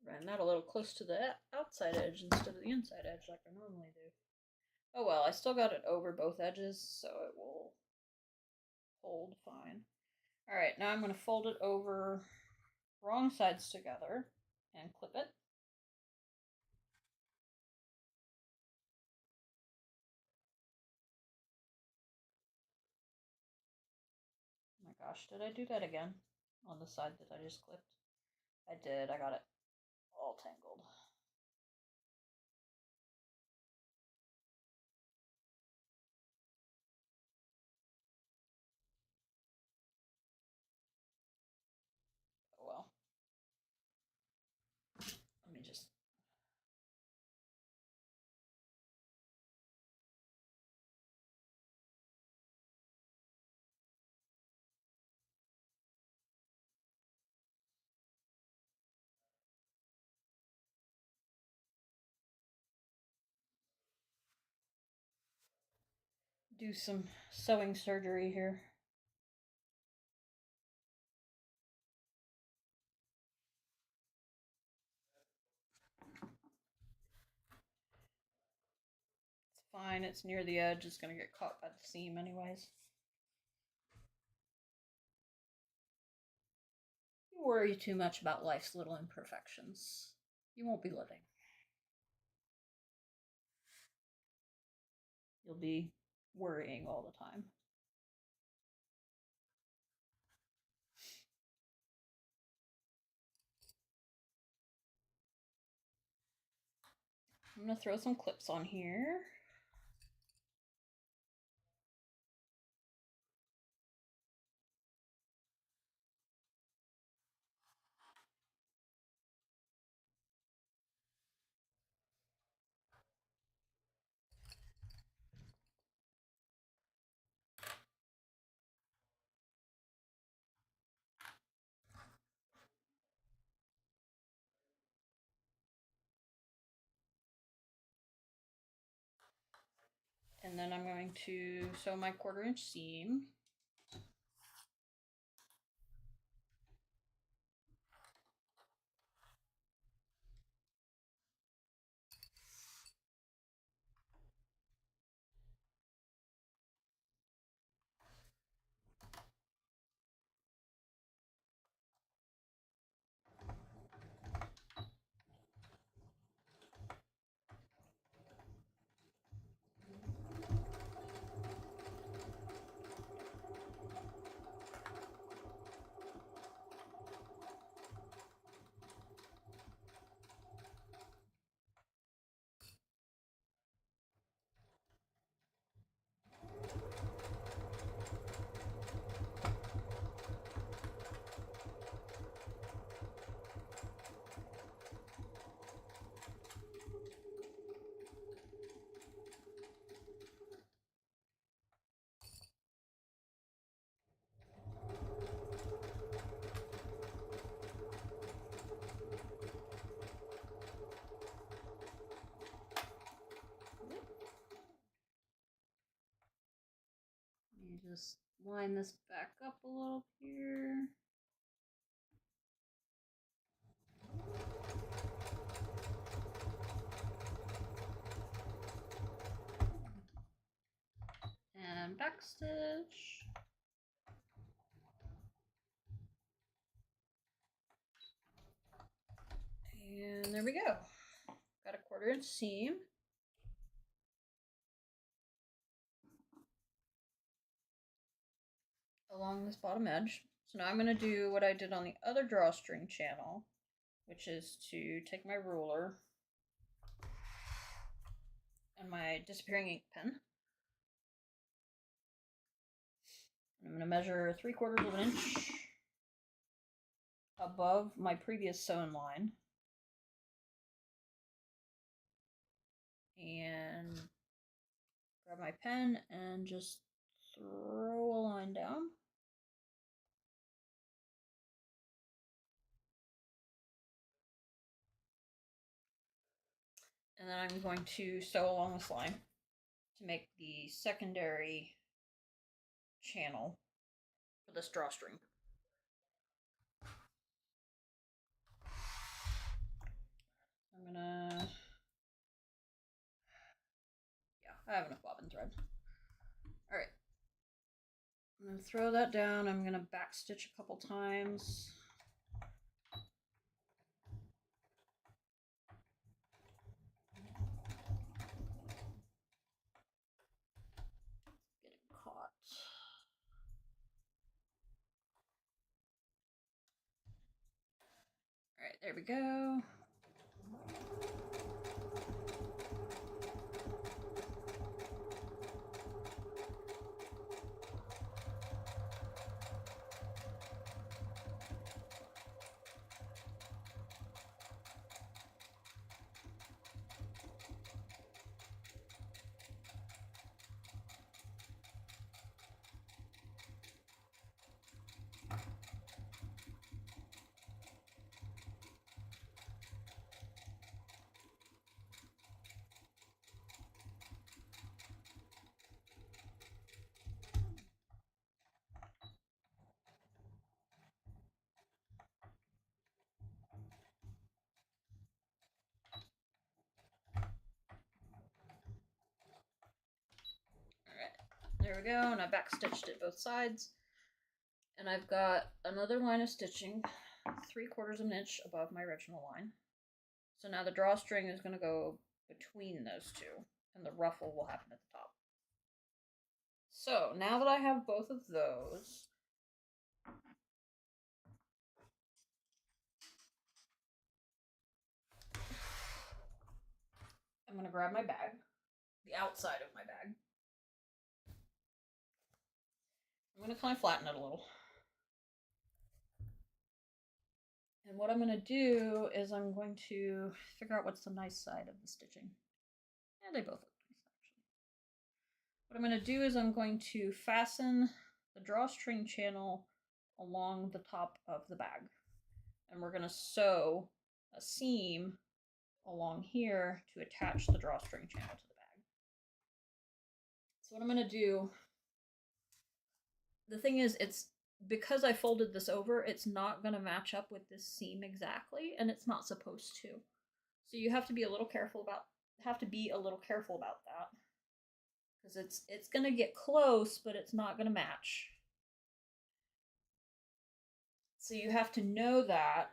Ran that a little close to the outside edge instead of the inside edge like I normally do. Oh well, I still got it over both edges, so it will hold fine. Alright, now I'm going to fold it over wrong sides together and clip it. Oh my gosh, did I do that again? On the side that I just clipped? I did, I got it all tangled. Oh well. Let me just... do some sewing surgery here. It's fine, it's near the edge, it's gonna get caught by the seam anyways. You worry too much about life's little imperfections. You won't be living. You'll be worrying all the time. I'm gonna throw some clips on here. And then I'm going to sew my 1/4 inch seam. You just line this back up a little here. And backstitch. And there we go. Got a 1/4 inch seam. Along this bottom edge. So now I'm going to do what I did on the other drawstring channel, which is to take my ruler and my disappearing ink pen. I'm going to measure 3/4 of an inch above my previous sewn line. And grab my pen and just throw a line down. And then I'm going to sew along this line to make the secondary channel for this drawstring. I'm gonna, I have enough bobbin thread. All right, I'm gonna throw that down. I'm gonna backstitch a couple times. Getting caught. All right, there we go. we go, and I back stitched it both sides. And I've got another line of stitching 3/4 of an inch above my original line. So now the drawstring is going to go between those two, and the ruffle will happen at the top. So now that I have both of those, I'm going to grab my bag, the outside of my bag. I'm going to kind of flatten it a little. And what I'm going to do is I'm going to figure out what's the nice side of the stitching. Yeah, they both look nice, actually. What I'm going to do is I'm going to fasten the drawstring channel along the top of the bag. And we're going to sew a seam along here to attach the drawstring channel to the bag. So what I'm going to do, the thing is, it's because I folded this over, it's not going to match up with this seam exactly, and it's not supposed to. So you have to be a little careful about that, because it's going to get close, but it's not going to match. So you have to know that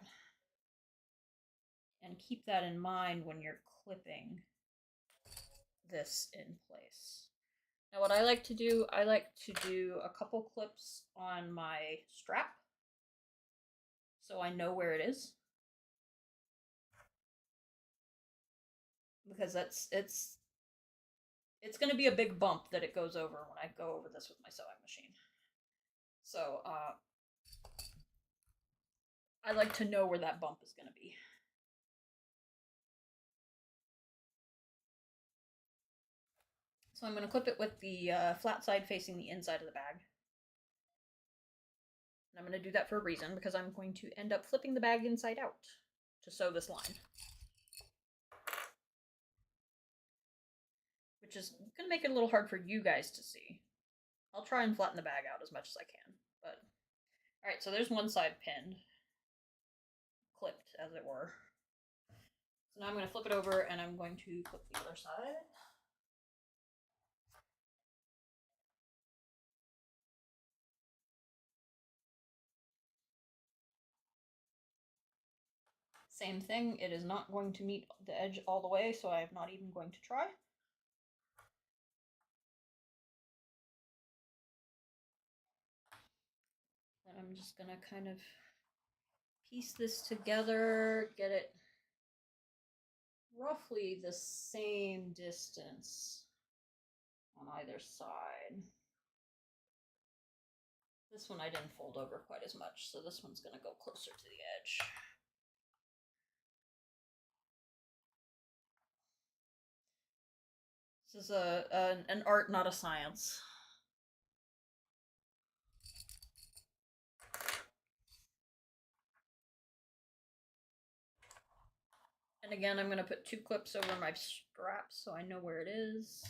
and keep that in mind when you're clipping this in place. Now what I like to do a couple clips on my strap so I know where it is. Because it's going to be a big bump that it goes over when I go over this with my sewing machine. So I like to know where that bump is going to be. So I'm going to clip it with the flat side facing the inside of the bag. And I'm going to do that for a reason, because I'm going to end up flipping the bag inside out to sew this line. Which is going to make it a little hard for you guys to see. I'll try and flatten the bag out as much as I can. But alright, so there's one side pinned. Clipped, as it were. So now I'm going to flip it over and I'm going to clip the other side. Same thing, it is not going to meet the edge all the way, so I am not even going to try. And I'm just going to kind of piece this together, get it roughly the same distance on either side. This one I didn't fold over quite as much, so this one's going to go closer to the edge. This is an art, not a science. And again, I'm going to put 2 clips over my straps so I know where it is.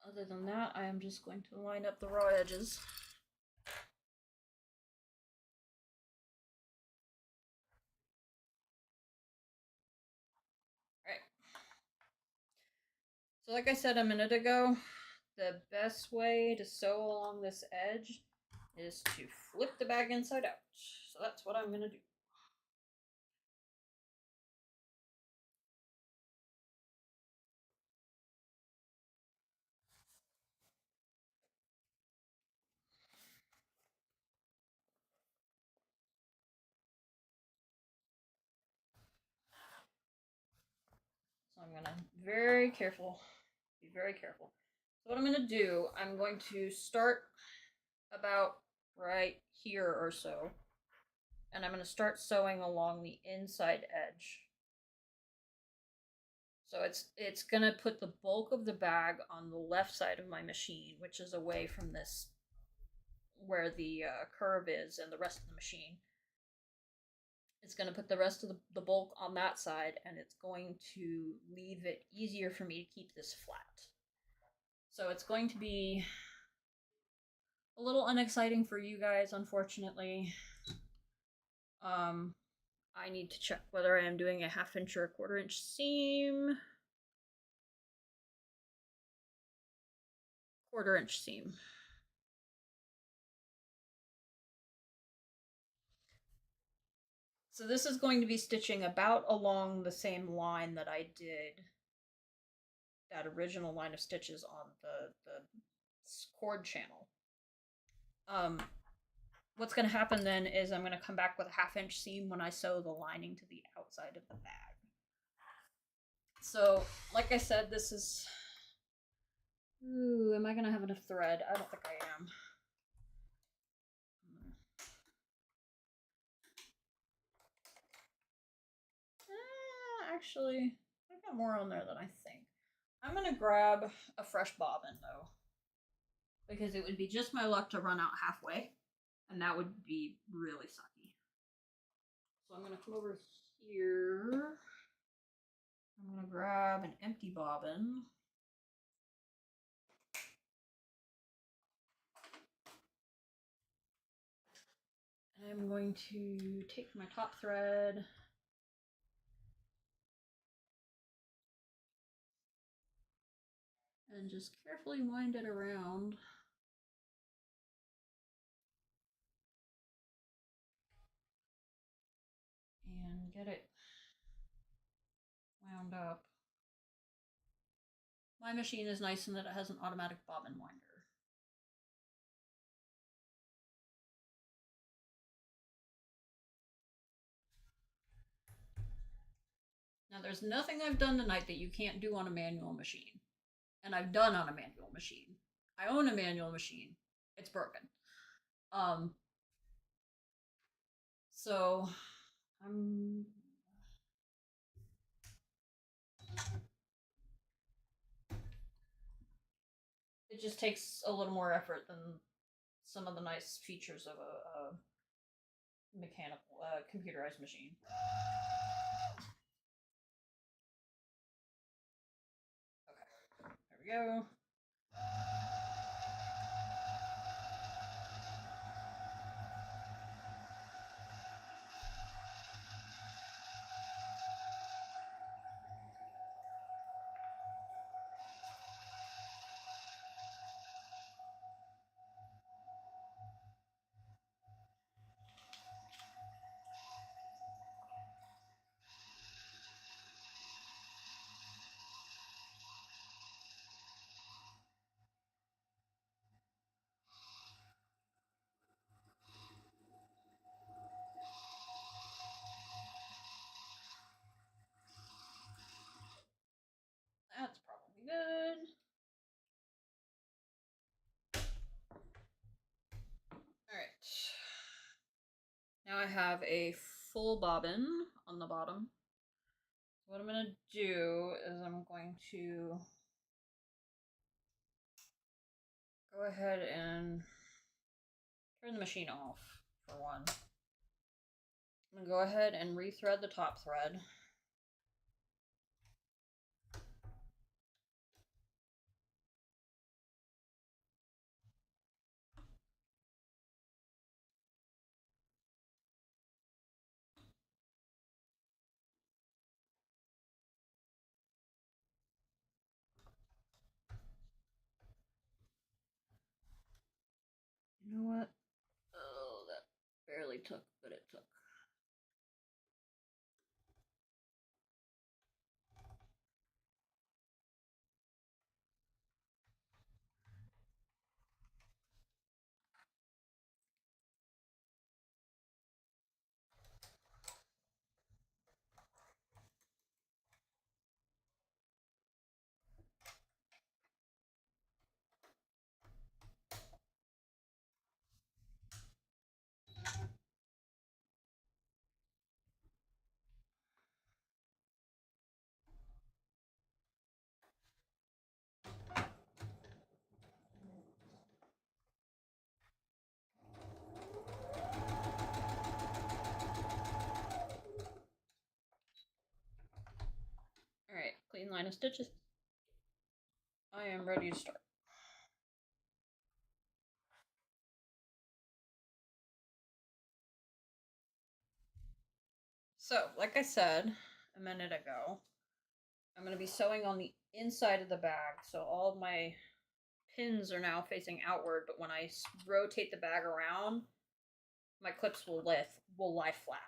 Other than that, I am just going to line up the raw edges. Alright. So like I said a minute ago, the best way to sew along this edge is to flip the bag inside out. So that's what I'm going to do. So I'm going to be very careful. So what I'm going to do, I'm going to start about right here or so. And I'm going to start sewing along the inside edge. So it's going to put the bulk of the bag on the left side of my machine, which is away from this, where the curve is and the rest of the machine. It's going to put the rest of the bulk on that side, and it's going to leave it easier for me to keep this flat. So it's going to be a little unexciting for you guys, unfortunately. I need to check whether I am doing a 1/2 inch or a 1/4 inch seam. 1/4" seam. So this is going to be stitching about along the same line that I did that original line of stitches on the cord channel. What's going to happen then is I'm going to come back with a 1/2" seam when I sew the lining to the outside of the bag. So, like I said, this is... Ooh, am I going to have enough thread? I don't think I am. Actually, I've got more on there than I think. I'm going to grab a fresh bobbin, though, because it would be just my luck to run out halfway, and that would be really sucky. So I'm going to come over here. I'm going to grab an empty bobbin. And I'm going to take my top thread and just carefully wind it around. And get it wound up. My machine is nice in that it has an automatic bobbin winder. Now there's nothing I've done tonight that you can't do on a manual machine. And I've done on a manual machine. I own a manual machine. It's broken. So it just takes a little more effort than some of the nice features of a mechanical, computerized machine. Okay, there we go. That's probably good. Alright. Now I have a full bobbin on the bottom. So what I'm going to do is I'm going to go ahead and turn the machine off for one. I'm going to go ahead and rethread the top thread. You know what? Oh, that barely took, but it took. Alright, clean line of stitches. I am ready to start. So, like I said a minute ago, I'm going to be sewing on the inside of the bag, so all of my pins are now facing outward, but when I rotate the bag around, my clips will lie flat.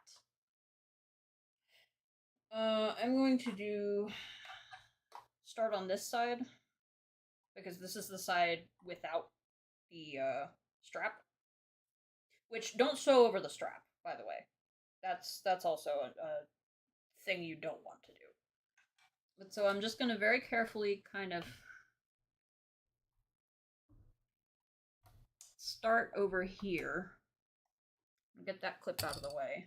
I'm going to start on this side, because this is the side without the strap. Which, don't sew over the strap, by the way. That's also a thing you don't want to do. But so I'm just going to very carefully kind of start over here. Get that clip out of the way.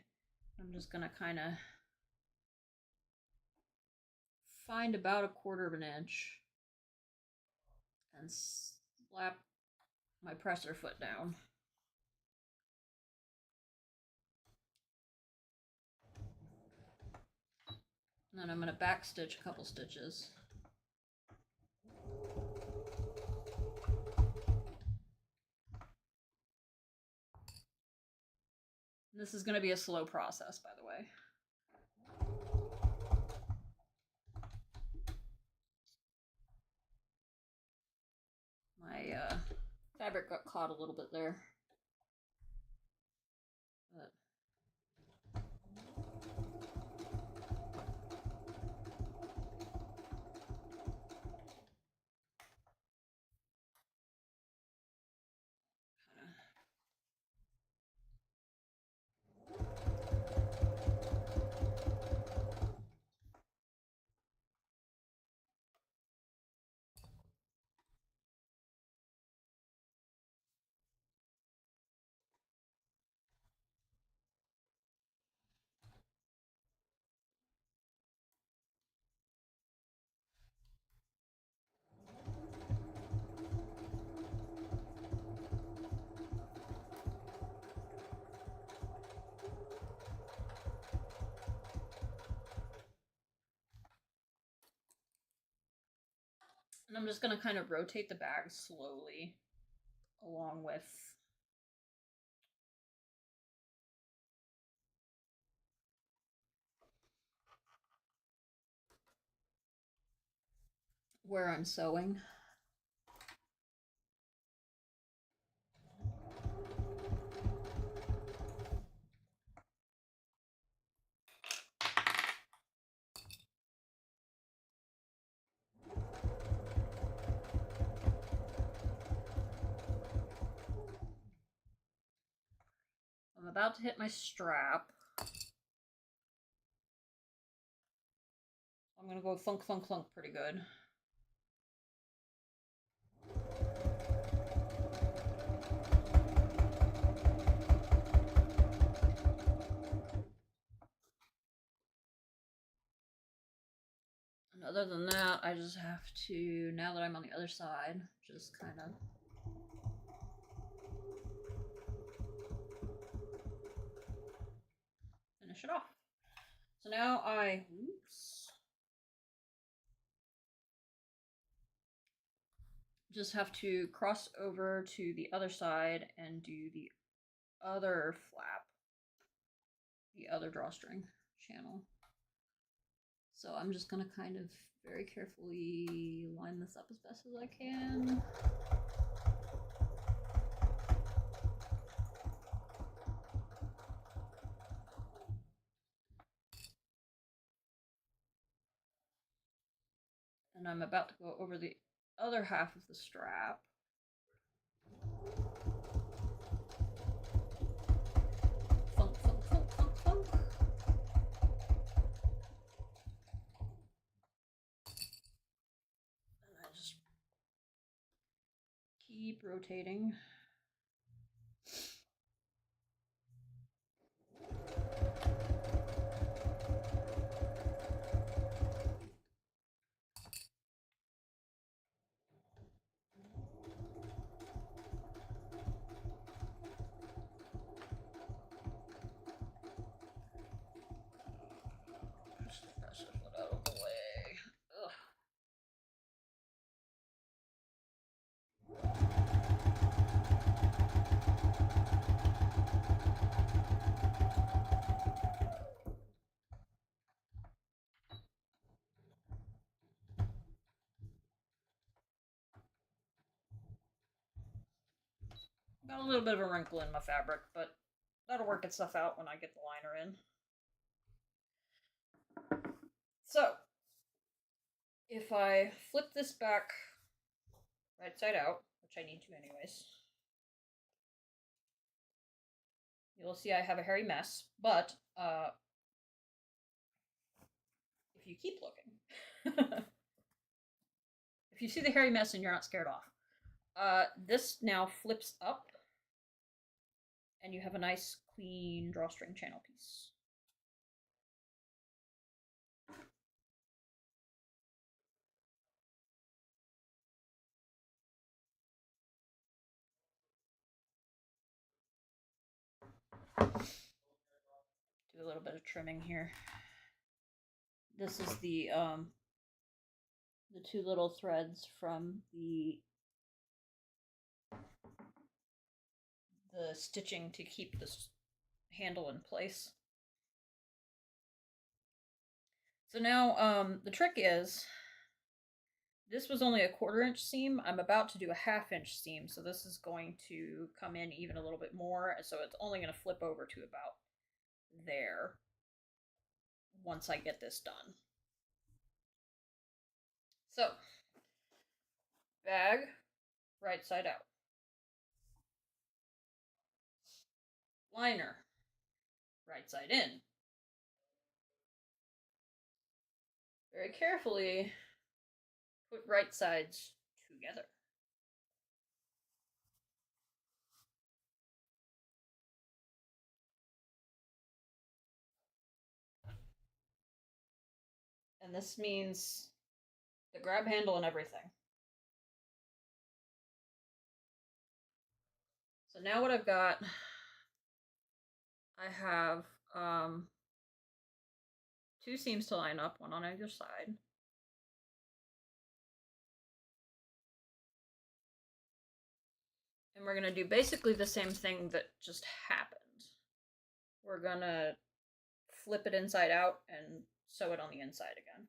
I'm just going to kind of find about 1/4 inch and slap my presser foot down. And then I'm going to back stitch a couple stitches. This is going to be a slow process, by the way. My fabric got caught a little bit there. But and I'm just going to kind of rotate the bag slowly along with where I'm sewing. I'm about to hit my strap. I'm going to go thunk, thunk, thunk pretty good. And other than that, I just have to, now that I'm on the other side, just kind of finish it off. So now I, just have to cross over to the other side and do the other flap, the other drawstring channel. So I'm just going to kind of very carefully line this up as best as I can. And I'm about to go over the other half of the strap. Thunk, thunk, thunk, thunk, thunk. And I just keep rotating. Got a little bit of a wrinkle in my fabric, but that'll work itself out when I get the liner in. So, if I flip this back right side out, which I need to anyways, you'll see I have a hairy mess, but if you keep looking, if you see the hairy mess and you're not scared off, this now flips up and you have a nice clean drawstring channel piece. Do a little bit of trimming here. This is the two little threads from the stitching to keep this handle in place. So now the trick is, this was only a 1/4 inch seam. I'm about to do a 1/2 inch seam, so this is going to come in even a little bit more, so it's only going to flip over to about there once I get this done. So, bag, right side out. Liner, right side in. Very carefully put right sides together. And this means the grab handle and everything. So now what I've got, I have 2 seams to line up, one on either side. And we're going to do basically the same thing that just happened. We're going to flip it inside out and sew it on the inside again.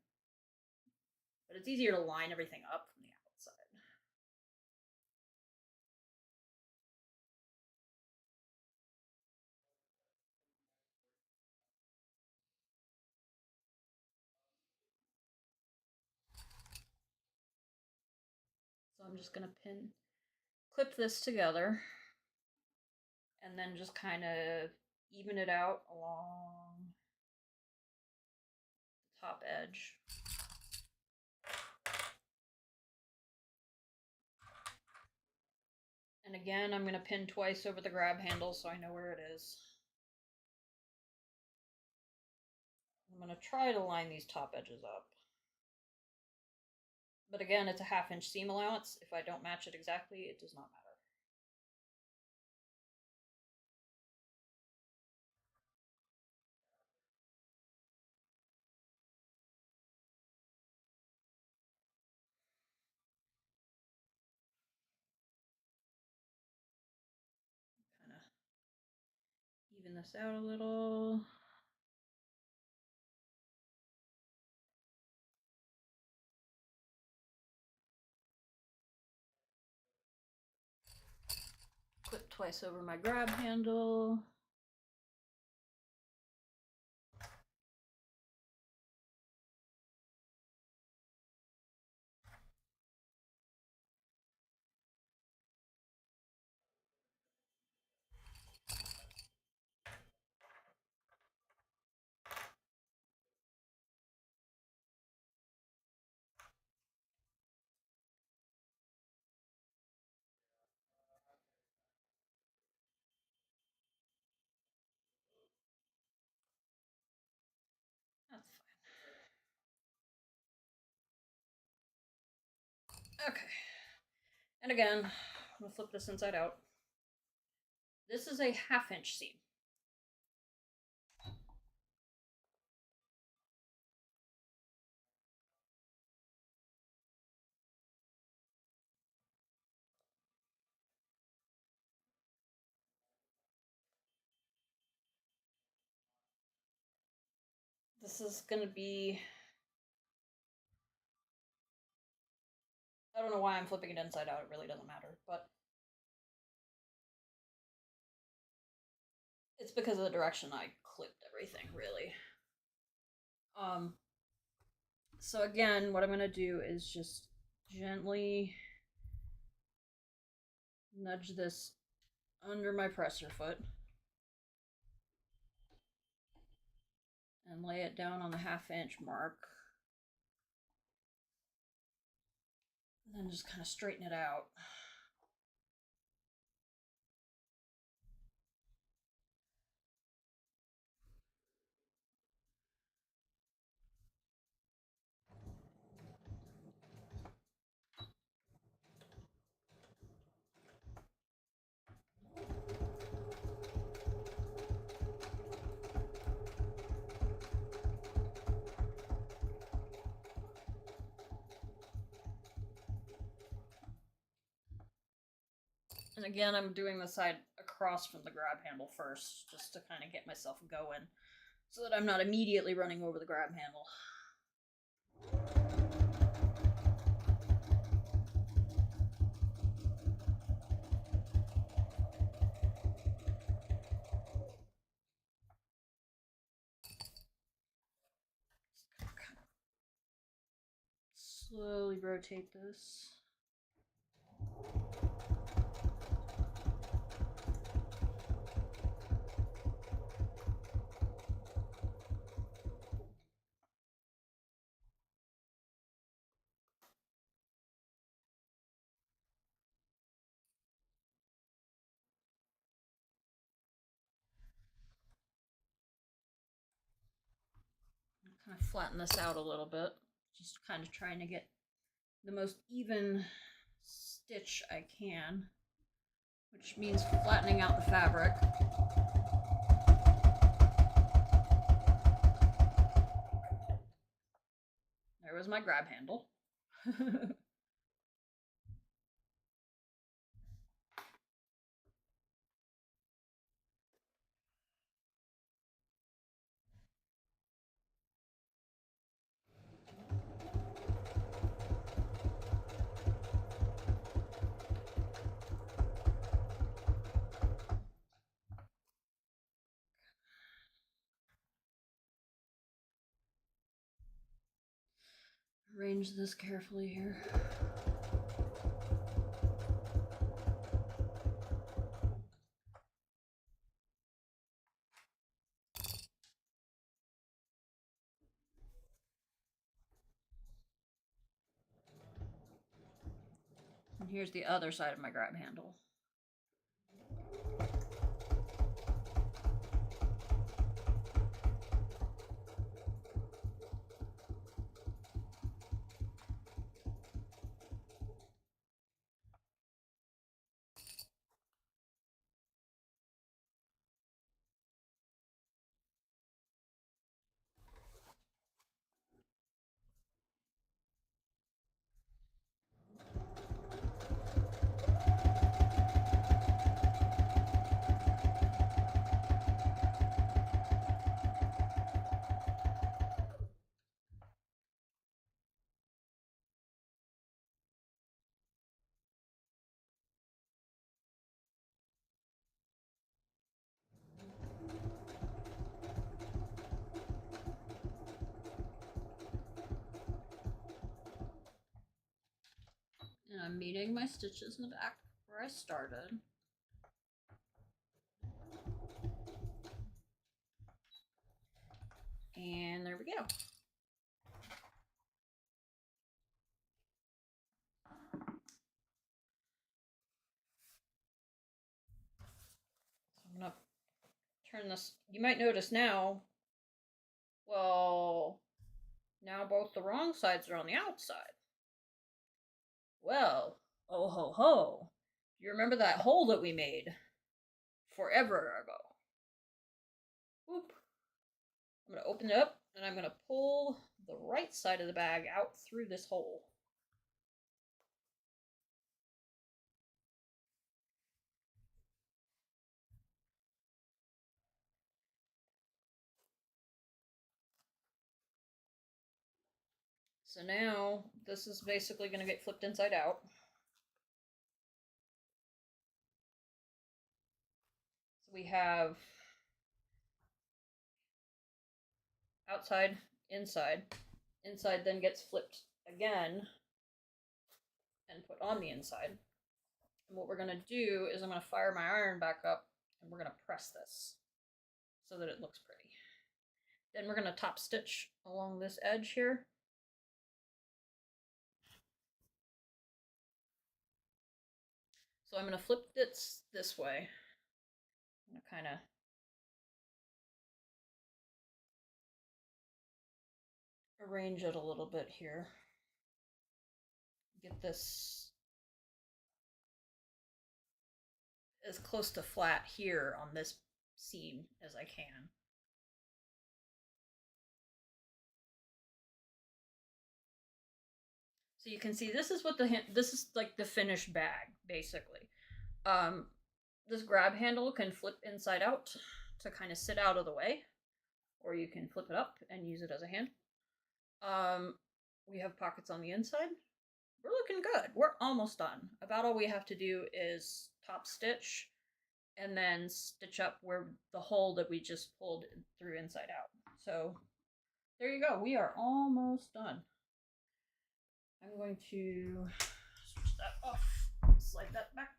But it's easier to line everything up from the outside. So I'm just going to clip this together and then just kind of even it out along the top edge. And again, I'm going to pin twice over the grab handle so I know where it is. I'm going to try to line these top edges up. But again, it's a 1/2 inch seam allowance. If I don't match it exactly, it does not matter. Kind of even this out a little. Clip twice over my grab handle. That's fine. Okay. And again, I'm going to flip this inside out. This is a 1/2 inch seam. This is going to be, I don't know why I'm flipping it inside out, it really doesn't matter, but It's because of the direction I clipped everything, really. So again, what I'm gonna do is just gently nudge this under my presser foot and lay it down on the 1/2 inch mark. And then just kind of straighten it out. And again, I'm doing the side across from the grab handle first, just to kind of get myself going, so that I'm not immediately running over the grab handle. Slowly rotate this. Kind of flatten this out a little bit, just kind of trying to get the most even stitch I can, which means flattening out the fabric. There was my grab handle. Arrange this carefully here. And here's the other side of my grab handle. And I'm meeting my stitches in the back where I started. And there we go. So I'm gonna turn this. You might notice now, well, now both the wrong sides are on the outside. Well, oh ho ho. You remember that hole that we made forever ago? Whoop. I'm going to open it up and I'm going to pull the right side of the bag out through this hole. So now this is basically going to get flipped inside out. So we have outside, inside. Inside then gets flipped again and put on the inside. And what we're going to do is I'm going to fire my iron back up and we're going to press this so that it looks pretty. Then we're going to top stitch along this edge here. So I'm going to flip this way. I'm going to kind of arrange it a little bit here. Get this as close to flat here on this seam as I can. So you can see this is what this is like the finished bag basically. This grab handle can flip inside out to kind of sit out of the way, or you can flip it up and use it as a hand. We have pockets on the inside. We're looking good. We're almost done. About all we have to do is top stitch and then stitch up where the hole that we just pulled through inside out. So there you go. We are almost done. I'm going to switch that off, slide that back,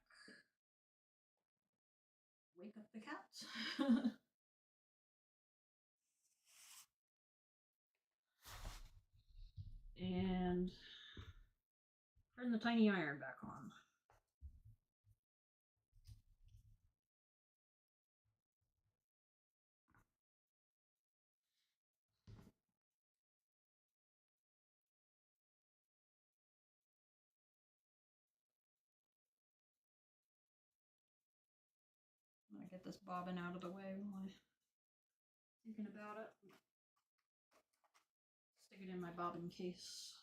wake up the cat. And turn the tiny iron back on. I'm gonna get this bobbin out of the way while I'm thinking about it. Stick it in my bobbin case.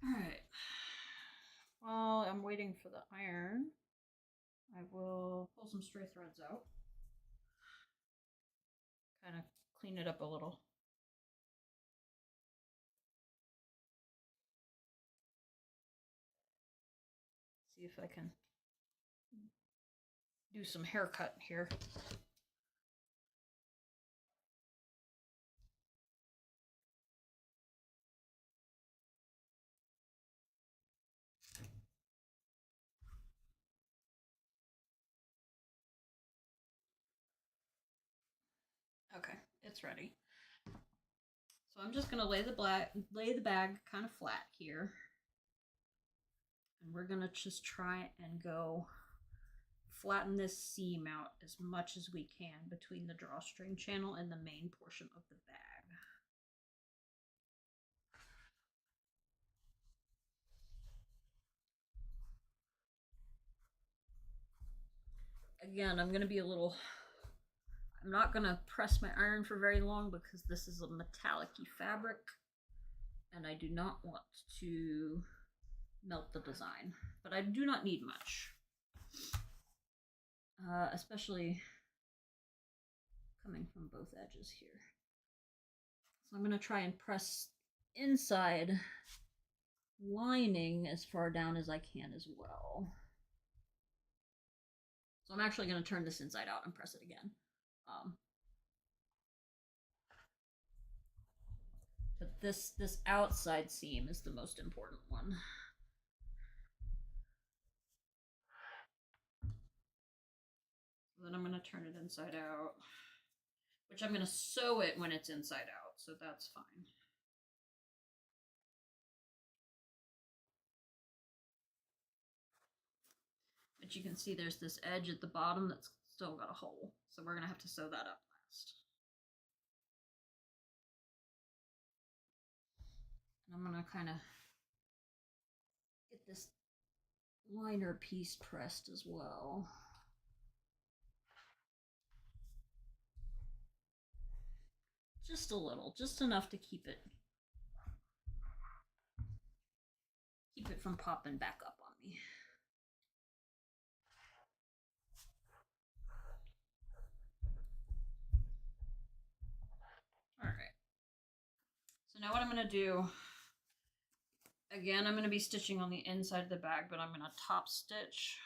Alright. While I'm waiting for the iron, I will pull some stray threads out. Kind of clean it up a little. See if I can do some haircut here. Okay, it's ready. So I'm just gonna lay the bag kind of flat here. And we're gonna just try and go flatten this seam out as much as we can between the drawstring channel and the main portion of the bag. Again, I'm not gonna press my iron for very long because this is a metallic-y fabric and I do not want to melt the design, but I do not need much. Especially coming from both edges here. So I'm going to try and press inside lining as far down as I can as well. So I'm actually going to turn this inside out and press it again. But this outside seam is the most important one. Then I'm going to turn it inside out, which I'm going to sew it when it's inside out, so that's fine. But you can see there's this edge at the bottom that's still got a hole, so we're going to have to sew that up last. And I'm going to kind of get this liner piece pressed as well. Just a little, just enough to keep it from popping back up on me. All right. So now what I'm going to do, Again, I'm going to be stitching on the inside of the bag, but I'm going to top stitch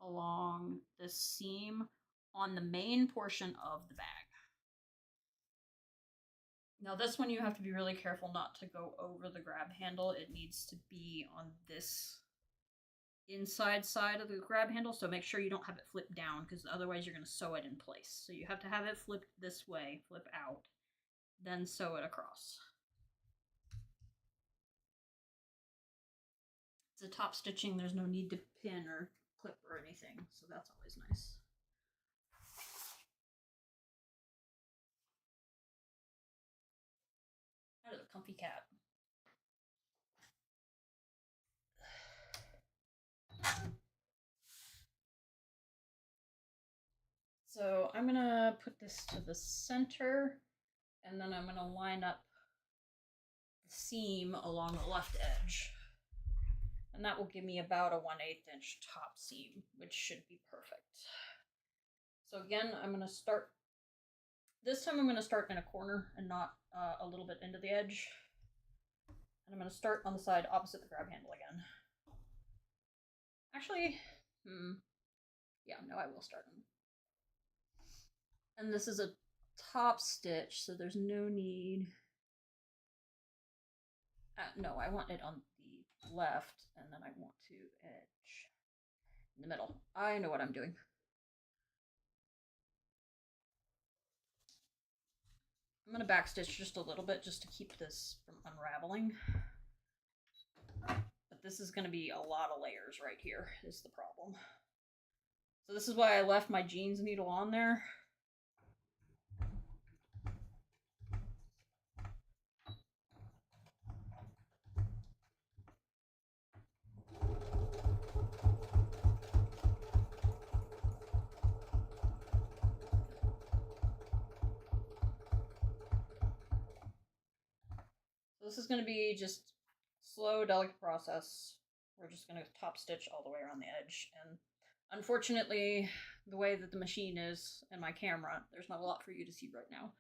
along this seam on the main portion of the bag. Now this one you have to be really careful not to go over the grab handle. It needs to be on this inside side of the grab handle, so make sure you don't have it flipped down, because otherwise you're going to sew it in place. So you have to have it flipped this way, flip out, then sew it across. It's a top stitching, there's no need to pin or clip or anything, so that's always nice. That is a comfy cat. So I'm gonna put this to the center, and then I'm gonna line up the seam along the left edge. And that will give me about a 1/8 inch top seam, which should be perfect. So again, I'm gonna start, this time I'm gonna start in a corner and not a little bit into the edge. And I'm gonna start on the side opposite the grab handle again. Actually, yeah, no, I will start on. And this is a top stitch, so there's no need. No, I want it on the left, and then I want to edge in the middle. I know what I'm doing. I'm going to backstitch just a little bit just to keep this from unraveling. But this is going to be a lot of layers right here, is the problem. So this is why I left my jeans needle on there. This is going to be just slow, delicate process. We're just going to top stitch all the way around the edge. And unfortunately, the way that the machine is and my camera, there's not a lot for you to see right now.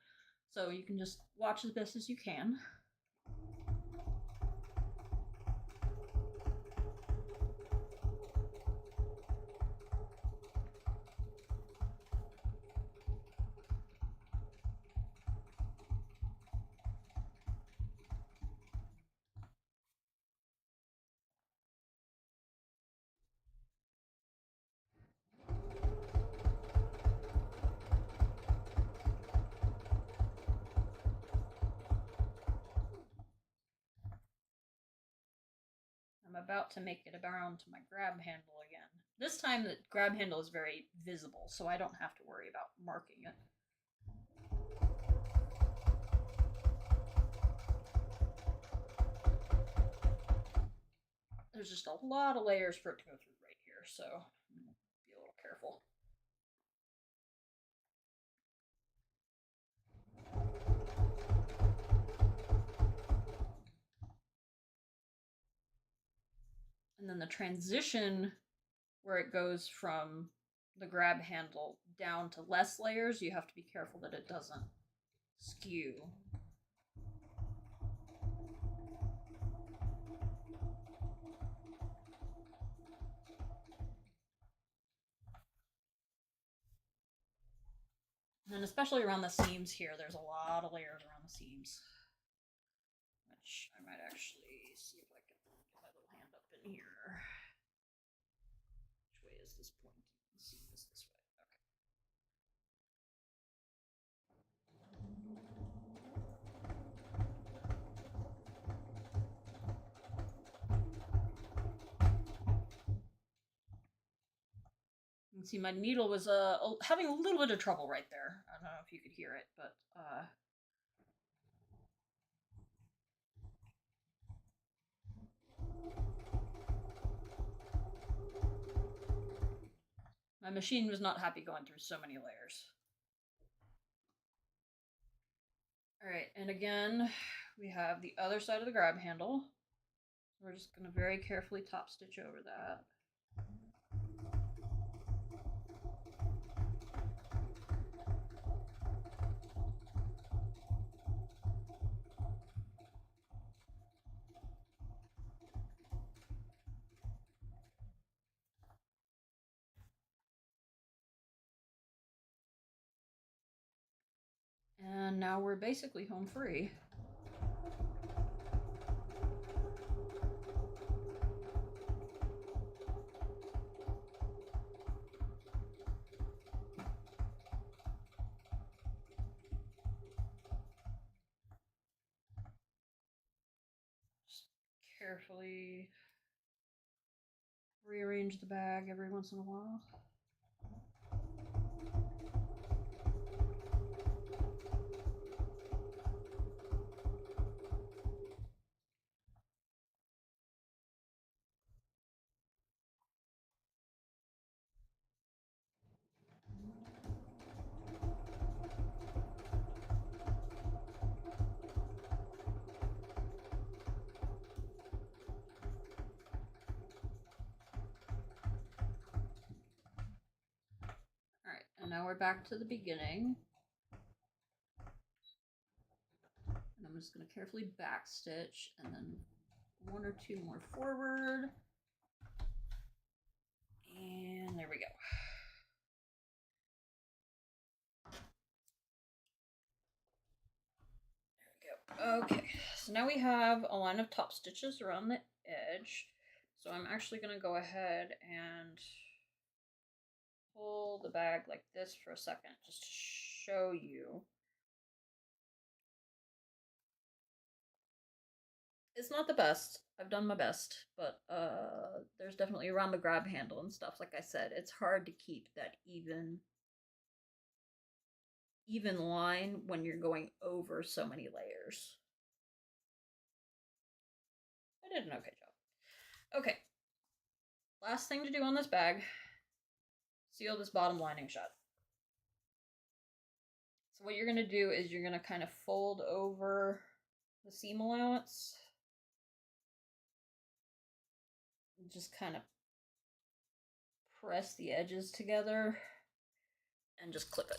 So you can just watch as best as you can. I'm about to make it around to my grab handle again. This time the grab handle is very visible, so I don't have to worry about marking it. There's just a lot of layers for it to go through right here, so I'm gonna be a little careful. And then the transition where it goes from the grab handle down to less layers, you have to be careful that it doesn't skew. And especially around the seams here, there's a lot of layers around the seams. Which I might actually see if I can get my little hand up in here. Which way is this pointing? The seam is this way. You can see my needle was having a little bit of trouble right there. I don't know if you could hear it, but my machine was not happy going through so many layers. Alright, and again, we have the other side of the grab handle. We're just going to very carefully top stitch over that. And now we're basically home free. Just carefully rearrange the bag every once in a while. Alright, and now we're back to the beginning. And I'm just going to carefully backstitch and then one or two more forward. And there we go. There we go. Okay, so now we have a line of top stitches around the edge. So I'm actually going to go ahead and pull the bag like this for a second just to show you. It's not the best. I've done my best, but there's definitely around the grab handle and stuff. Like I said, it's hard to keep that even line when you're going over so many layers. I did an okay job. Okay. Last thing to do on this bag, seal this bottom lining shut. So what you're going to do is you're going to kind of fold over the seam allowance. Just kind of press the edges together and just clip it.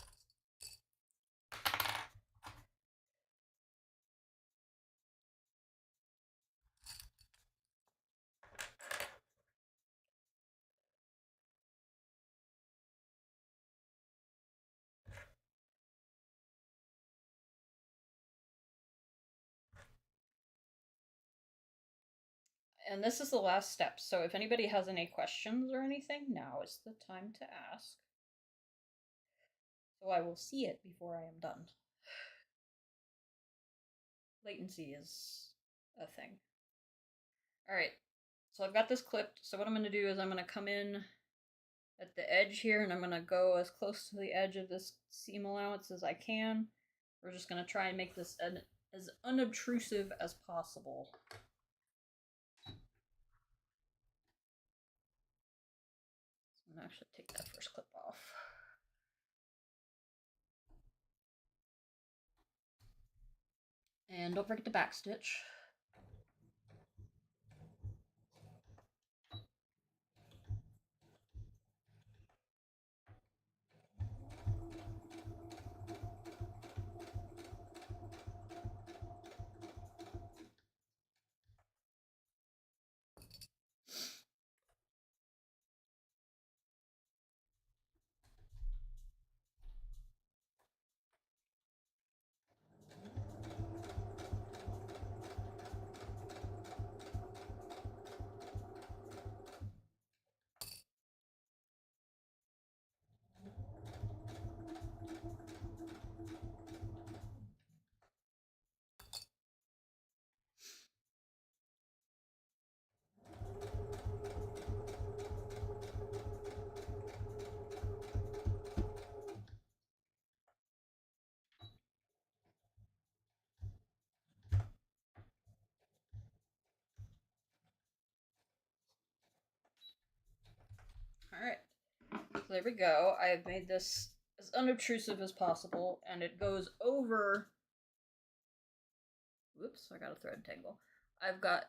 And this is the last step, so if anybody has any questions or anything, now is the time to ask. So I will see it before I am done. Latency is a thing. Alright, so I've got this clipped, so what I'm going to do is I'm going to come in at the edge here, and I'm going to go as close to the edge of this seam allowance as I can. We're just going to try and make this as unobtrusive as possible. I'm going to actually take that first clip off. And don't forget to backstitch. Alright, so there we go. I have made this as unobtrusive as possible, and it goes over... Whoops, I got a thread tangle. I've got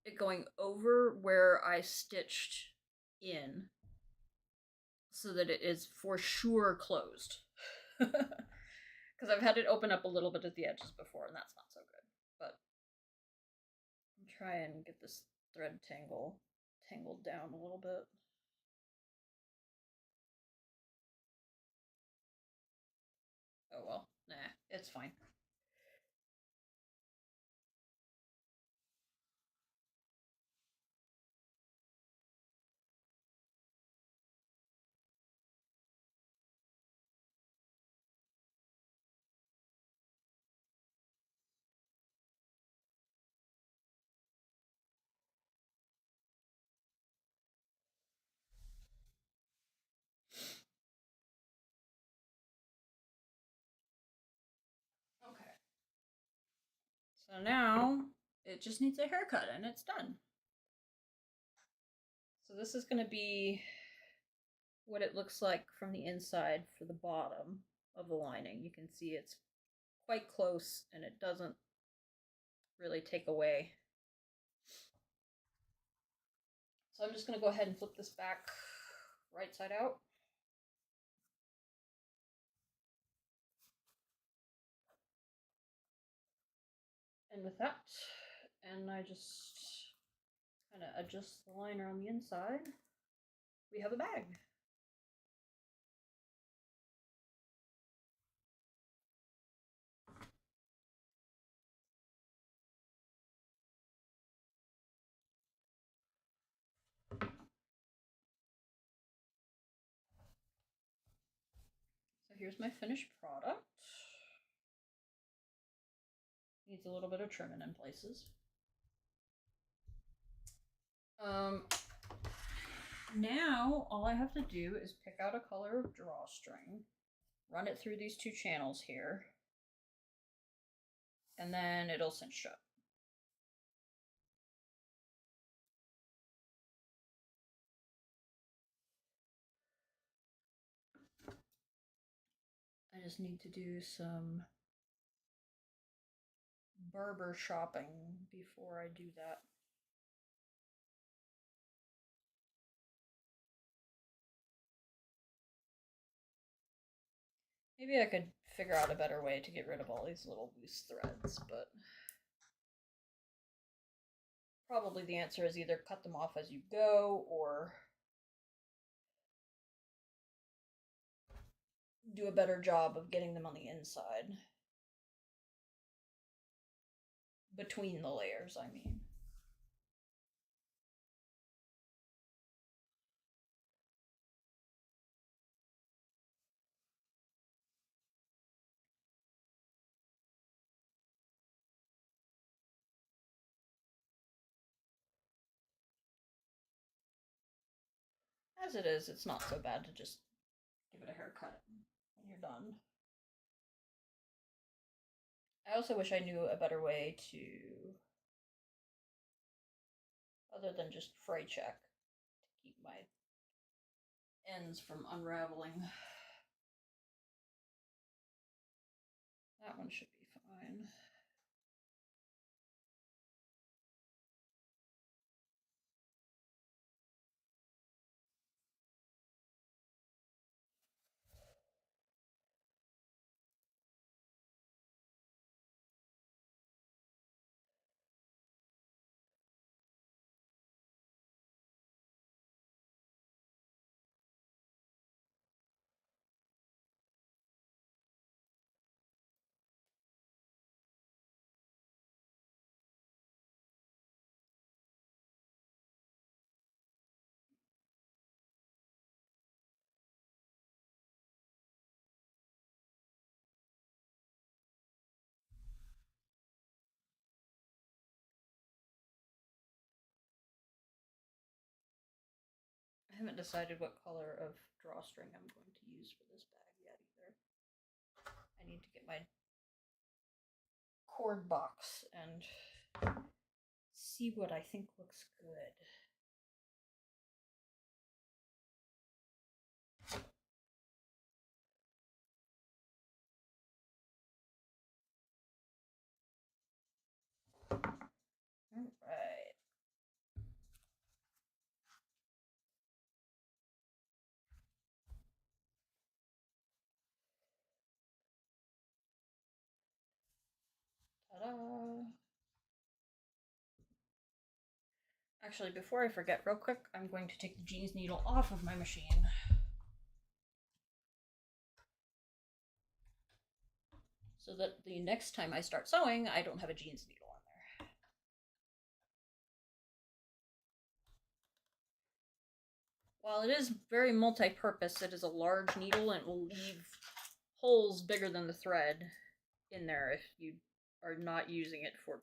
it going over where I stitched in, so that it is for sure closed. Because I've had it open up a little bit at the edges before, and that's not so good. But I'm trying to get this thread tangled down a little bit. Oh well, nah, it's fine. So now it just needs a haircut and it's done. So this is going to be what it looks like from the inside for the bottom of the lining. You can see it's quite close and it doesn't really take away. So I'm just going to go ahead and flip this back right side out. And with that, and I just kind of adjust the liner on the inside, we have a bag. So here's my finished product. Needs a little bit of trimming in places. Now all I have to do is pick out a color of drawstring, run it through these two channels here, and then it'll cinch shut. I just need to do some barber shopping before I do that. Maybe I could figure out a better way to get rid of all these little loose threads, but probably the answer is either cut them off as you go or do a better job of getting them on the inside. Between the layers, I mean. As it is, it's not so bad to just give it a haircut when you're done. I also wish I knew a better way to, other than just fray check, to keep my ends from unraveling. That one should be fine. I haven't decided what color of drawstring I'm going to use for this bag yet either. I need to get my cord box and see what I think looks good. All right. Ta-da! Actually, before I forget, real quick, I'm going to take the jeans needle off of my machine. So that the next time I start sewing, I don't have a jeans needle on there. While it is very multi-purpose, it is a large needle and it will leave holes bigger than the thread in there if you are not using it for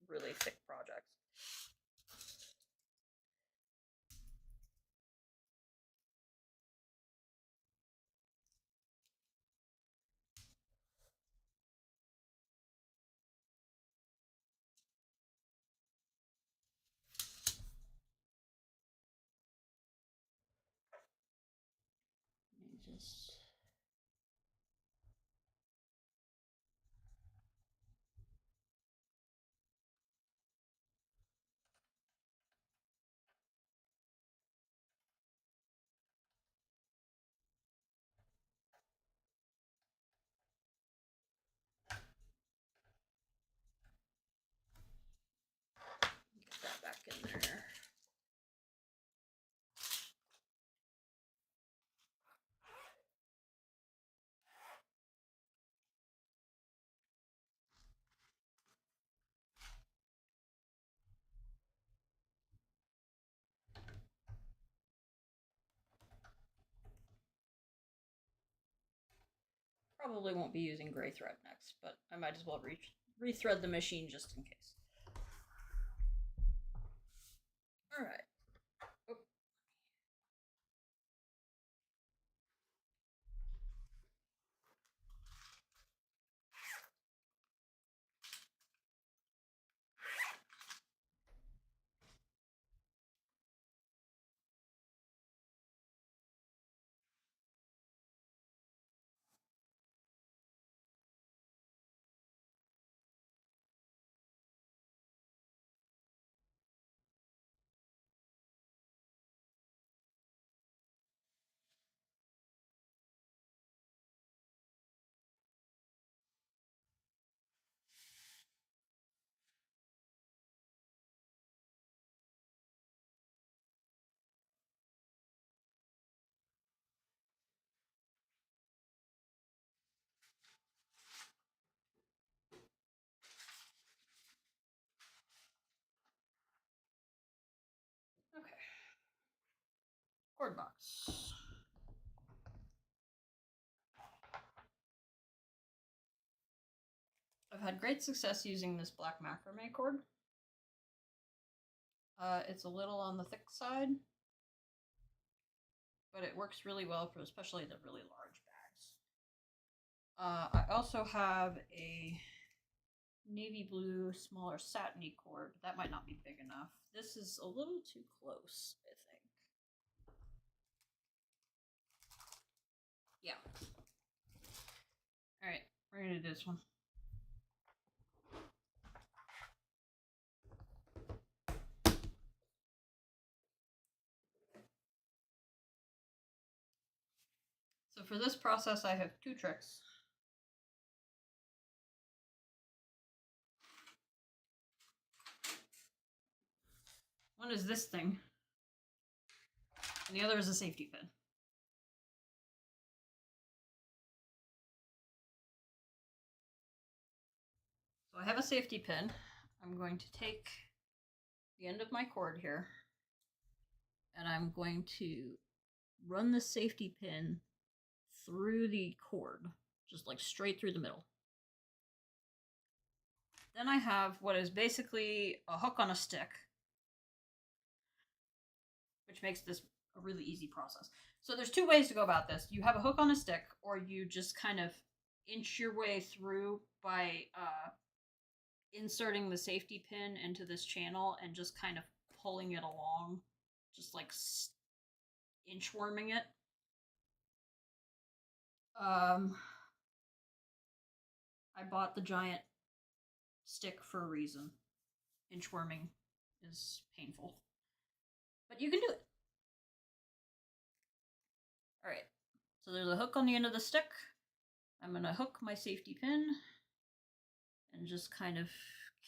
really thick projects. Just get that back in there. Probably won't be using gray thread next, but I might as well rethread the machine just in case. All right. Oh. Okay. Cord box. I've had great success using this black macrame cord. It's a little on the thick side, but it works really well for especially the really large bags. I also have a navy blue, smaller satiny cord. That might not be big enough. This is a little too close, I think. Yeah. Alright, we're gonna do this one. So for this process, I have two tricks. One is this thing, and the other is a safety pin. So I have a safety pin. I'm going to take the end of my cord here, and I'm going to run the safety pin through the cord, just like straight through the middle. Then I have what is basically a hook on a stick, which makes this a really easy process. So there's two ways to go about this. You have a hook on a stick, or you just kind of inch your way through by inserting the safety pin into this channel and just kind of pulling it along, just like inchworming it. I bought the giant stick for a reason. Inchworming is painful, but you can do it. Alright, so there's a hook on the end of the stick. I'm going to hook my safety pin and just kind of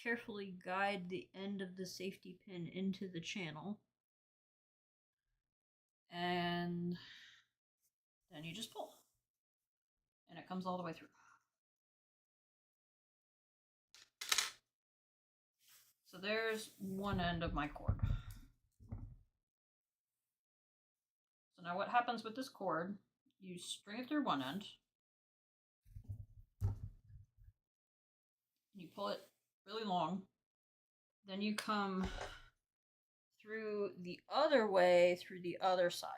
carefully guide the end of the safety pin into the channel. And then you just pull. And it comes all the way through. So there's one end of my cord. So now what happens with this cord, you string it through one end. You pull it really long. Then you come through the other way through the other side.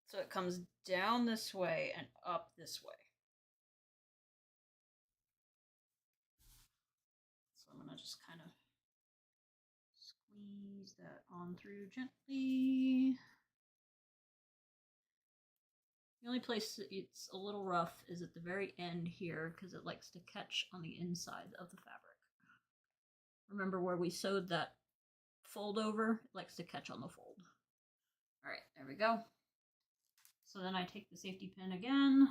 So it comes down this way and up this way. So I'm going to just kind of squeeze that on through gently. The only place it's a little rough is at the very end here because it likes to catch on the inside of the fabric. Remember where we sewed that fold over? It likes to catch on the fold. All right, there we go. So then I take the safety pin again.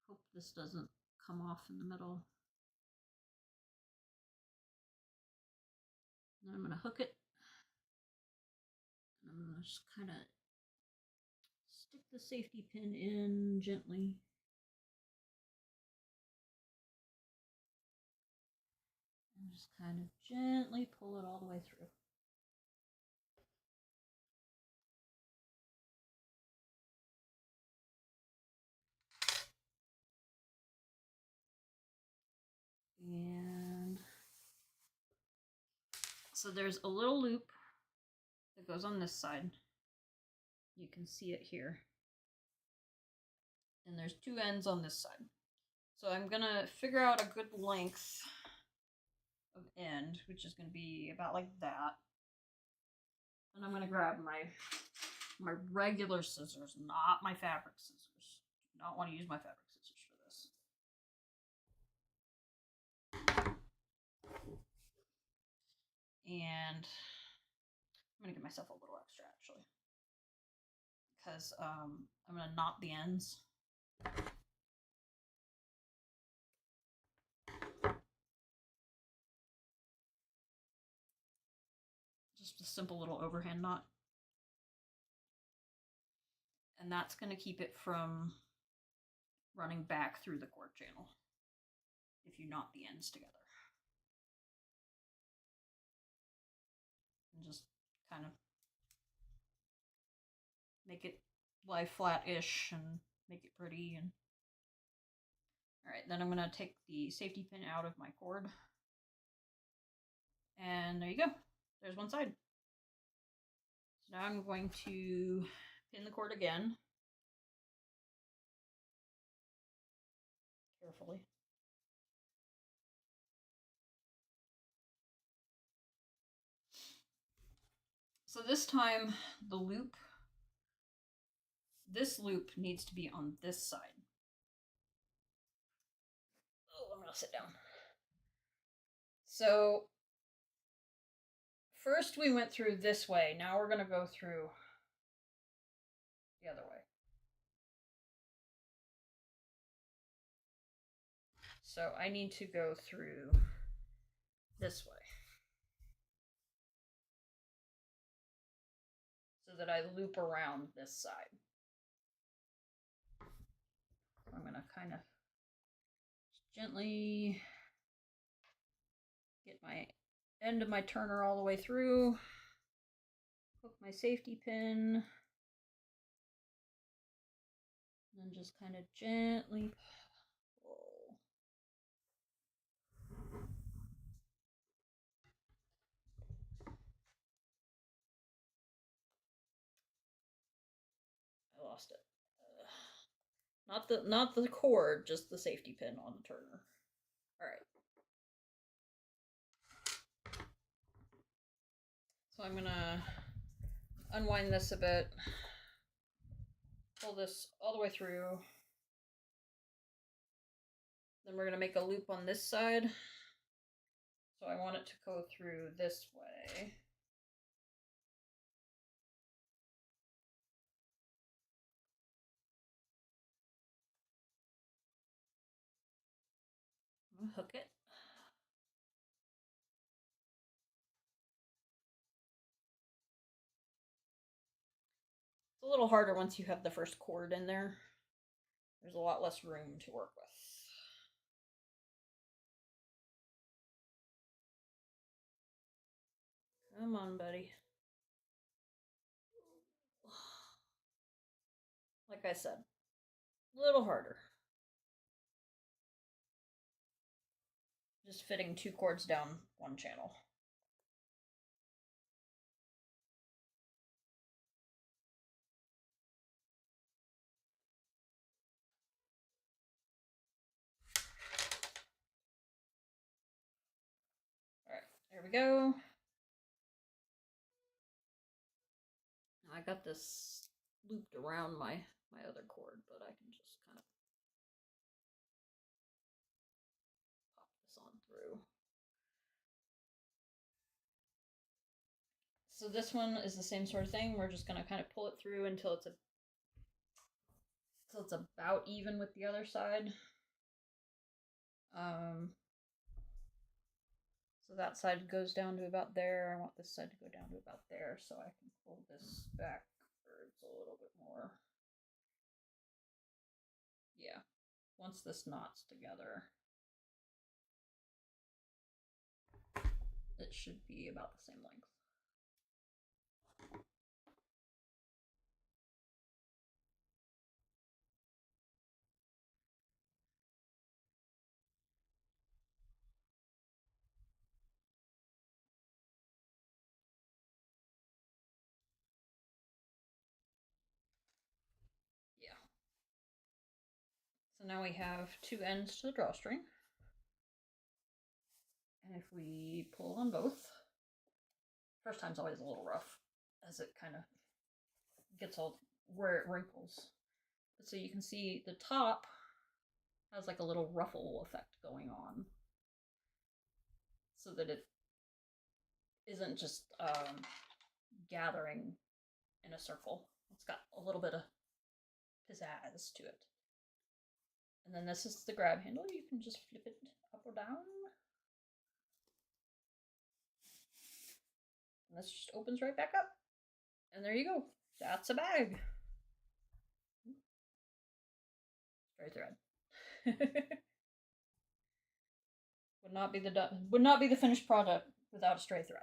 Hope this doesn't come off in the middle. Then I'm going to hook it. And I'm going to just kind of stick the safety pin in gently. And just kind of gently pull it all the way through. And so there's a little loop that goes on this side. You can see it here. And there's two ends on this side. So I'm gonna figure out a good length of end, which is gonna be about like that. And I'm gonna grab my regular scissors, not my fabric scissors. Do not want to use my fabric scissors for this. And I'm gonna give myself a little extra actually, because I'm gonna knot the ends. Just a simple little overhand knot. And that's going to keep it from running back through the cord channel if you knot the ends together. And just kind of make it lie flat-ish and make it pretty. And alright, then I'm going to take the safety pin out of my cord. And there you go. There's one side. So now I'm going to pin the cord again. Carefully. So this time, this loop needs to be on this side. Oh, I'm gonna sit down. So first we went through this way. Now we're gonna go through the other way. So I need to go through this way so that I loop around this side. So I'm gonna kind of gently get my end of my turner all the way through, hook my safety pin, and then just kind of gently pull. I lost it. Not the cord, just the safety pin on the turner. All right. So I'm gonna unwind this a bit, pull this all the way through. Then we're gonna make a loop on this side. So I want it to go through this way. I'm gonna hook it. It's a little harder once you have the first cord in there. There's a lot less room to work with. Come on, buddy. Like I said, a little harder. Just fitting two cords down one channel. Alright, there we go. Now I got this looped around my my other cord, but I can just kind of pop this on through. So this one is the same sort of thing. We're just gonna kind of pull it through until it's about even with the other side. So that side goes down to about there. I want this side to go down to about there, so I can pull this backwards a little bit more. Yeah, once this knots together, it should be about the same length. Yeah. So now we have two ends to the drawstring. And if we pull on both, first time's always a little rough as it kind of gets all where it wrinkles. But so you can see the top has like a little ruffle effect going on, so that it isn't just gathering in a circle. It's got a little bit of pizzazz to it. And then this is the grab handle. You can just flip it up or down. And this just opens right back up. And there you go. That's a bag. Stray thread. Would not be the finished product without a stray thread.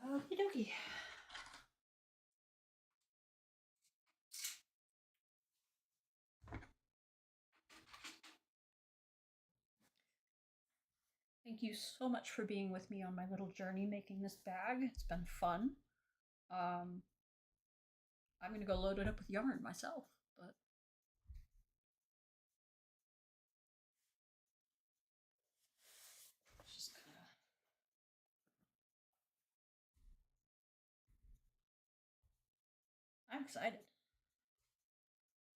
Okie dokie. Thank you so much for being with me on my little journey making this bag. It's been fun. I'm gonna go load it up with yarn myself, but it's just kind of. I'm excited.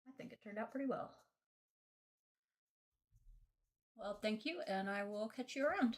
I think it turned out pretty well. Well, thank you, and I will catch you around.